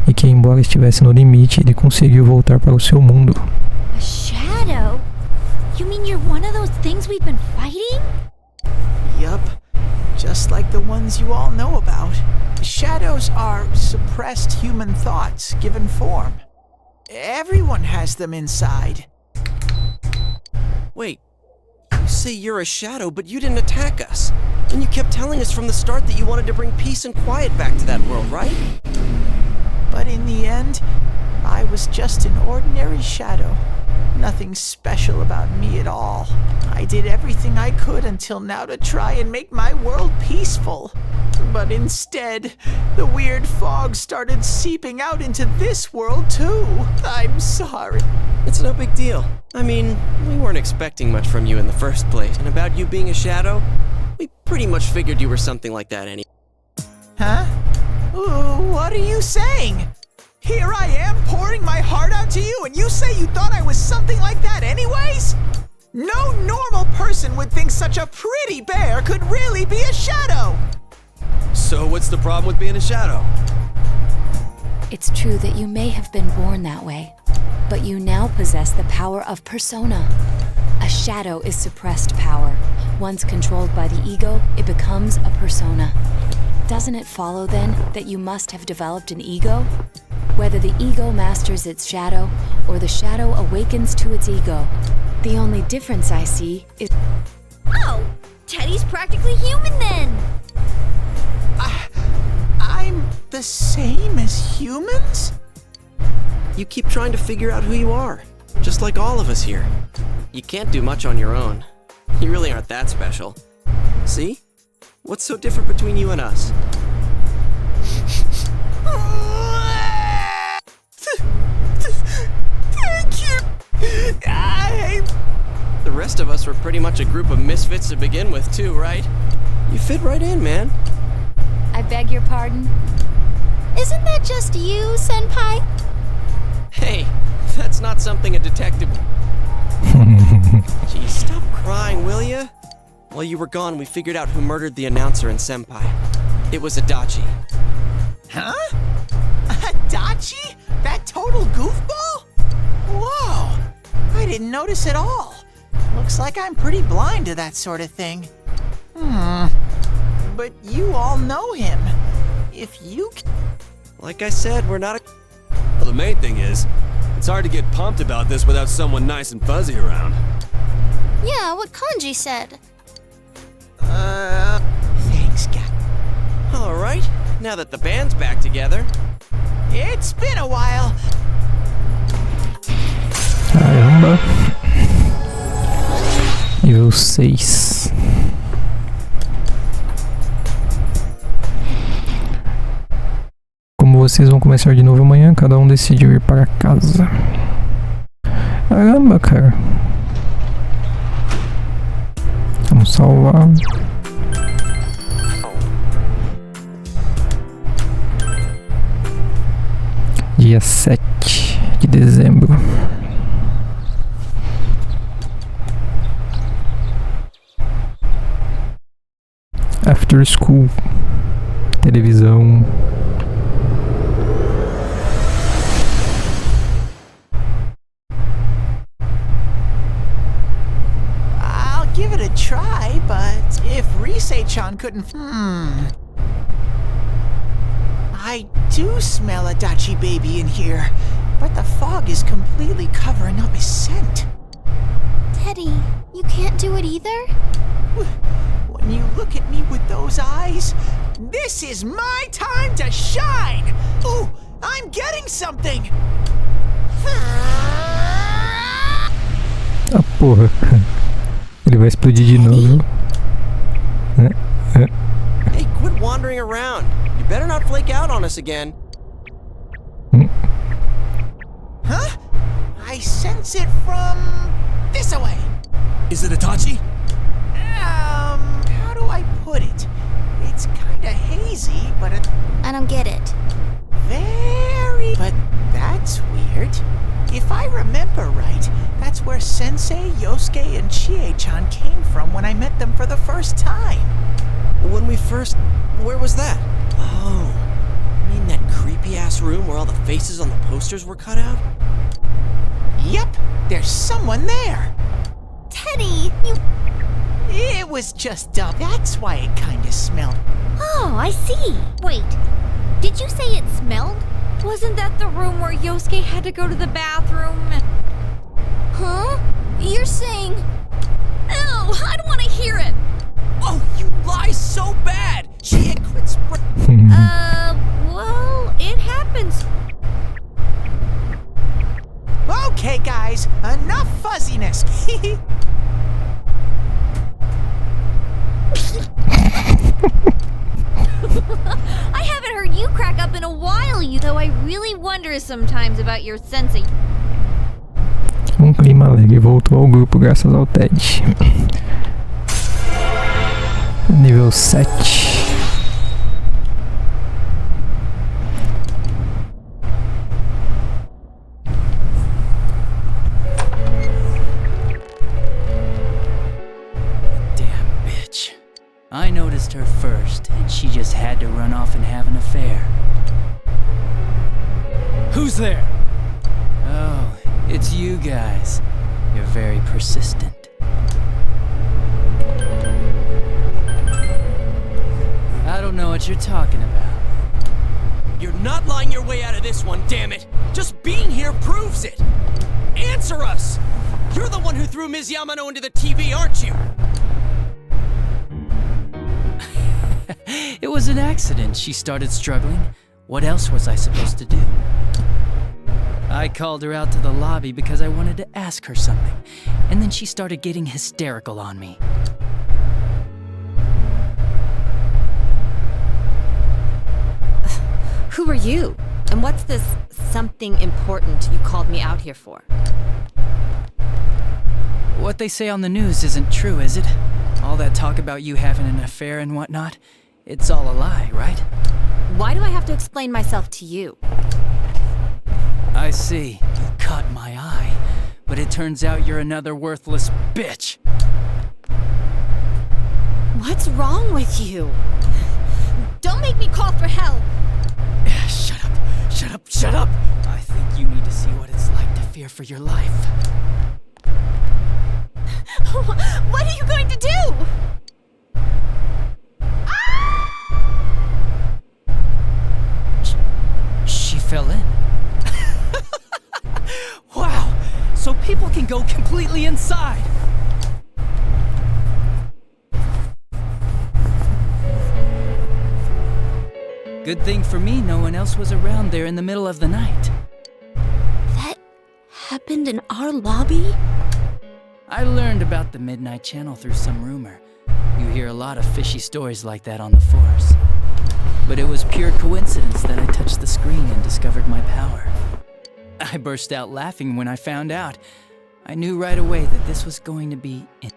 E que, embora estivesse no limite, ele conseguiu voltar para o seu mundo. A shadow? You mean you're one of those things we've been fighting? Yup. Just like the ones you all know about. Shadows are suppressed human thoughts given form. Everyone has them inside. Wait. You say you're a shadow, but you didn't attack us. And you kept telling us from the start that you wanted to bring peace and quiet back to that world, right? But in the end, I was just an ordinary shadow. Nothing special about me at all. I did everything I could until now to try and make my world peaceful. But instead, the weird fog started seeping out into this world too. I'm sorry. It's no big deal. I mean, we weren't expecting much from you in the first place. And about you being a shadow, we pretty much figured you were something like that anyway. Huh? What are you saying? Here I am pouring my heart out to you, and you say you thought I was something like that anyways? No normal person would think such a pretty bear could really be a shadow! So what's the problem with being a shadow? It's true that you may have been born that way, but you now possess the power of persona. A shadow is suppressed power. Once controlled by the ego, it becomes a persona. Doesn't it follow, then, that you must have developed an ego? Whether the ego masters its shadow, or the shadow awakens to its ego. The only difference I see is... Oh! Teddy's practically human then! I'm the same as humans? You keep trying to figure out who you are, just like all of us here. You can't do much on your own. You really aren't that special. See? What's so different between you and us? Thank you! The rest of us were pretty much a group of misfits to begin with, too, right? You fit right in, man. I beg your pardon? Isn't that just you, Senpai? Hey, that's not something a detective... Geez, stop crying, will ya? While you were gone, we figured out who murdered the announcer and Senpai. It was Adachi. Huh? Adachi? That total goofball? Whoa! I didn't notice at all. Looks like I'm pretty blind to that sort of thing. But you all know him. If you... Like I said, we're not a... Well, the main thing is, it's hard to get pumped about this without someone nice and fuzzy around. Yeah, what Kanji said. Thanks, Cap. Alright, now that the band's back together. It's been a while. Caramba. Nível 6. Como vocês vão começar de novo amanhã, cada um decidiu ir para casa. Caramba, cara. Vamos salvar. Dia 7 de dezembro. After School. Televisão. I'll give it a try, but if Rise-chan couldn't... I do smell a Dachi baby in here, but the fog is completely covering up his scent. Teddy, you can't do it either? When you look at me with those eyes, this is my time to shine! Ooh, I'm getting something! Ah, porra. Ele vai explodir de novo. Hey, quit wandering around. You better not flake out on us again. Huh? I sense it from this away. Is it Itachi? How do I put it? It's kinda hazy, but I don't get it. But that's weird. If I remember right, that's where Sensei, Yosuke, and Chie-chan came from when I met them for the first time. Where was that? Oh, you mean that creepy-ass room where all the faces on the posters were cut out? Yep, there's someone there. Teddy, you... It was just dumb. That's why it kinda smelled. Oh, I see. Wait, did you say it smelled? Wasn't that the room where Yosuke had to go to the bathroom and... Huh? You're saying... Ew, I don't want to hear it. Oh, you lie so bad! She had quit well, it happens. Okay, guys, enough fuzziness. I haven't heard you crack up in a while, though I really wonder sometimes about your sensei. Clima alegre voltou ao grupo graças ao Ted. Nível 7. I noticed her first, and she just had to run off and have an affair. Who's there? Oh, it's you guys. You're very persistent. I don't know what you're talking about. You're not lying your way out of this one, damn it! Just being here proves it! Answer us! You're the one who threw Ms. Yamano into the TV, aren't you? It was an accident. She started struggling. What else was I supposed to do? I called her out to the lobby because I wanted to ask her something, and then she started getting hysterical on me. Who are you? And what's this something important you called me out here for? What they say on the news isn't true, is it? All that talk about you having an affair and whatnot? It's all a lie, right? Why do I have to explain myself to you? I see. You caught my eye. But it turns out you're another worthless bitch. What's wrong with you? Don't make me call for help! Shut up! Shut up! Shut up! I think you need to see what it's like to fear for your life. What are you going to do? She fell in. Wow! So people can go completely inside! Good thing for me, no one else was around there in the middle of the night. That happened in our lobby? I learned about the Midnight Channel through some rumor. You hear a lot of fishy stories like that on the force. But it was pure coincidence that I touched the screen and discovered my power. I burst out laughing when I found out. I knew right away that this was going to be it.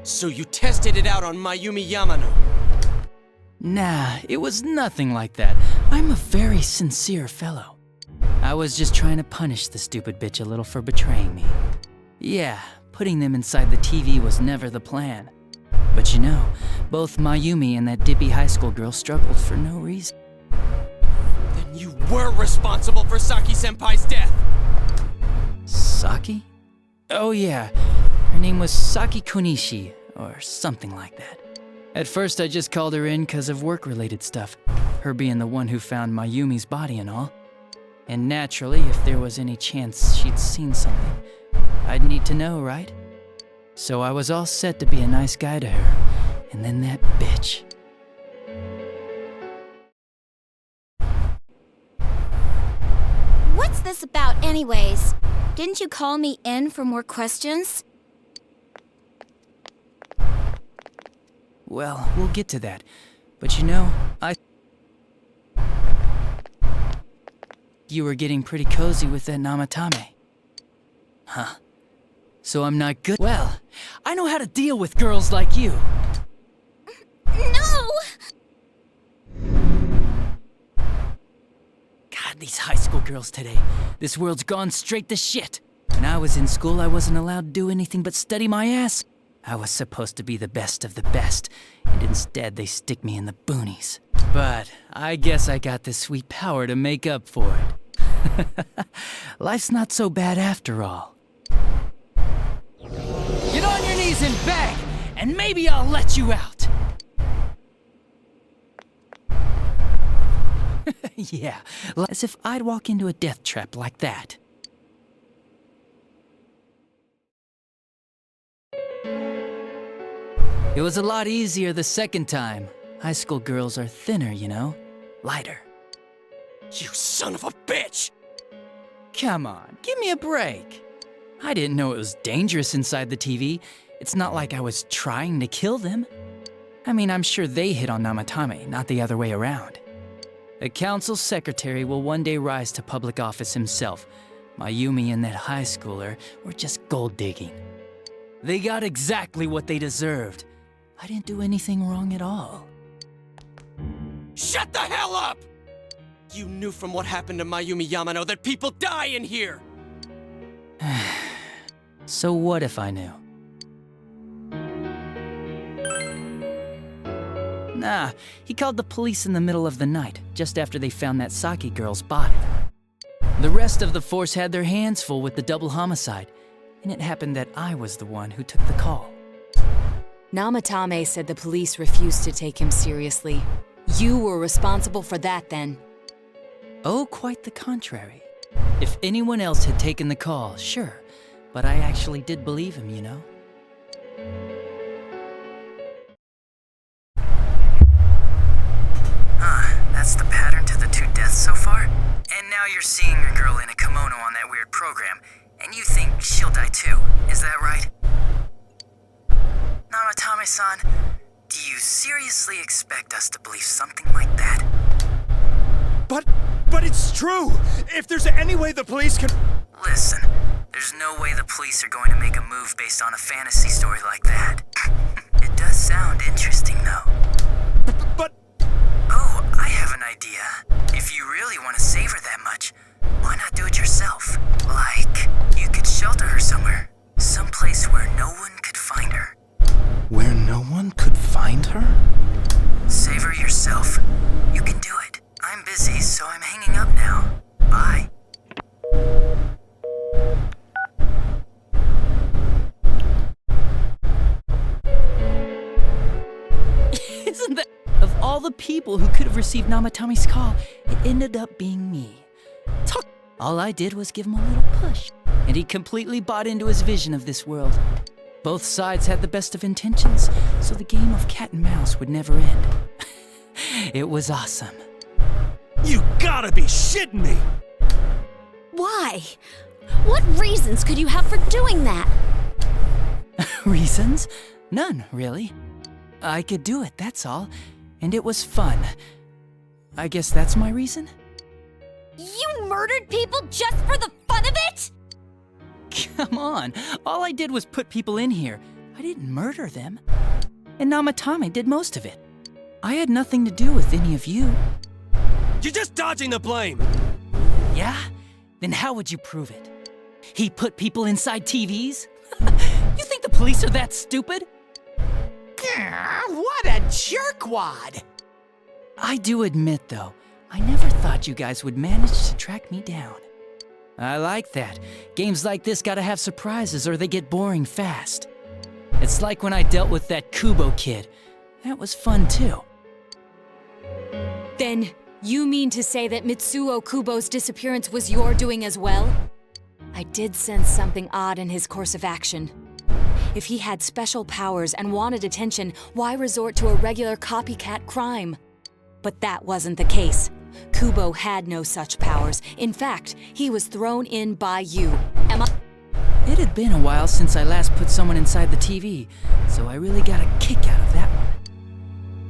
So you tested it out on Mayumi Yamano? Nah, it was nothing like that. I'm a very sincere fellow. I was just trying to punish the stupid bitch a little for betraying me. Yeah, putting them inside the TV was never the plan. But you know, both Mayumi and that dippy high school girl struggled for no reason. Then you were responsible for Saki-senpai's death! Saki? Oh yeah, her name was Saki Konishi, or something like that. At first I just called her in because of work-related stuff. Her her being the one who found Mayumi's body and all. And naturally, if there was any chance she'd seen something, I'd need to know, right? So I was all set to be a nice guy to her, and then that bitch. What's this about anyways? Didn't you call me in for more questions? Well, we'll get to that. But you know, you were getting pretty cozy with that Namatame. Huh. So I'm not good. Well, I know how to deal with girls like you. No! God, these high school girls today. This world's gone straight to shit. When I was in school, I wasn't allowed to do anything but study my ass. I was supposed to be the best of the best, and instead they stick me in the boonies. But I guess I got the sweet power to make up for it. Life's not so bad after all. Get on your knees and beg, and maybe I'll let you out. Yeah, as if I'd walk into a death trap like that. It was a lot easier the second time. High school girls are thinner, you know? Lighter. You son of a bitch! Come on, give me a break. I didn't know it was dangerous inside the TV. It's not like I was trying to kill them. I mean, I'm sure they hit on Namatame, not the other way around. A council secretary will one day rise to public office himself. Mayumi and that high schooler were just gold digging. They got exactly what they deserved. I didn't do anything wrong at all. Shut the hell up! You knew from what happened to Mayumi Yamano that people die in here! So what if I knew? Nah, he called the police in the middle of the night, just after they found that Saki girl's body. The rest of the force had their hands full with the double homicide, and it happened that I was the one who took the call. Namatame said the police refused to take him seriously. You were responsible for that then. Oh, quite the contrary. If anyone else had taken the call, sure, but I actually did believe him, you know? That's the pattern to the 2 deaths so far? And now you're seeing a girl in a kimono on that weird program, and you think she'll die too, is that right? Namatame-san, do you seriously expect us to believe something like that? But it's true! If there's any way the police can... Listen, there's no way the police are going to make a move based on a fantasy story like that. It does sound interesting, though. But... Oh, I have an idea. If you really want to save her that much, why not do it yourself? Like, you could shelter her somewhere. Someplace where no one could find her. Where no one could find her? Save her yourself. You can do it. I'm busy, so I'm hanging up now. Bye. Isn't that... Of all the people who could have received Namatame's call, it ended up being me. All I did was give him a little push, and he completely bought into his vision of this world. Both sides had the best of intentions, so the game of cat and mouse would never end. It was awesome. You gotta be shitting me! Why? What reasons could you have for doing that? Reasons? None, really. I could do it, that's all. And it was fun. I guess that's my reason? You murdered people just for the fun of it? Come on, all I did was put people in here. I didn't murder them. And Namatame did most of it. I had nothing to do with any of you. You're just dodging the blame! Yeah? Then how would you prove it? He put people inside TVs? You think the police are that stupid? What a jerkwad! I do admit, though, I never thought you guys would manage to track me down. I like that. Games like this gotta have surprises or they get boring fast. It's like when I dealt with that Kubo kid. That was fun, too. Then, you mean to say that Mitsuo Kubo's disappearance was your doing as well? I did sense something odd in his course of action. If he had special powers and wanted attention, why resort to a regular copycat crime? But that wasn't the case. Kubo had no such powers. In fact, he was thrown in by you. Am I? It had been a while since I last put someone inside the TV, so I really got a kick out of that one.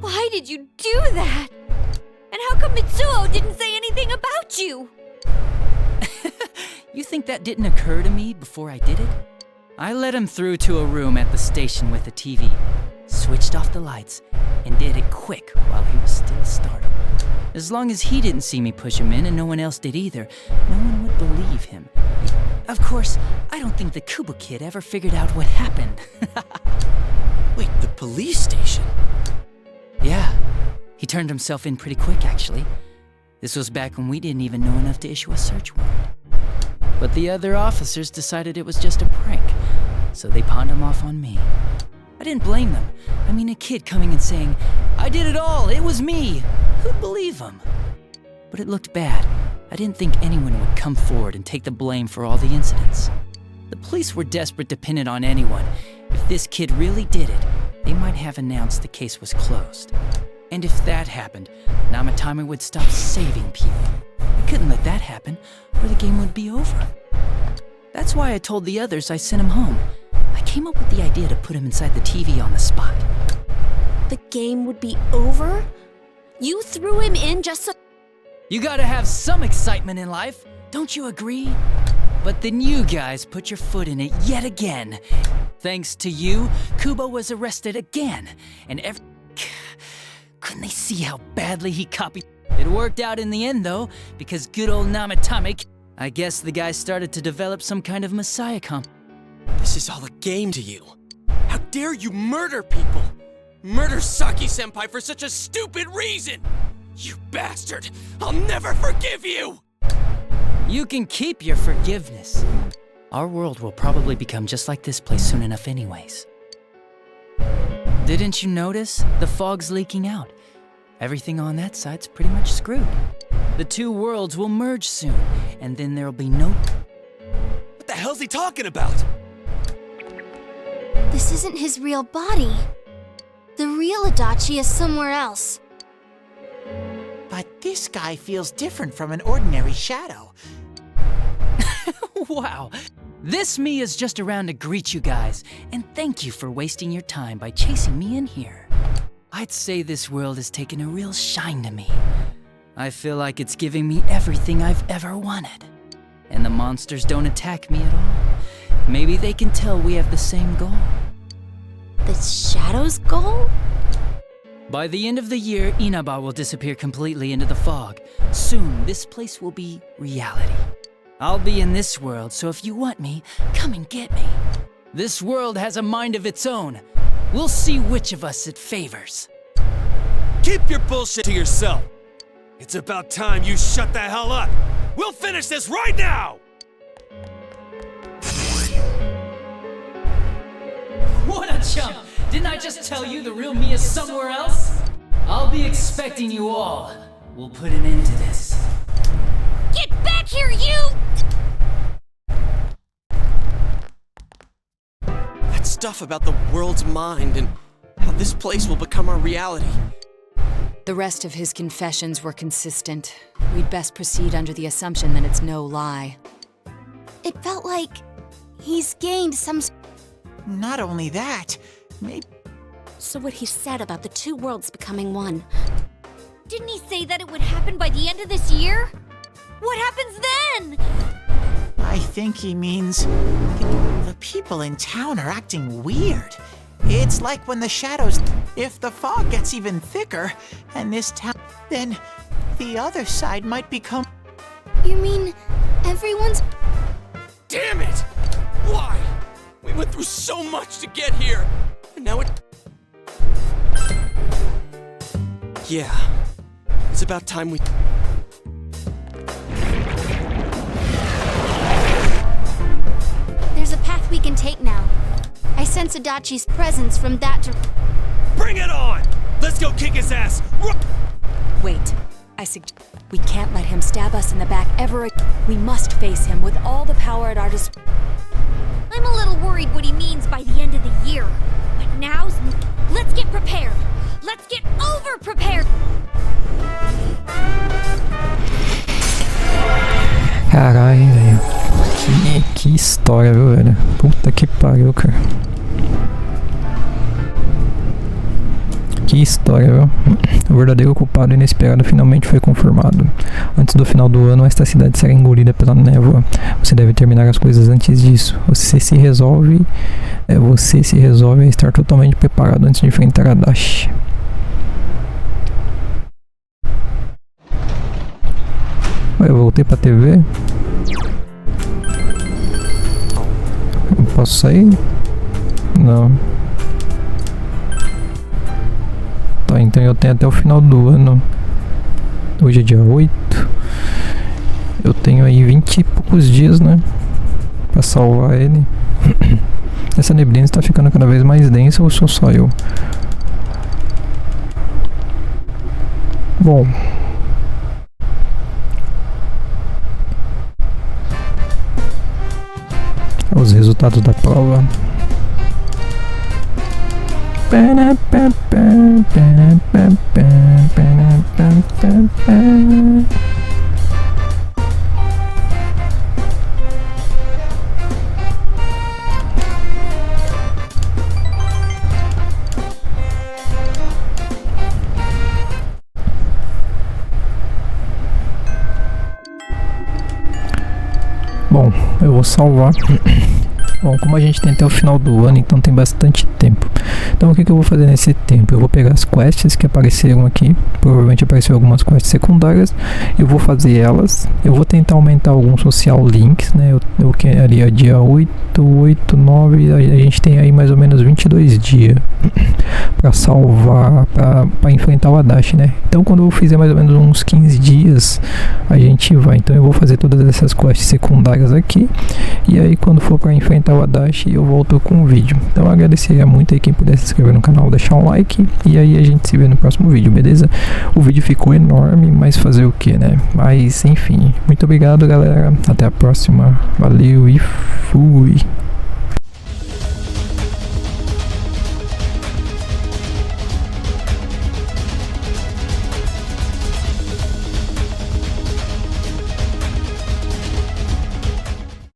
Why did you do that? And how come Mitsuo didn't say anything about you? You think that didn't occur to me before I did it? I let him through to a room at the station with a TV, switched off the lights, and did it quick while he was still startled. As long as he didn't see me push him in and no one else did either, no one would believe him. Of course, I don't think the Kubo kid ever figured out what happened. Wait, the police station? Yeah, he turned himself in pretty quick, actually. This was back when we didn't even know enough to issue a search warrant. But the other officers decided it was just a prank, so they pawned him off on me. I didn't blame them. I mean, a kid coming and saying, "I did it all, it was me." Who'd believe him? But it looked bad. I didn't think anyone would come forward and take the blame for all the incidents. The police were desperate to pin it on anyone. If this kid really did it, they might have announced the case was closed. And if that happened, Namatame would stop saving people. I couldn't let that happen, or the game would be over. That's why I told the others I sent him home. I came up with the idea to put him inside the TV on the spot. The game would be over? You threw him in just so... You gotta have some excitement in life, don't you agree? But then you guys put your foot in it yet again. Thanks to you, Kubo was arrested again, and couldn't they see how badly he copied? It worked out in the end, though, because good old Namatame... I guess the guy started to develop some kind of messiah This is all a game to you. How dare you murder people? Murder Saki-senpai for such a stupid reason! You bastard! I'll never forgive you! You can keep your forgiveness. Our world will probably become just like this place soon enough anyways. Didn't you notice? The fog's leaking out. Everything on that side's pretty much screwed. The two worlds will merge soon, and then there'll be no... What the hell's he talking about? This isn't his real body. The real Adachi is somewhere else. But this guy feels different from an ordinary shadow. Wow. This me is just around to greet you guys, and thank you for wasting your time by chasing me in here. I'd say this world has taken a real shine to me. I feel like it's giving me everything I've ever wanted. And the monsters don't attack me at all. Maybe they can tell we have the same goal. The Shadow's goal? By the end of the year, Inaba will disappear completely into the fog. Soon, this place will be reality. I'll be in this world, so if you want me, come and get me. This world has a mind of its own. We'll see which of us it favors. Keep your bullshit to yourself. It's about time you shut the hell up. We'll finish this right now! What a chump! Didn't I just tell you the real me is somewhere else? I'll be expecting you all. We'll put an end to this. Get back here, you! That stuff about the world's mind and how this place will become our reality. The rest of his confessions were consistent. We'd best proceed under the assumption that it's no lie. It felt like he's gained some... Not only that, maybe... So what he said about the two worlds becoming one... Didn't he say that it would happen by the end of this year? What happens then? I think he means... The people in town are acting weird. It's like when the shadows... If the fog gets even thicker, and this town... Then the other side might become... You mean everyone's... Damn it! Why? We went through so much to get here, and now it... Yeah, it's about time we... There's a path we can take now. I sense Adachi's presence from that Bring it on! Let's go kick his ass! Wait, We can't let him stab us in the back ever again. We must face him with all the power at our disposal. I'm a little worried what he means by the end of the year. But now, let's get prepared. Let's get over-prepared. Caralho, velho. Que história, viu, velho? Puta que pariu, cara. Que história, viu? O verdadeiro culpado inesperado finalmente foi confirmado. Antes do final do ano, esta cidade será engolida pela névoa. Você deve terminar as coisas antes disso. Você se resolve a estar totalmente preparado antes de enfrentar a Dash. Ué, eu voltei pra TV? Eu posso sair? Não. Tá, então eu tenho até o final do ano. Hoje é dia 8. Eu tenho aí 20 e poucos dias, né? Pra salvar ele. Essa neblina está ficando cada vez mais densa ou sou só eu? Bom. Os resultados da prova. Bom, eu vou salvar. Bom, como a gente tem até o final do ano, então tem bastante tempo. Então o que eu vou fazer nesse tempo? Eu vou pegar as quests que apareceram aqui. Provavelmente apareceram algumas quests secundárias. Eu vou fazer elas. Eu vou tentar aumentar alguns social links, né? Eu quero ali a dia 8, 8, 9. A gente tem aí mais ou menos 22 dias para salvar, para enfrentar o Adachi, né? Então quando eu fizer mais ou menos uns 15 dias, a gente vai. Então eu vou fazer todas essas quests secundárias aqui. E aí quando for para enfrentar o Adachi, eu volto com o vídeo. Então eu agradeceria muito aí quem pudesse se inscrever no canal, deixar um like. E aí a gente se vê no próximo vídeo, beleza? O vídeo ficou enorme, mas fazer o que, né? Mas enfim, muito obrigado, galera. Até a próxima. Valeu e fui!